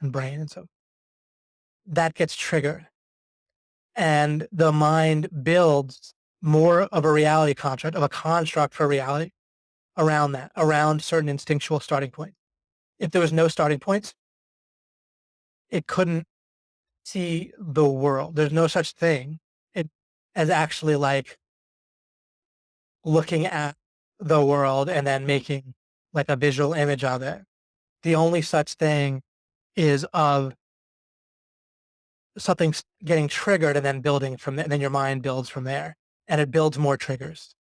and brain. And so that gets triggered and the mind builds more of a reality construct, of a construct for reality around that, around certain instinctual starting points. If there was no starting points, it couldn't see the world. There's no such thing as actually like looking at the world and then making like a visual image of it. The only such thing is of something getting triggered and then building from there. And then your mind builds from there and it builds more triggers.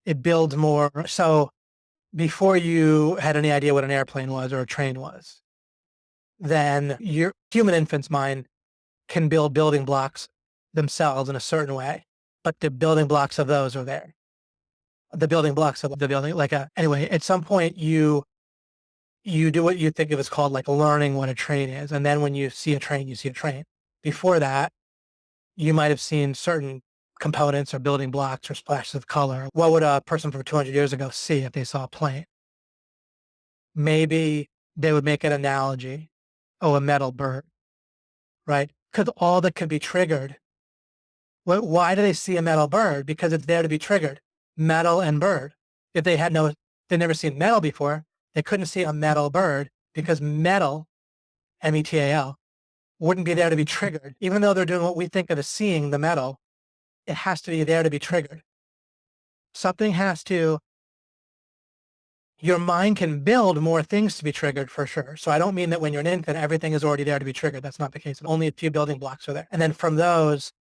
It builds more. So before you had any idea what an airplane was or a train was, then your human infant's mind can build building blocks themselves in a certain way, but the building blocks of those are there. The building blocks of the building, anyway, at some point you do what you think of as called like learning what a train is. And then when you see a train, you see a train. Before that, you might have seen certain components or building blocks or splashes of color. What would a person from 200 years ago see if they saw a plane? Maybe they would make an analogy. Oh, a metal bird, right? Because all that could be triggered. Why do they see a metal bird? Because it's there to be triggered. Metal and bird. If they'd never seen metal before, they couldn't see a metal bird because metal, metal, wouldn't be there to be triggered. Even though they're doing what we think of as seeing the metal, it has to be there to be triggered. Something has to, your mind can build more things to be triggered for sure. So I don't mean that when you're an infant, everything is already there to be triggered. That's not the case. Only a few building blocks are there. And then from those,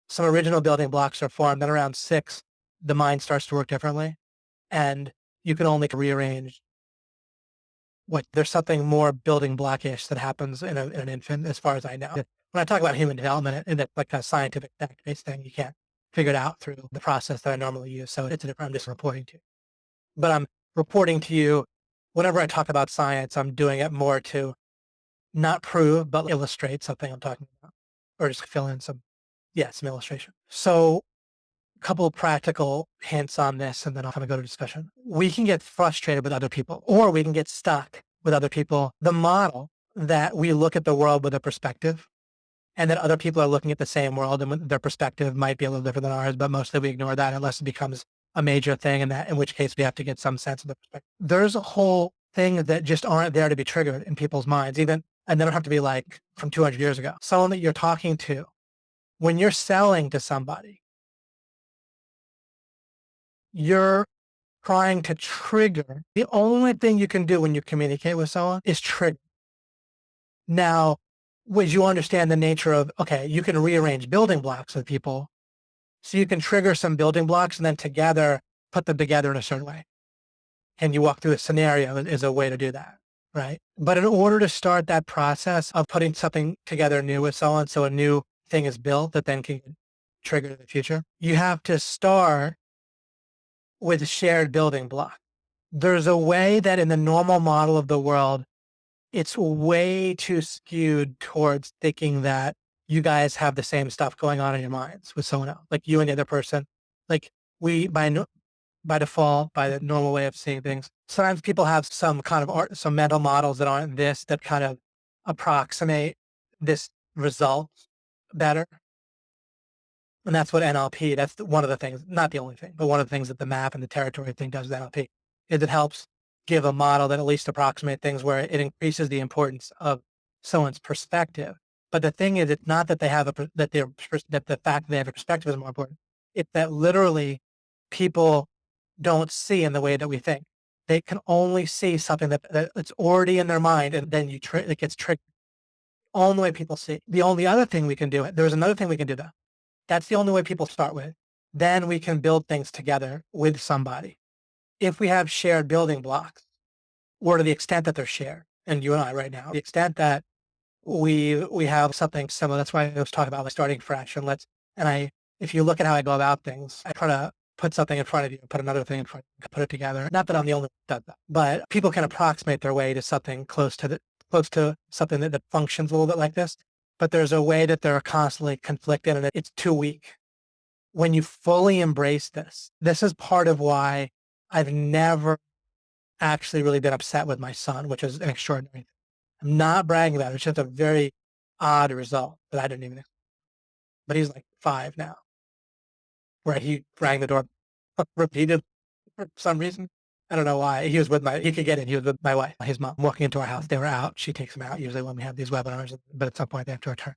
some original building blocks are formed. Then around 6, the mind starts to work differently. And you can only rearrange there's something more building blockish that happens in an infant, as far as I know. When I talk about human development, and that's like a scientific fact-based thing, you can't figure it out through the process that I normally use. So it's a different, I'm just reporting to you. But I'm reporting to you, whenever I talk about science, I'm doing it more to not prove, but illustrate something I'm talking about, or just fill in some illustration. So a couple of practical hints on this, and then I'll kind of go to discussion. We can get frustrated with other people, or we can get stuck with other people. The model that we look at the world with a perspective, and that other people are looking at the same world and their perspective might be a little different than ours, but mostly we ignore that unless it becomes a major thing, and in which case we have to get some sense of the perspective. There's a whole thing that just aren't there to be triggered in people's minds, and they don't have to be like from 200 years ago. Someone that you're talking to, when you're selling to somebody, you're trying to trigger. The only thing you can do when you communicate with someone is trigger. Now, would you understand the nature of, okay, you can rearrange building blocks with people. So you can trigger some building blocks and then together, put them together in a certain way. And you walk through a scenario is a way to do that, right? But in order to start that process of putting something together new with someone, so a new thing is built that then can trigger the future, you have to start with a shared building block. There's a way that in the normal model of the world, it's way too skewed towards thinking that you guys have the same stuff going on in your minds with someone else, like you and the other person. Like we, by default, by the normal way of seeing things, sometimes people have some kind of some mental models that aren't this, that kind of approximate this result better. And that's what NLP, that's one of the things, not the only thing, but one of the things that the map and the territory thing does with NLP is it helps give a model that at least approximate things where it increases the importance of someone's perspective. But the thing is, it's not that they have that the fact that they have a perspective is more important. It's that literally people don't see in the way that we think. They can only see something that it's already in their mind, and then it gets triggered. Only way people see. The only other thing we can do, there's another thing we can do though. That's the only way people start with. Then we can build things together with somebody. If we have shared building blocks, or to the extent that they're shared, and you and I right now, the extent that we have something similar. That's why I was talking about like starting fresh. If you look at how I go about things, I try to put something in front of you, put another thing in front of you, put it together. Not that I'm the only one who does that, but people can approximate their way to something close to something that functions a little bit like this. But there's a way that they're constantly conflicted and it's too weak. When you fully embrace this is part of why I've never actually really been upset with my son, which is an extraordinary thing. I'm not bragging about it. It's just a very odd result that I didn't even expect. But he's like 5 now, where he rang the door repeated for some reason. I don't know why. He could get in. He was with my wife, his mom, walking into our house. They were out. She takes him out usually when we have these webinars, but at some point they have to return.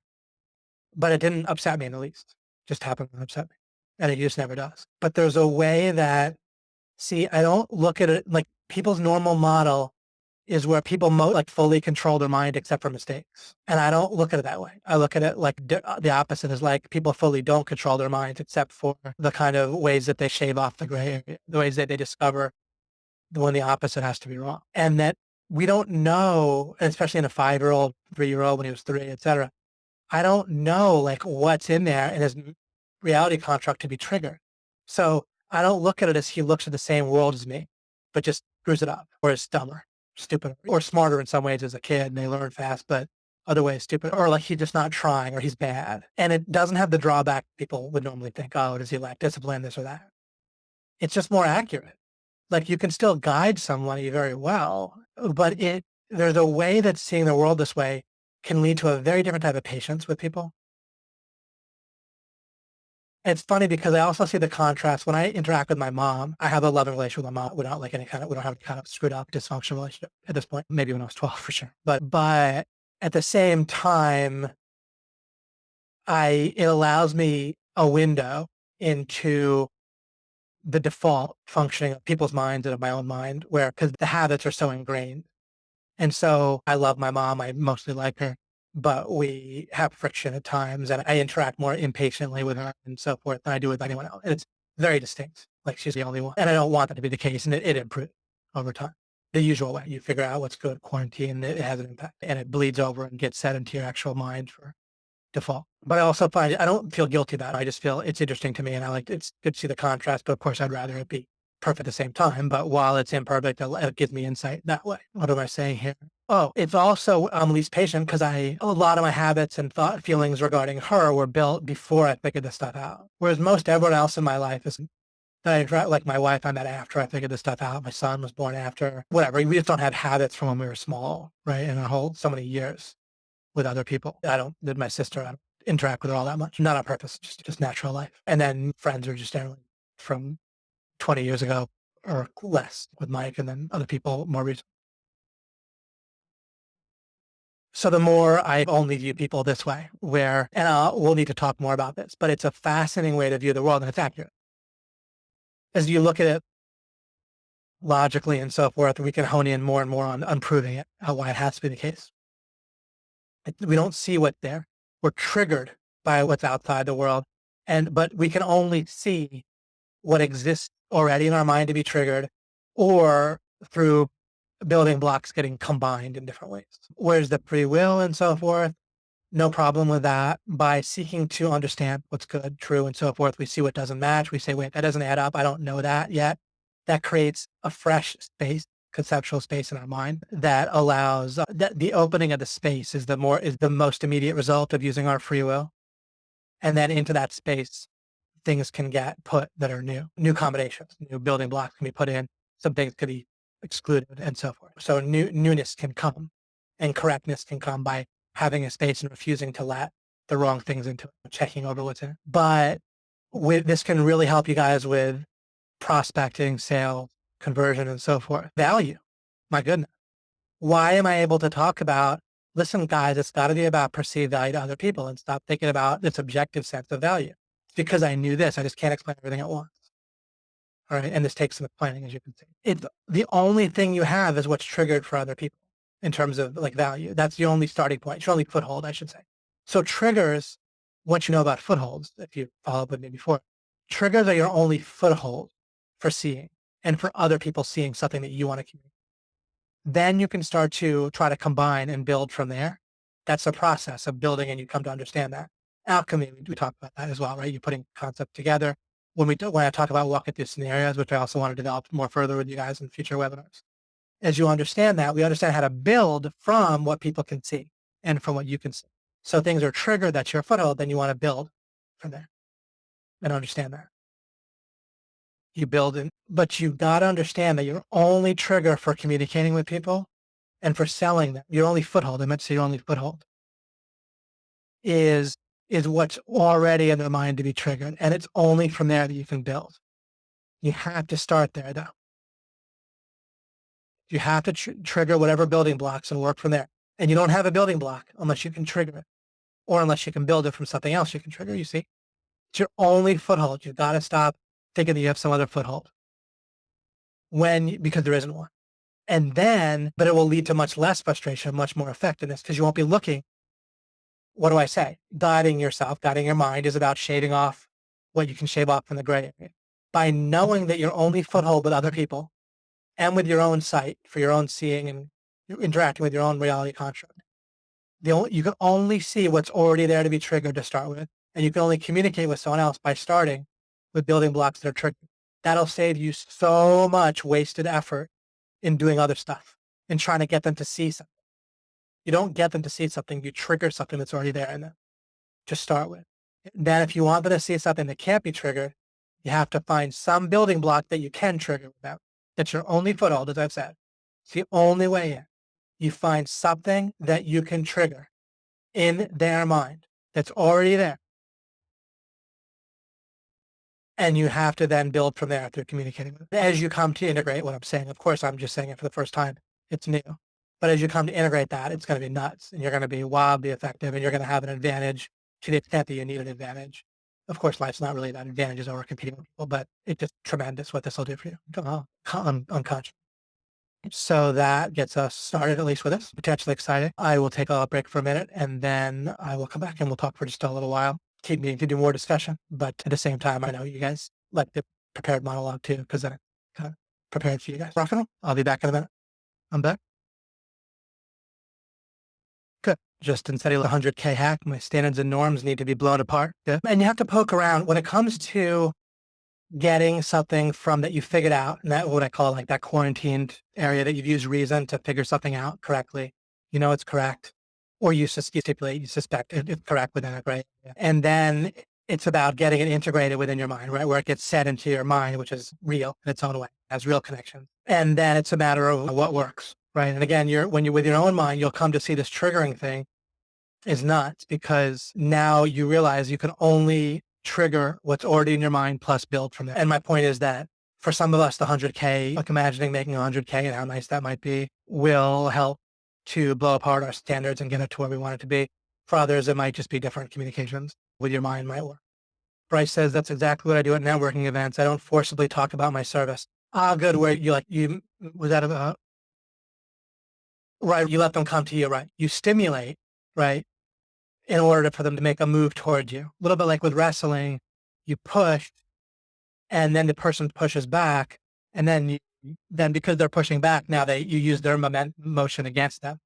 But it didn't upset me in the least. Just happened to upset me. And it just never does. But there's a way that, I don't look at it like people's normal model is where people fully control their mind except for mistakes. And I don't look at it that way. I look at it like the opposite is like people fully don't control their minds except for the kind of ways that they shave off the gray area, the ways that they discover when the opposite has to be wrong. And that we don't know, especially in a 5-year-old, 3-year-old, when he was 3, et cetera, I don't know like what's in there in his reality construct to be triggered. So I don't look at it as he looks at the same world as me, but just screws it up, or is dumber, stupider, or smarter in some ways as a kid and they learn fast. But other way is stupid, or like he's just not trying, or he's bad. And it doesn't have the drawback people would normally think, oh, does he lack discipline, this or that? It's just more accurate. Like you can still guide somebody very well, but there's a way that seeing the world this way can lead to a very different type of patience with people. It's funny because I also see the contrast when I interact with my mom. I have a loving relationship with my mom. We don't have any kind of screwed up dysfunctional relationship at this point. Maybe when I was 12 for sure. But at the same time, it allows me a window into the default functioning of people's minds and of my own mind, where because the habits are so ingrained. And so I love my mom. I mostly like her, but we have friction at times, and I interact more impatiently with her and so forth than I do with anyone else. And it's very distinct. Like she's the only one. And I don't want that to be the case. And it improves over time. The usual way. You figure out what's good, quarantine, it has an impact, and it bleeds over and gets set into your actual mind for default. But I also find I don't feel guilty about it. I just feel it's interesting to me, and it's good to see the contrast. But of course, I'd rather it be perfect at the same time. But while it's imperfect, it gives me insight that way. What am I saying here? Oh, it's also I'm least patient because a lot of my habits and thought feelings regarding her were built before I figured this stuff out. Whereas most everyone else in my life is that I interact like my wife. I met after I figured this stuff out. My son was born after. Whatever. We just don't have habits from when we were small, right? In our whole so many years with other people. My sister, I don't interact with her all that much. Not on purpose, just natural life. And then friends are just generally from 20 years ago or less with Mike, and then other people more recent. So the more I only view people this way, we'll need to talk more about this, but it's a fascinating way to view the world, and it's accurate. As you look at it logically and so forth, we can hone in more and more on proving it, why it has to be the case. We don't see what's there. We're triggered by what's outside the world. But we can only see what exists already in our mind to be triggered, or through building blocks getting combined in different ways. Whereas the free will and so forth, no problem with that. By seeking to understand what's good, true, and so forth, we see what doesn't match. We say, wait, that doesn't add up. I don't know that yet. That creates a fresh space, conceptual space in our mind that allows that the opening of the space is the most immediate result of using our free will. And then into that space, things can get put that are new combinations, new building blocks can be put in. Some things could be excluded and so forth. So newness can come, and correctness can come by having a space and refusing to let the wrong things into it, checking over what's in it. But this can really help you guys with prospecting, sales, conversion, and so forth. Value. My goodness. Why am I able to talk about, listen, guys, it's got to be about perceived value to other people, and stop thinking about this objective sense of value? It's because I knew this. I just can't explain everything at once. All right. And this takes some explaining, as you can see. The only thing you have is what's triggered for other people in terms of like value. That's the only starting point, your only foothold, I should say. So triggers, once you know about footholds, if you follow up with me before, triggers are your only foothold for seeing and for other people seeing something that you want to communicate. Then you can start to try to combine and build from there. That's the process of building, and you come to understand that. Alchemy, we talk about that as well, right? You're putting concepts together. When I talk about walking through scenarios, which I also want to develop more further with you guys in future webinars, as you understand that, we understand how to build from what people can see and from what you can see. So things are triggered, that's your foothold, then you want to build from there and understand that. You build in, but you got to understand that your only trigger for communicating with people and for selling them, your only foothold, I meant to say your only foothold, is what's already in their mind to be triggered. And it's only from there that you can build. You have to start there, though. You have to trigger whatever building blocks and work from there. And you don't have a building block unless you can trigger it, or unless you can build it from something else you can trigger, you see? It's your only foothold. You've got to stop thinking that you have some other foothold because there isn't one. But it will lead to much less frustration, much more effectiveness, because you won't be looking. What do I say? Guiding your mind is about shaving off what you can shave off from the gray area. By knowing that your only foothold with other people and with your own sight for your own seeing and interacting with your own reality construct, you can only see what's already there to be triggered to start with. And you can only communicate with someone else by starting with building blocks that are triggered. That'll save you so much wasted effort in doing other stuff and trying to get them to see something. You don't get them to see something, you trigger something that's already there in them to start with. Then if you want them to see something that can't be triggered, you have to find some building block that you can trigger with them. That's your only foothold, as I've said. It's the only way in. You find something that you can trigger in their mind that's already there. And you have to then build from there through communicating with them. As you come to integrate what I'm saying, of course, I'm just saying it for the first time. It's new. But as you come to integrate that, it's going to be nuts and you're going to be wildly effective and you're going to have an advantage to the extent that you need an advantage. Of course, life's not really about advantages over competing with people, but it's just tremendous what this will do for you. Unconscious. So that gets us started, at least with this. Potentially exciting. I will take a break for a minute and then I will come back and we'll talk for just a little while. Keep meaning to do more discussion, but at the same time, I know you guys like the prepared monologue too, because then I kind of prepared for you guys. Rock and roll. I'll be back in a minute. I'm back. Good. Just instead of the 100K hack, my standards and norms need to be blown apart. Good. And you have to poke around when it comes to getting something from that you figured out, and that what I call like that quarantined area that you've used reason to figure something out correctly. You know it's correct, or you stipulate, you suspect it's correct within it, right? And then it's about getting it integrated within your mind, right? Where it gets set into your mind, which is real in its own way, has real connection. And then it's a matter of what works, right? And again, when you're with your own mind, you'll come to see this triggering thing is nuts because now you realize you can only trigger what's already in your mind plus build from there. And my point is that for some of us, the 100K, like imagining making 100K and how nice that might be, will help to blow apart our standards and get it to where we want it to be. For others, it might just be different communications with your mind might work. Bryce says that's exactly what I do at networking events. I don't forcibly talk about my service. Ah, good. Where was that about? Right. You let them come to you, right? You stimulate, right? In order for them to make a move towards you. A little bit like with wrestling, you push and then the person pushes back. And then because they're pushing back, now you use their motion against them.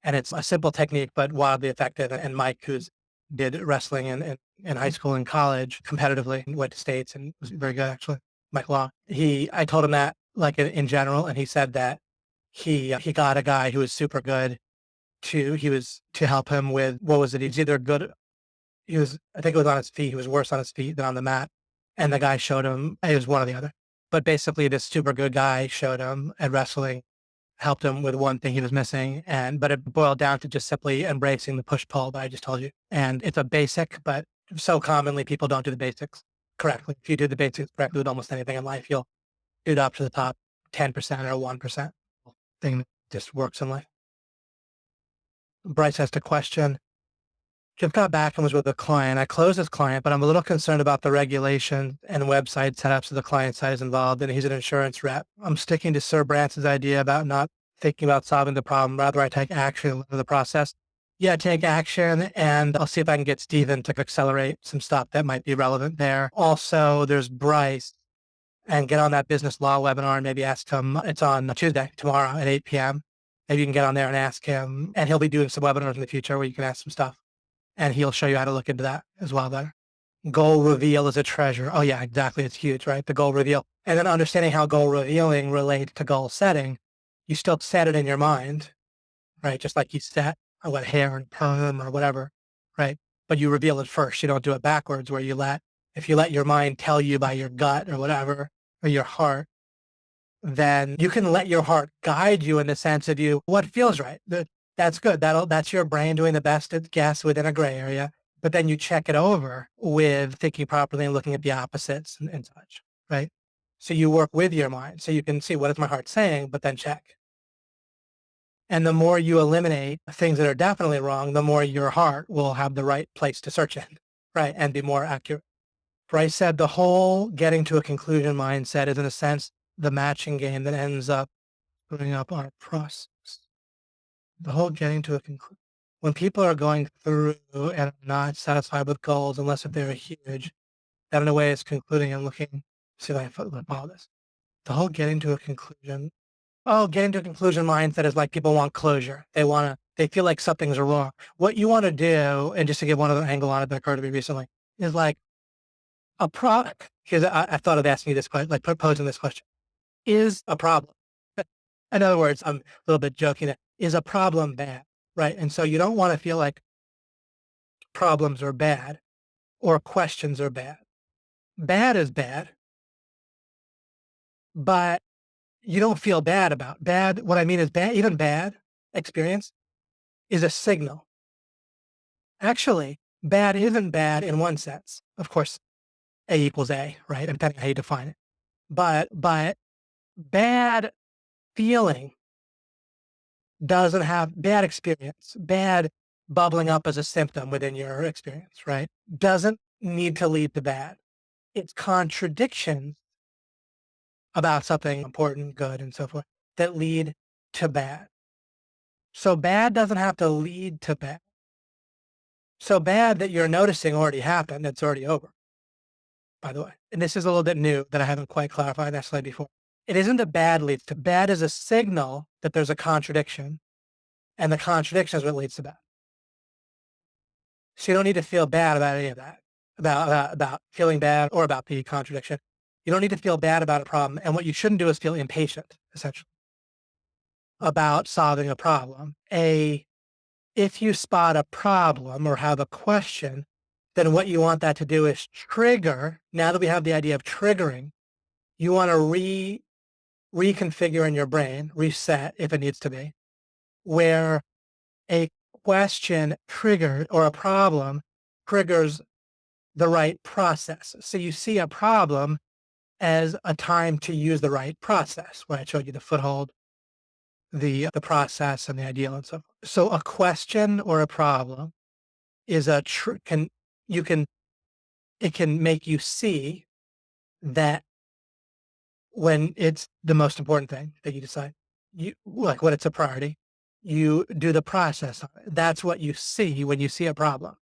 And it's a simple technique, but wildly effective. And Mike, who's did wrestling in high school and college competitively, went to States and was very good actually. Mike Law. I told him that like in general, and he said that he got a guy who was super good to help him with what was it? He was either good. I think it was on his feet. He was worse on his feet than on the mat. And the guy showed him, it was one or the other. But basically this super good guy showed him at wrestling, helped him with one thing he was missing. But it boiled down to just simply embracing the push pull that I just told you. And it's a basic, but so commonly people don't do the basics correctly. If you do the basics correctly with almost anything in life, you'll do it up to the top 10% or 1% thing that just works in life. Bryce asked a question. Just got back and was with a client. I closed this client, but I'm a little concerned about the regulation and website setups of the client side is involved, and he's an insurance rep. I'm sticking to Sir Brance's idea about not thinking about solving the problem. Rather, I take action in the process. Yeah, take action, and I'll see if I can get Steven to accelerate some stuff that might be relevant there. Also, there's Bryce, and get on that business law webinar and maybe ask him. It's on Tuesday, tomorrow at 8 p.m. Maybe you can get on there and ask him, and he'll be doing some webinars in the future where you can ask some stuff. And he'll show you how to look into that as well there. Goal reveal is a treasure. Oh yeah, exactly. It's huge, right? The goal reveal. And then understanding how goal revealing relates to goal setting. You still set it in your mind, right? Just like you set what hair and perm or whatever, right? But you reveal it first. You don't do it backwards where if you let your mind tell you by your gut or whatever, or your heart, then you can let your heart guide you in the sense of what feels right. That's good. That's your brain doing the best at guess within a gray area. But then you check it over with thinking properly and looking at the opposites and such, right? So you work with your mind. So you can see what is my heart saying, but then check. And the more you eliminate things that are definitely wrong, the more your heart will have the right place to search in, right? And be more accurate. Bryce said the whole getting to a conclusion mindset is in a sense the matching game that ends up screwing up our process. The whole getting to a conclusion. When people are going through and are not satisfied with goals, unless if they're huge, that in a way is concluding and looking, see if I can follow this. The whole getting to a conclusion. Oh, getting to a conclusion mindset is like people want closure. They feel like something's wrong. What you want to do, and just to give one other angle on it that occurred to me recently, is like a product. Because I thought of asking you this question, like posing this question. Is a problem. In other words, I'm a little bit joking. Is a problem bad? right? And so you don't want to feel like problems are bad or questions are bad. Bad is bad, but you don't feel bad about bad. What I mean is bad, even bad experience is a signal. Actually, bad isn't bad in one sense. Of course, A equals A, right? Depending on how you define it. But bad feeling doesn't have bad experience, bad bubbling up as a symptom within your experience, right? Doesn't need to lead to bad. It's contradictions about something important, good, and so forth that lead to bad. So bad doesn't have to lead to bad. So bad that you're noticing already happened. It's already over, by the way. And this is a little bit new that I haven't quite clarified that slide before. It isn't that bad leads to bad is a signal that there's a contradiction, and the contradiction is what leads to bad. So you don't need to feel bad about any of that, about feeling bad or about the contradiction. You don't need to feel bad about a problem. And what you shouldn't do is feel impatient, essentially, about solving a problem. If you spot a problem or have a question, then what you want that to do is trigger. Now that we have the idea of triggering, you want to reconfigure in your brain, reset if it needs to be, where a question triggered or a problem triggers the right process. So you see a problem as a time to use the right process, where I showed you the foothold, the process, and the ideal, and so forth. So a question or a problem is it can make you see that when it's the most important thing that you decide, you like when it's a priority, you do the process on it. That's what you see when you see a problem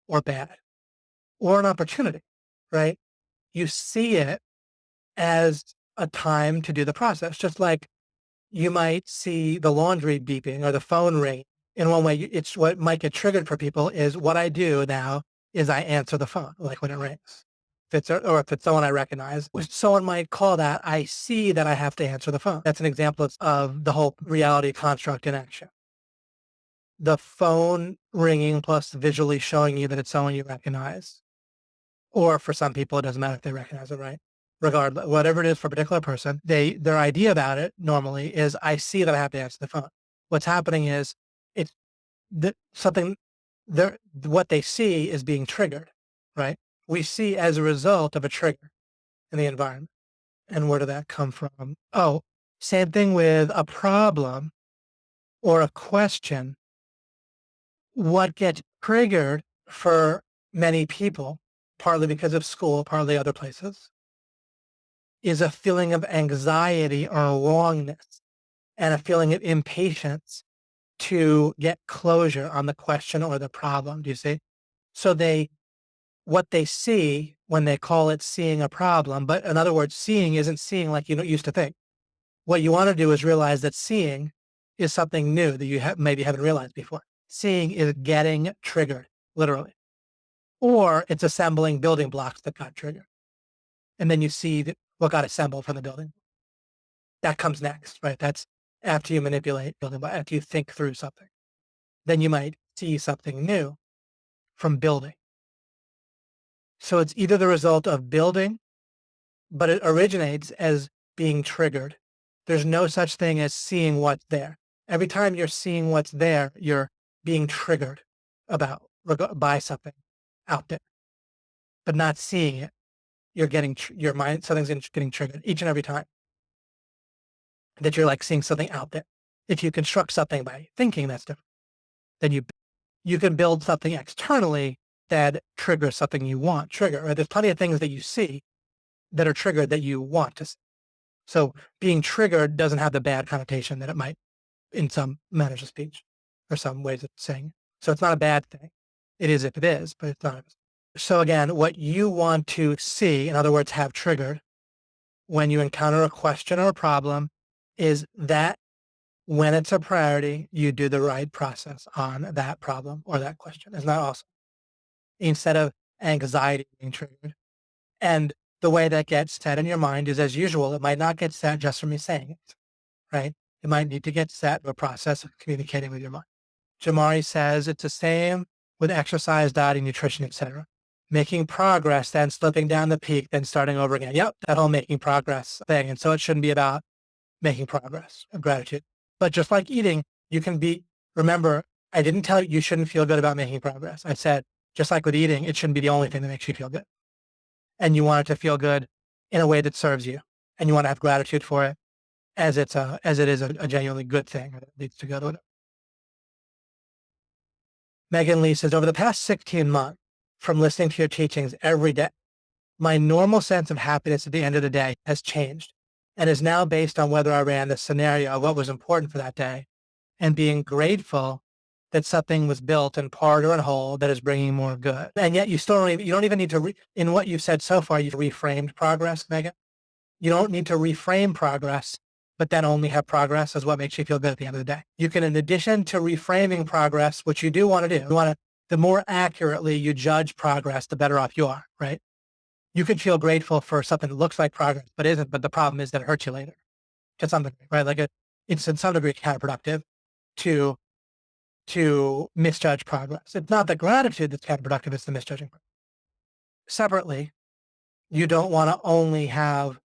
or bad or an opportunity, right? You see it as a time to do the process, just like you might see the laundry beeping or the phone ring. In one way, it's what might get triggered for people is what I do now is I answer the phone, like when it rings. Or if it's someone I recognize, someone might call that, I see that I have to answer the phone. That's an example of the whole reality construct in action. The phone ringing plus visually showing you that it's someone you recognize. Or for some people, it doesn't matter if they recognize it, right? Regardless, whatever it is for a particular person, their idea about it normally is, I see that I have to answer the phone. What's happening is it's something what they see is being triggered, right? We see as a result of a trigger in the environment. And where did that come from? Oh, same thing with a problem or a question. What gets triggered for many people, partly because of school, partly other places, is a feeling of anxiety or wrongness and a feeling of impatience to get closure on the question or the problem. Do you see? So what they see when they call it seeing a problem, but in other words, seeing isn't seeing like you used to think. What you want to do is realize that seeing is something new that you maybe haven't realized before. Seeing is getting triggered, literally, or it's assembling building blocks that got triggered. And then you see what got assembled from the building. That comes next, right? That's after you manipulate building blocks, after you think through something. Then you might see something new from building. So it's either the result of building, but it originates as being triggered. There's no such thing as seeing what's there. Every time you're seeing what's there, you're being triggered by something out there, but not seeing it. You're getting your mind, something's getting triggered each and every time that you're like seeing something out there. If you construct something by thinking, that's different. Then you can build something externally that triggers something you want trigger. Right? There's plenty of things that you see that are triggered that you want to see. So being triggered doesn't have the bad connotation that it might in some manners of speech or some ways of saying it. So it's not a bad thing. It is if it is, but it's not. So again, what you want to see, in other words, have triggered when you encounter a question or a problem is that when it's a priority, you do the right process on that problem or that question. Isn't that awesome? Instead of anxiety being triggered. And the way that gets set in your mind is, as usual, it might not get set just from me saying it, right? It might need to get set with a process of communicating with your mind. Jamari says it's the same with exercise, dieting, nutrition, etc. Making progress, then slipping down the peak, then starting over again. Yep, that whole making progress thing. And so it shouldn't be about making progress of gratitude. But just like eating, you can be, remember, I didn't tell you you shouldn't feel good about making progress. I said, just like with eating, it shouldn't be the only thing that makes you feel good. And you want it to feel good in a way that serves you. And you want to have gratitude for it as it is a genuinely good thing that leads to good. Megan Lee says, over the past 16 months, from listening to your teachings every day, my normal sense of happiness at the end of the day has changed and is now based on whether I ran the scenario of what was important for that day and being grateful that something was built in part or in whole that is bringing more good. And yet you don't even need to, in what you've said so far, you've reframed progress, Megan. You don't need to reframe progress, but then only have progress as what makes you feel good at the end of the day. You can, in addition to reframing progress, which you do want to do, the more accurately you judge progress, the better off you are, right? You can feel grateful for something that looks like progress, but isn't. But the problem is that it hurts you later to some degree, right? Like it's in some degree counterproductive to misjudge progress. It's not the gratitude that's counterproductive, it's the misjudging. Separately, you don't want to only have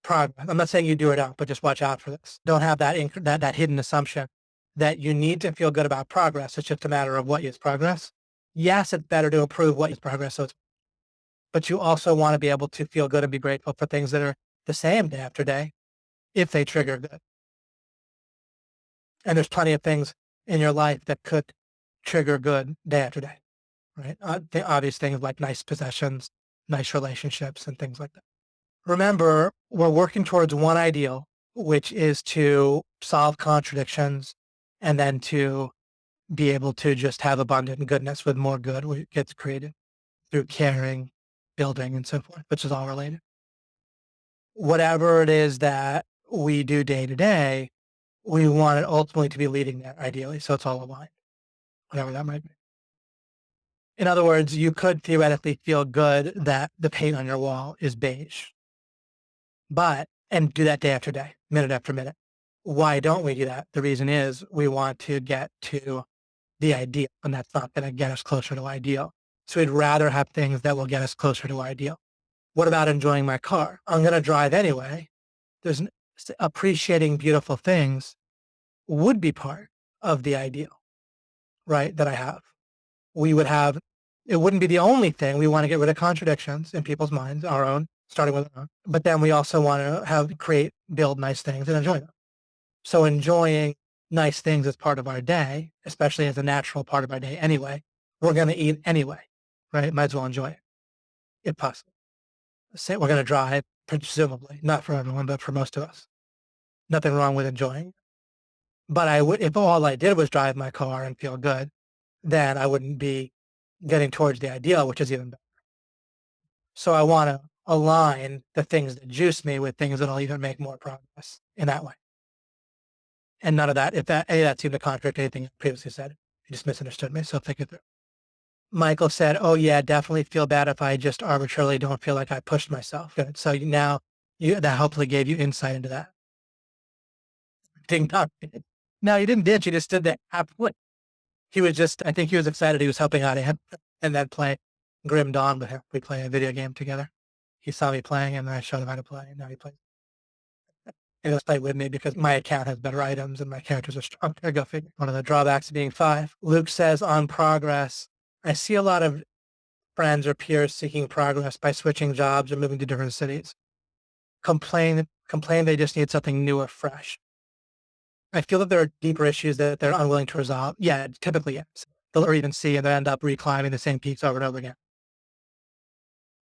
progress. I'm not saying you do or don't, but just watch out for this. Don't have that hidden assumption that you need to feel good about progress. It's just a matter of what is progress. Yes, it's better to improve what is progress. But you also want to be able to feel good and be grateful for things that are the same day after day if they trigger good. And there's plenty of things in your life that could trigger good day after day, right? The obvious things like nice possessions, nice relationships, and things like that. Remember, we're working towards one ideal, which is to solve contradictions and then to be able to just have abundant goodness with more good, which gets created through caring, building, and so forth, which is all related. Whatever it is that we do day to day, we want it ultimately to be leading that ideally. So it's all aligned, whatever that might be. In other words, you could theoretically feel good that the paint on your wall is beige, and do that day after day, minute after minute. Why don't we do that? The reason is we want to get to the ideal, and that's not going to get us closer to ideal. So we'd rather have things that will get us closer to ideal. What about enjoying my car? I'm going to drive anyway. There's appreciating beautiful things would be part of the ideal, right? That I have. We would have, it wouldn't be the only thing. We want to get rid of contradictions in people's minds, our own, starting with our own. But then we also want to build nice things and enjoy them. So enjoying nice things as part of our day, especially as a natural part of our day anyway, we're going to eat anyway, right? Might as well enjoy it if possible. Say we're going to drive, presumably, not for everyone, but for most of us. Nothing wrong with enjoying. But if all I did was drive my car and feel good, then I wouldn't be getting towards the ideal, which is even better. So I want to align the things that juice me with things that'll even make more progress in that way. And none of that, if any of that seemed to contradict anything I previously said, you just misunderstood me. So think it through. Michael said, oh yeah, definitely feel bad if I just arbitrarily don't feel like I pushed myself. Good. So now that hopefully gave you insight into that. Ding dong. No, you didn't ditch. You just did that halfway. I think he was excited. He was helping out and then play Grim Dawn with him. We play a video game together. He saw me playing and then I showed him how to play and now he plays. And he'll play with me because my account has better items and my characters are stronger. Go figure. One of the drawbacks of being 5. Luke says on progress, I see a lot of friends or peers seeking progress by switching jobs or moving to different cities. Complain they just need something new or fresh. I feel that there are deeper issues that they're unwilling to resolve. Yeah, typically, yes. They'll even see and they end up reclimbing the same peaks over and over again.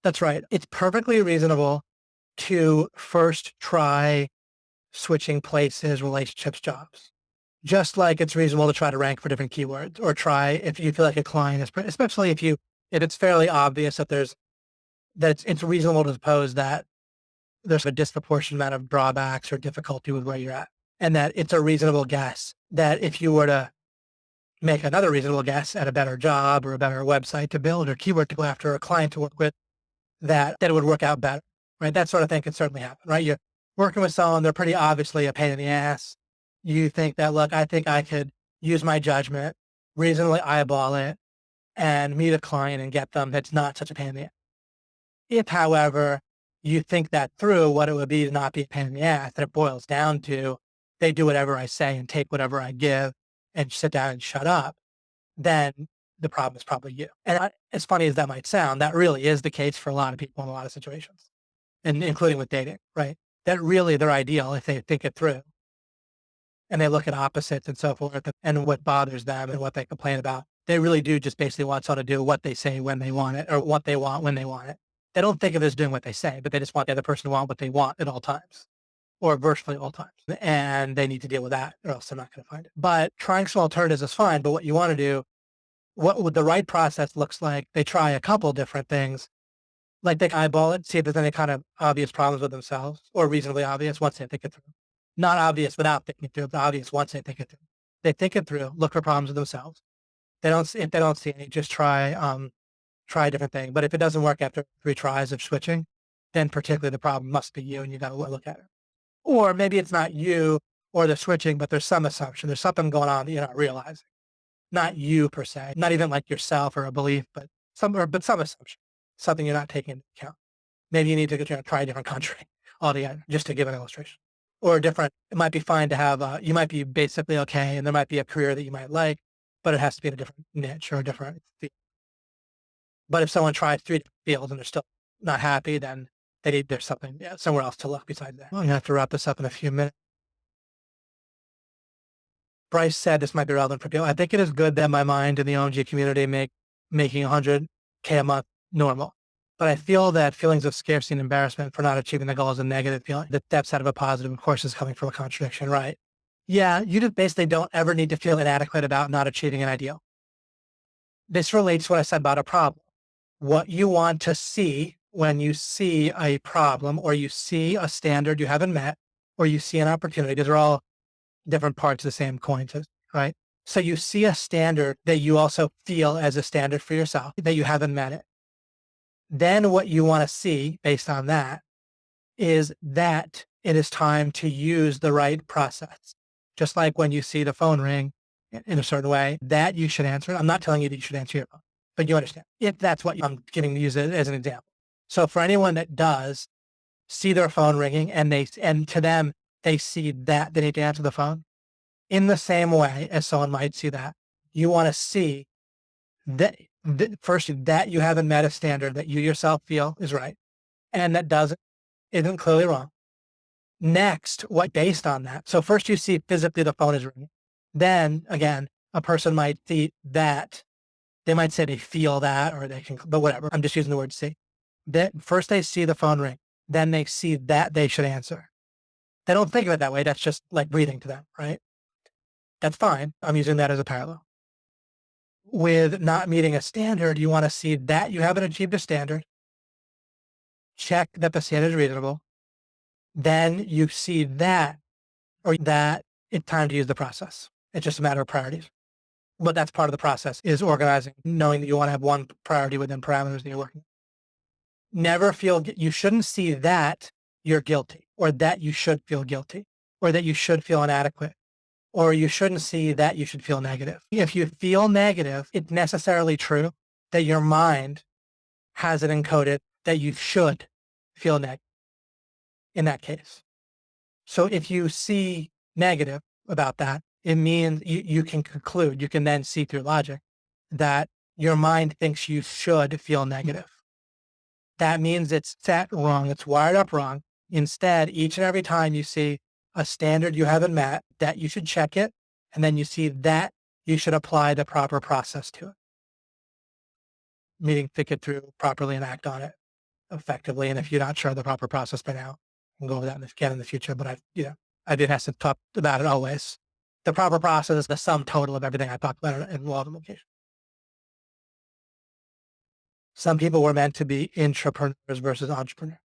That's right. It's perfectly reasonable to first try switching places, relationships, jobs. Just like it's reasonable to try to rank for different keywords or try if you feel like a client is, especially if it's fairly obvious that it's reasonable to suppose that there's a disproportionate amount of drawbacks or difficulty with where you're at. And that it's a reasonable guess that if you were to make another reasonable guess at a better job or a better website to build or keyword to go after or a client to work with, that it would work out better, right? That sort of thing can certainly happen, right? You're working with someone, they're pretty obviously a pain in the ass. You think that, look, I think I could use my judgment, reasonably eyeball it, and meet a client and get them that's not such a pain in the ass. If, however, you think that through, what it would be to not be a pain in the ass, and it boils down to they do whatever I say and take whatever I give and sit down and shut up, then the problem is probably you. And as funny as that might sound, that really is the case for a lot of people in a lot of situations, and including with dating, right? That really they're ideal if they think it through and they look at opposites and so forth and what bothers them and what they complain about. They really do just basically want someone to do what they say when they want it or what they want when they want it. They don't think of it as doing what they say, but they just want the other person to want what they want at all times or virtually all times. And they need to deal with that or else they're not going to find it. But trying some alternatives is fine. But what you want to do, what would the right process looks like, they try a couple different things. Like they eyeball it, see if there's any kind of obvious problems with themselves or reasonably obvious once they think it through. Not obvious without thinking it through, but obvious once they think it through. They think it through, look for problems with themselves. If they don't see any, just try a different thing. But if it doesn't work after 3 tries of switching, then particularly the problem must be you and you got to look at it. Or maybe it's not you or the switching, but there's some assumption. There's something going on that you're not realizing. Not you per se, not even like yourself or a belief, but some assumption, something you're not taking into account. Maybe you need to try a different country altogether, just to give an illustration. Or different, it might be fine to have, you might be basically okay, and there might be a career that you might like, but it has to be in a different niche or a different field. But if someone tries 3 different fields and they're still not happy, then there's something somewhere else to look besides that. Well, you have to wrap this up in a few minutes. Bryce said this might be relevant for people. I think it is good that my mind and the OMG community making 100K a month normal. But I feel that feelings of scarcity and embarrassment for not achieving the goal is a negative feeling. The steps out of a positive, of course, is coming from a contradiction, right? Yeah, you just basically don't ever need to feel inadequate about not achieving an ideal. This relates to what I said about a problem. What you want to see when you see a problem or you see a standard you haven't met or you see an opportunity, these are all different parts of the same coin, right? So you see a standard that you also feel as a standard for yourself, that you haven't met it. Then what you want to see based on that is that it is time to use the right process. Just like when you see the phone ring in a certain way, that you should answer it. I'm not telling you that you should answer your phone, but you understand. If that's what I'm use it as an example. So for anyone that does see their phone ringing and to them, they see that they need to answer the phone in the same way as someone might see that. You want to see that first, that you haven't met a standard that you yourself feel is right and that isn't clearly wrong. Next, what based on that? So first you see physically the phone is ringing. Then again, a person might see that. They might say they feel that or they can, but whatever. I'm just using the word see. That first they see the phone ring. Then they see that they should answer. They don't think of it that way. That's just like breathing to them, right? That's fine. I'm using that as a parallel. With not meeting a standard, you want to see that you haven't achieved a standard. Check that the standard is reasonable. Then you see that or that it's time to use the process. It's just a matter of priorities. But that's part of the process is organizing, knowing that you want to have one priority within parameters that you're working. Never feel, you shouldn't see that you're guilty or that you should feel guilty or that you should feel inadequate or you shouldn't see that you should feel negative. If you feel negative, it's necessarily true that your mind has it encoded that you should feel negative in that case. So if you see negative about that, it means you can conclude, you can then see through logic that your mind thinks you should feel negative. That means it's set wrong. It's wired up wrong. Instead, each and every time you see a standard you haven't met, that you should check it. And then you see that you should apply the proper process to it. Meaning think it through properly and act on it effectively. And if you're not sure of the proper process by now, we'll go over that again in the future. But I did have to talk about it always. The proper process is the sum total of everything I talked about in law of implication. Some people were meant to be intrapreneurs versus entrepreneurs.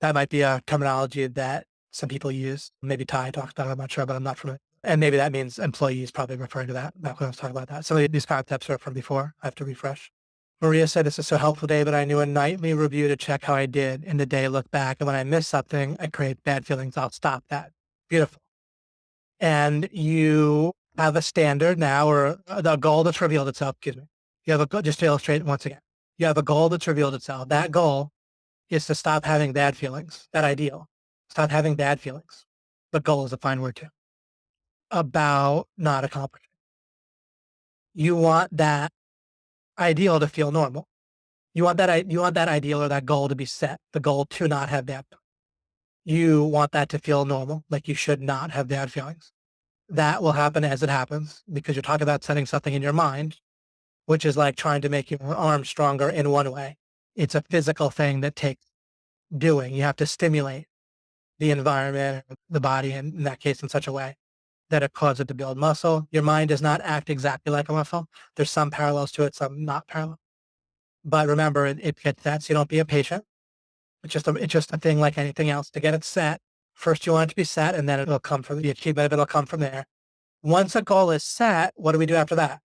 That might be a terminology that some people use. Maybe Ty talked about it, I'm not sure, but I'm not familiar. And maybe that means employees probably referring to that back when I was talking about that. Some of these concepts are from before. I have to refresh. Maria said, this is so helpful, David. I knew a nightly review to check how I did in the day, look back. And when I miss something, I create bad feelings. I'll stop that. Beautiful. and you have a standard now, or the goal that's revealed itself. Excuse me. You have a goal, just to illustrate once again. You have a goal that's revealed itself. That goal is to stop having bad feelings. That ideal, stop having bad feelings. But goal is a fine word too. About not accomplishing. You want that ideal to feel normal. You want that ideal or that goal to be set. The goal to not have bad feelings. You want that to feel normal, like you should not have bad feelings. That will happen as it happens because you're talking about setting something in your mind, which is like trying to make your arm stronger in one way. It's a physical thing that takes doing. You have to stimulate the environment, or the body, in that case, in such a way that it causes it to build muscle. Your mind does not act exactly like a muscle. There's some parallels to it, some not parallel. But remember, it gets that, so you don't be impatient. It's just a thing like anything else. To get it set, first you want it to be set, and then it'll come from the achievement of it will come from there. Once a goal is set, what do we do after that?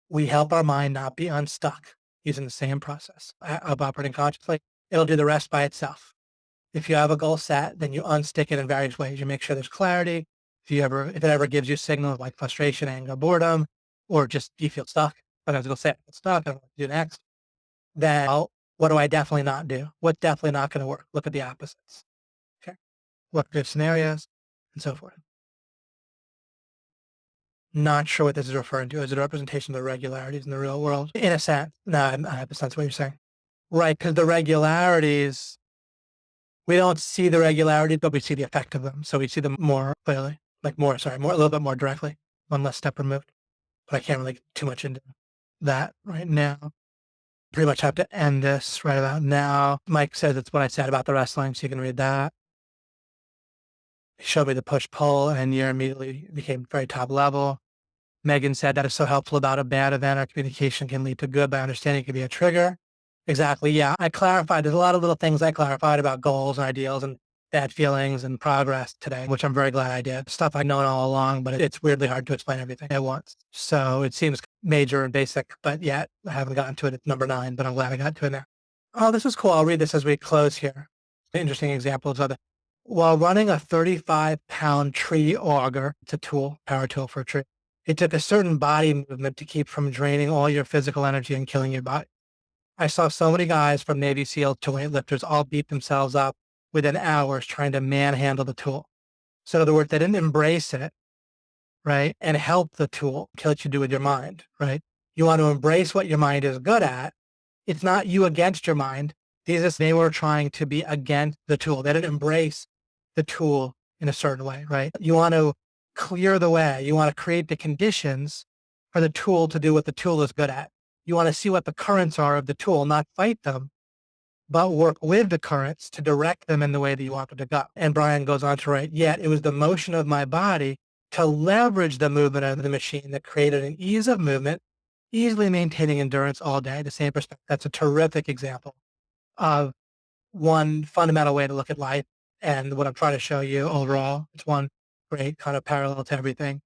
We help our mind not be unstuck using the same process of operating consciously. It'll do the rest by itself. If you have a goal set, then you unstick it in various ways. You make sure there's clarity. If it ever gives you signals like frustration, anger, boredom, or just you feel stuck, sometimes it'll say, I feel stuck, I don't know what to do next. Then, what do I definitely not do? What's definitely not going to work? Look at the opposites. Okay. What good scenarios and so forth. Not sure what this is referring to. Is it a representation of the regularities in the real world? In a sense. No, I have a sense of what you're saying. Right, because the regularities, we don't see the regularities, but we see the effect of them. So we see them more clearly, a little bit more directly, one less step removed. But I can't really get too much into that right now. Pretty much have to end this right about now. Mike says it's what I said about the wrestling, so you can read that. He showed me the push-pull, and you immediately became very top level. Megan said that is so helpful about a bad event. Our communication can lead to good by understanding it can be a trigger. Exactly. Yeah. I clarified. There's a lot of little things I clarified about goals and ideals and bad feelings and progress today, which I'm very glad I did. Stuff I've known all along, but it's weirdly hard to explain everything at once. So it seems major and basic, but yet I haven't gotten to it at number 9, but I'm glad I got to it there. Oh, this is cool. I'll read this as we close here. Interesting examples of it. While running a 35-pound tree auger, it's a tool, power tool for a tree. It took a certain body movement to keep from draining all your physical energy and killing your body. I saw so many guys from Navy SEALs to weightlifters all beat themselves up within hours trying to manhandle the tool. So in other words, they didn't embrace it, right? And help the tool kill what you do with your mind, right? You want to embrace what your mind is good at. It's not you against your mind. They were trying to be against the tool. They didn't embrace the tool in a certain way, right? You want to clear the way. You want to create the conditions for the tool to do what the tool is good at. You want to see what the currents are of the tool, not fight them, but work with the currents to direct them in the way that you want them to go. And Brian goes on to write, yet it was the motion of my body to leverage the movement of the machine that created an ease of movement, easily maintaining endurance all day. The same perspective. That's a terrific example of one fundamental way to look at life and what I'm trying to show you overall. It's one great kind of parallel to everything.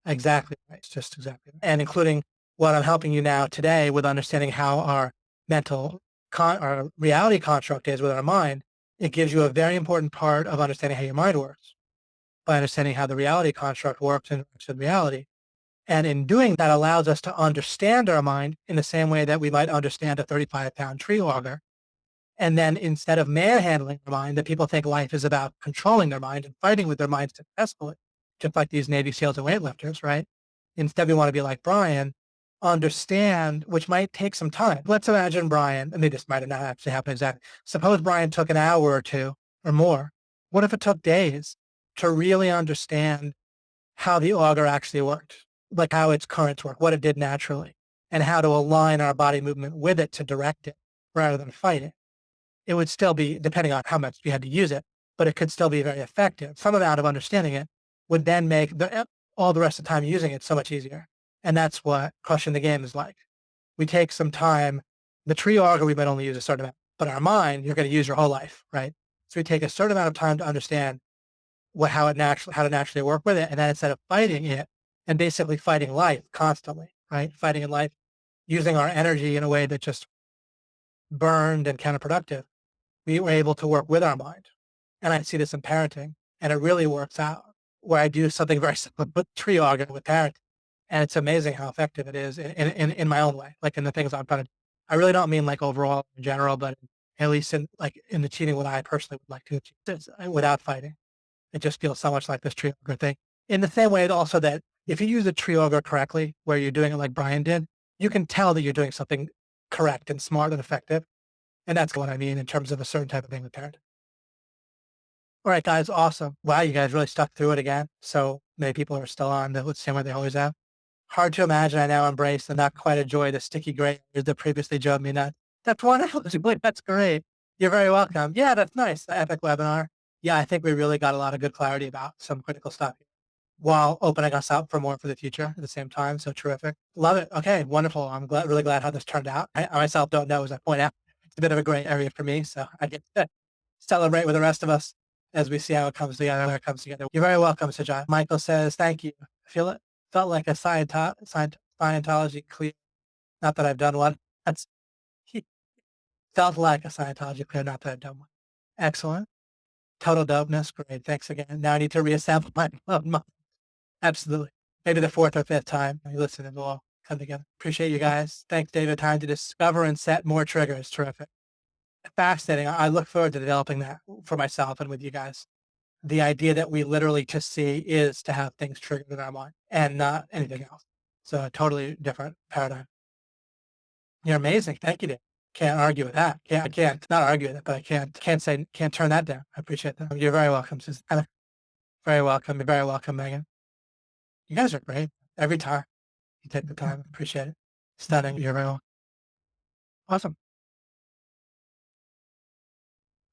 Exactly right. It's just exactly right. And including what I'm helping you now today with understanding how our our reality construct is with our mind. It gives you a very important part of understanding how your mind works by understanding how the reality construct works and works with reality. And in doing that allows us to understand our mind in the same way that we might understand a 35-pound tree auger. And then instead of manhandling their mind, that people think life is about controlling their mind and fighting with their mind successfully, just like these Navy SEALs and weightlifters, right? Instead, we want to be like Brian, understand, which might take some time. Let's imagine Brian, I mean, this might not actually happen exactly. Suppose Brian took an hour or two or more. What if it took days to really understand how the auger actually worked, like how its currents work, what it did naturally, and how to align our body movement with it to direct it rather than fight it? It would still be, depending on how much you had to use it, but it could still be very effective. Some amount of understanding it would then make all the rest of the time using it so much easier. And that's what crushing the game is like. We take some time. The tree auger, we might only use a certain amount, but our mind, you're going to use your whole life, right? So we take a certain amount of time to understand how to naturally work with it. And then instead of fighting it and basically fighting life constantly, right? Fighting in life, using our energy in a way that just burned and counterproductive, we were able to work with our mind. And I see this in parenting, and it really works out where I do something very simple, but tree organ with parents. And it's amazing how effective it is in my own way, like in the things I'm trying to do. I really don't mean like overall in general, but at least in like in achieving what I personally would like to achieve without fighting. It just feels so much like this tree organ thing. In the same way also that if you use the tree organ correctly, where you're doing it like Brian did, you can tell that you're doing something correct and smart and effective. And that's what I mean in terms of a certain type of thing with parent. All right, guys, awesome. Wow, you guys really stuck through it again. So many people are still on the same way they always have. Hard to imagine I now embrace and not quite enjoy the sticky gray areas that previously drove me nuts. That's wonderful. That's great. You're very welcome. Yeah, that's nice. The epic webinar. Yeah, I think we really got a lot of good clarity about some critical stuff while opening us up for more for the future at the same time. So terrific. Love it. Okay, wonderful. I'm really glad how this turned out. I myself don't know, as I point out, it's a bit of a gray area for me. So I get to celebrate with the rest of us as we see how it comes together, where it comes together. You're very welcome, Sir John. Michael says, thank you. I feel it felt like a Scientology clear. Not that I've done one. That's he felt like a Scientology clear, not that I've done one. Excellent. Total dopeness. Great. Thanks again. Now I need to reassemble my absolutely. Maybe the fourth or fifth time you listen, it'll all come together. Appreciate you guys. Thanks, David. Time to discover and set more triggers. Terrific. Fascinating. I look forward to developing that for myself and with you guys. The idea that we literally just see is to have things triggered in our mind and not anything else. So a totally different paradigm. You're amazing. Thank you, Dave. Can't argue with that. I can't not argue with it, but I can't turn that down. I appreciate that. You're very welcome, Susan. Very welcome. You're very welcome, Megan. You guys are great. Every time you take the time. Appreciate it. Stunning. You're very welcome. Awesome.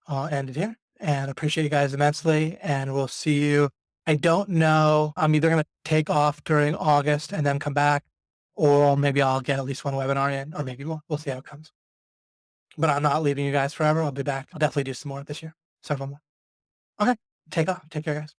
I'll end it here and appreciate you guys immensely. And we'll see you. I don't know. I'm either going to take off during August and then come back, or maybe I'll get at least one webinar in, or maybe we'll see how it comes. But I'm not leaving you guys forever. I'll be back. I'll definitely do some more this year, several more. Okay. Take off. Take care, guys.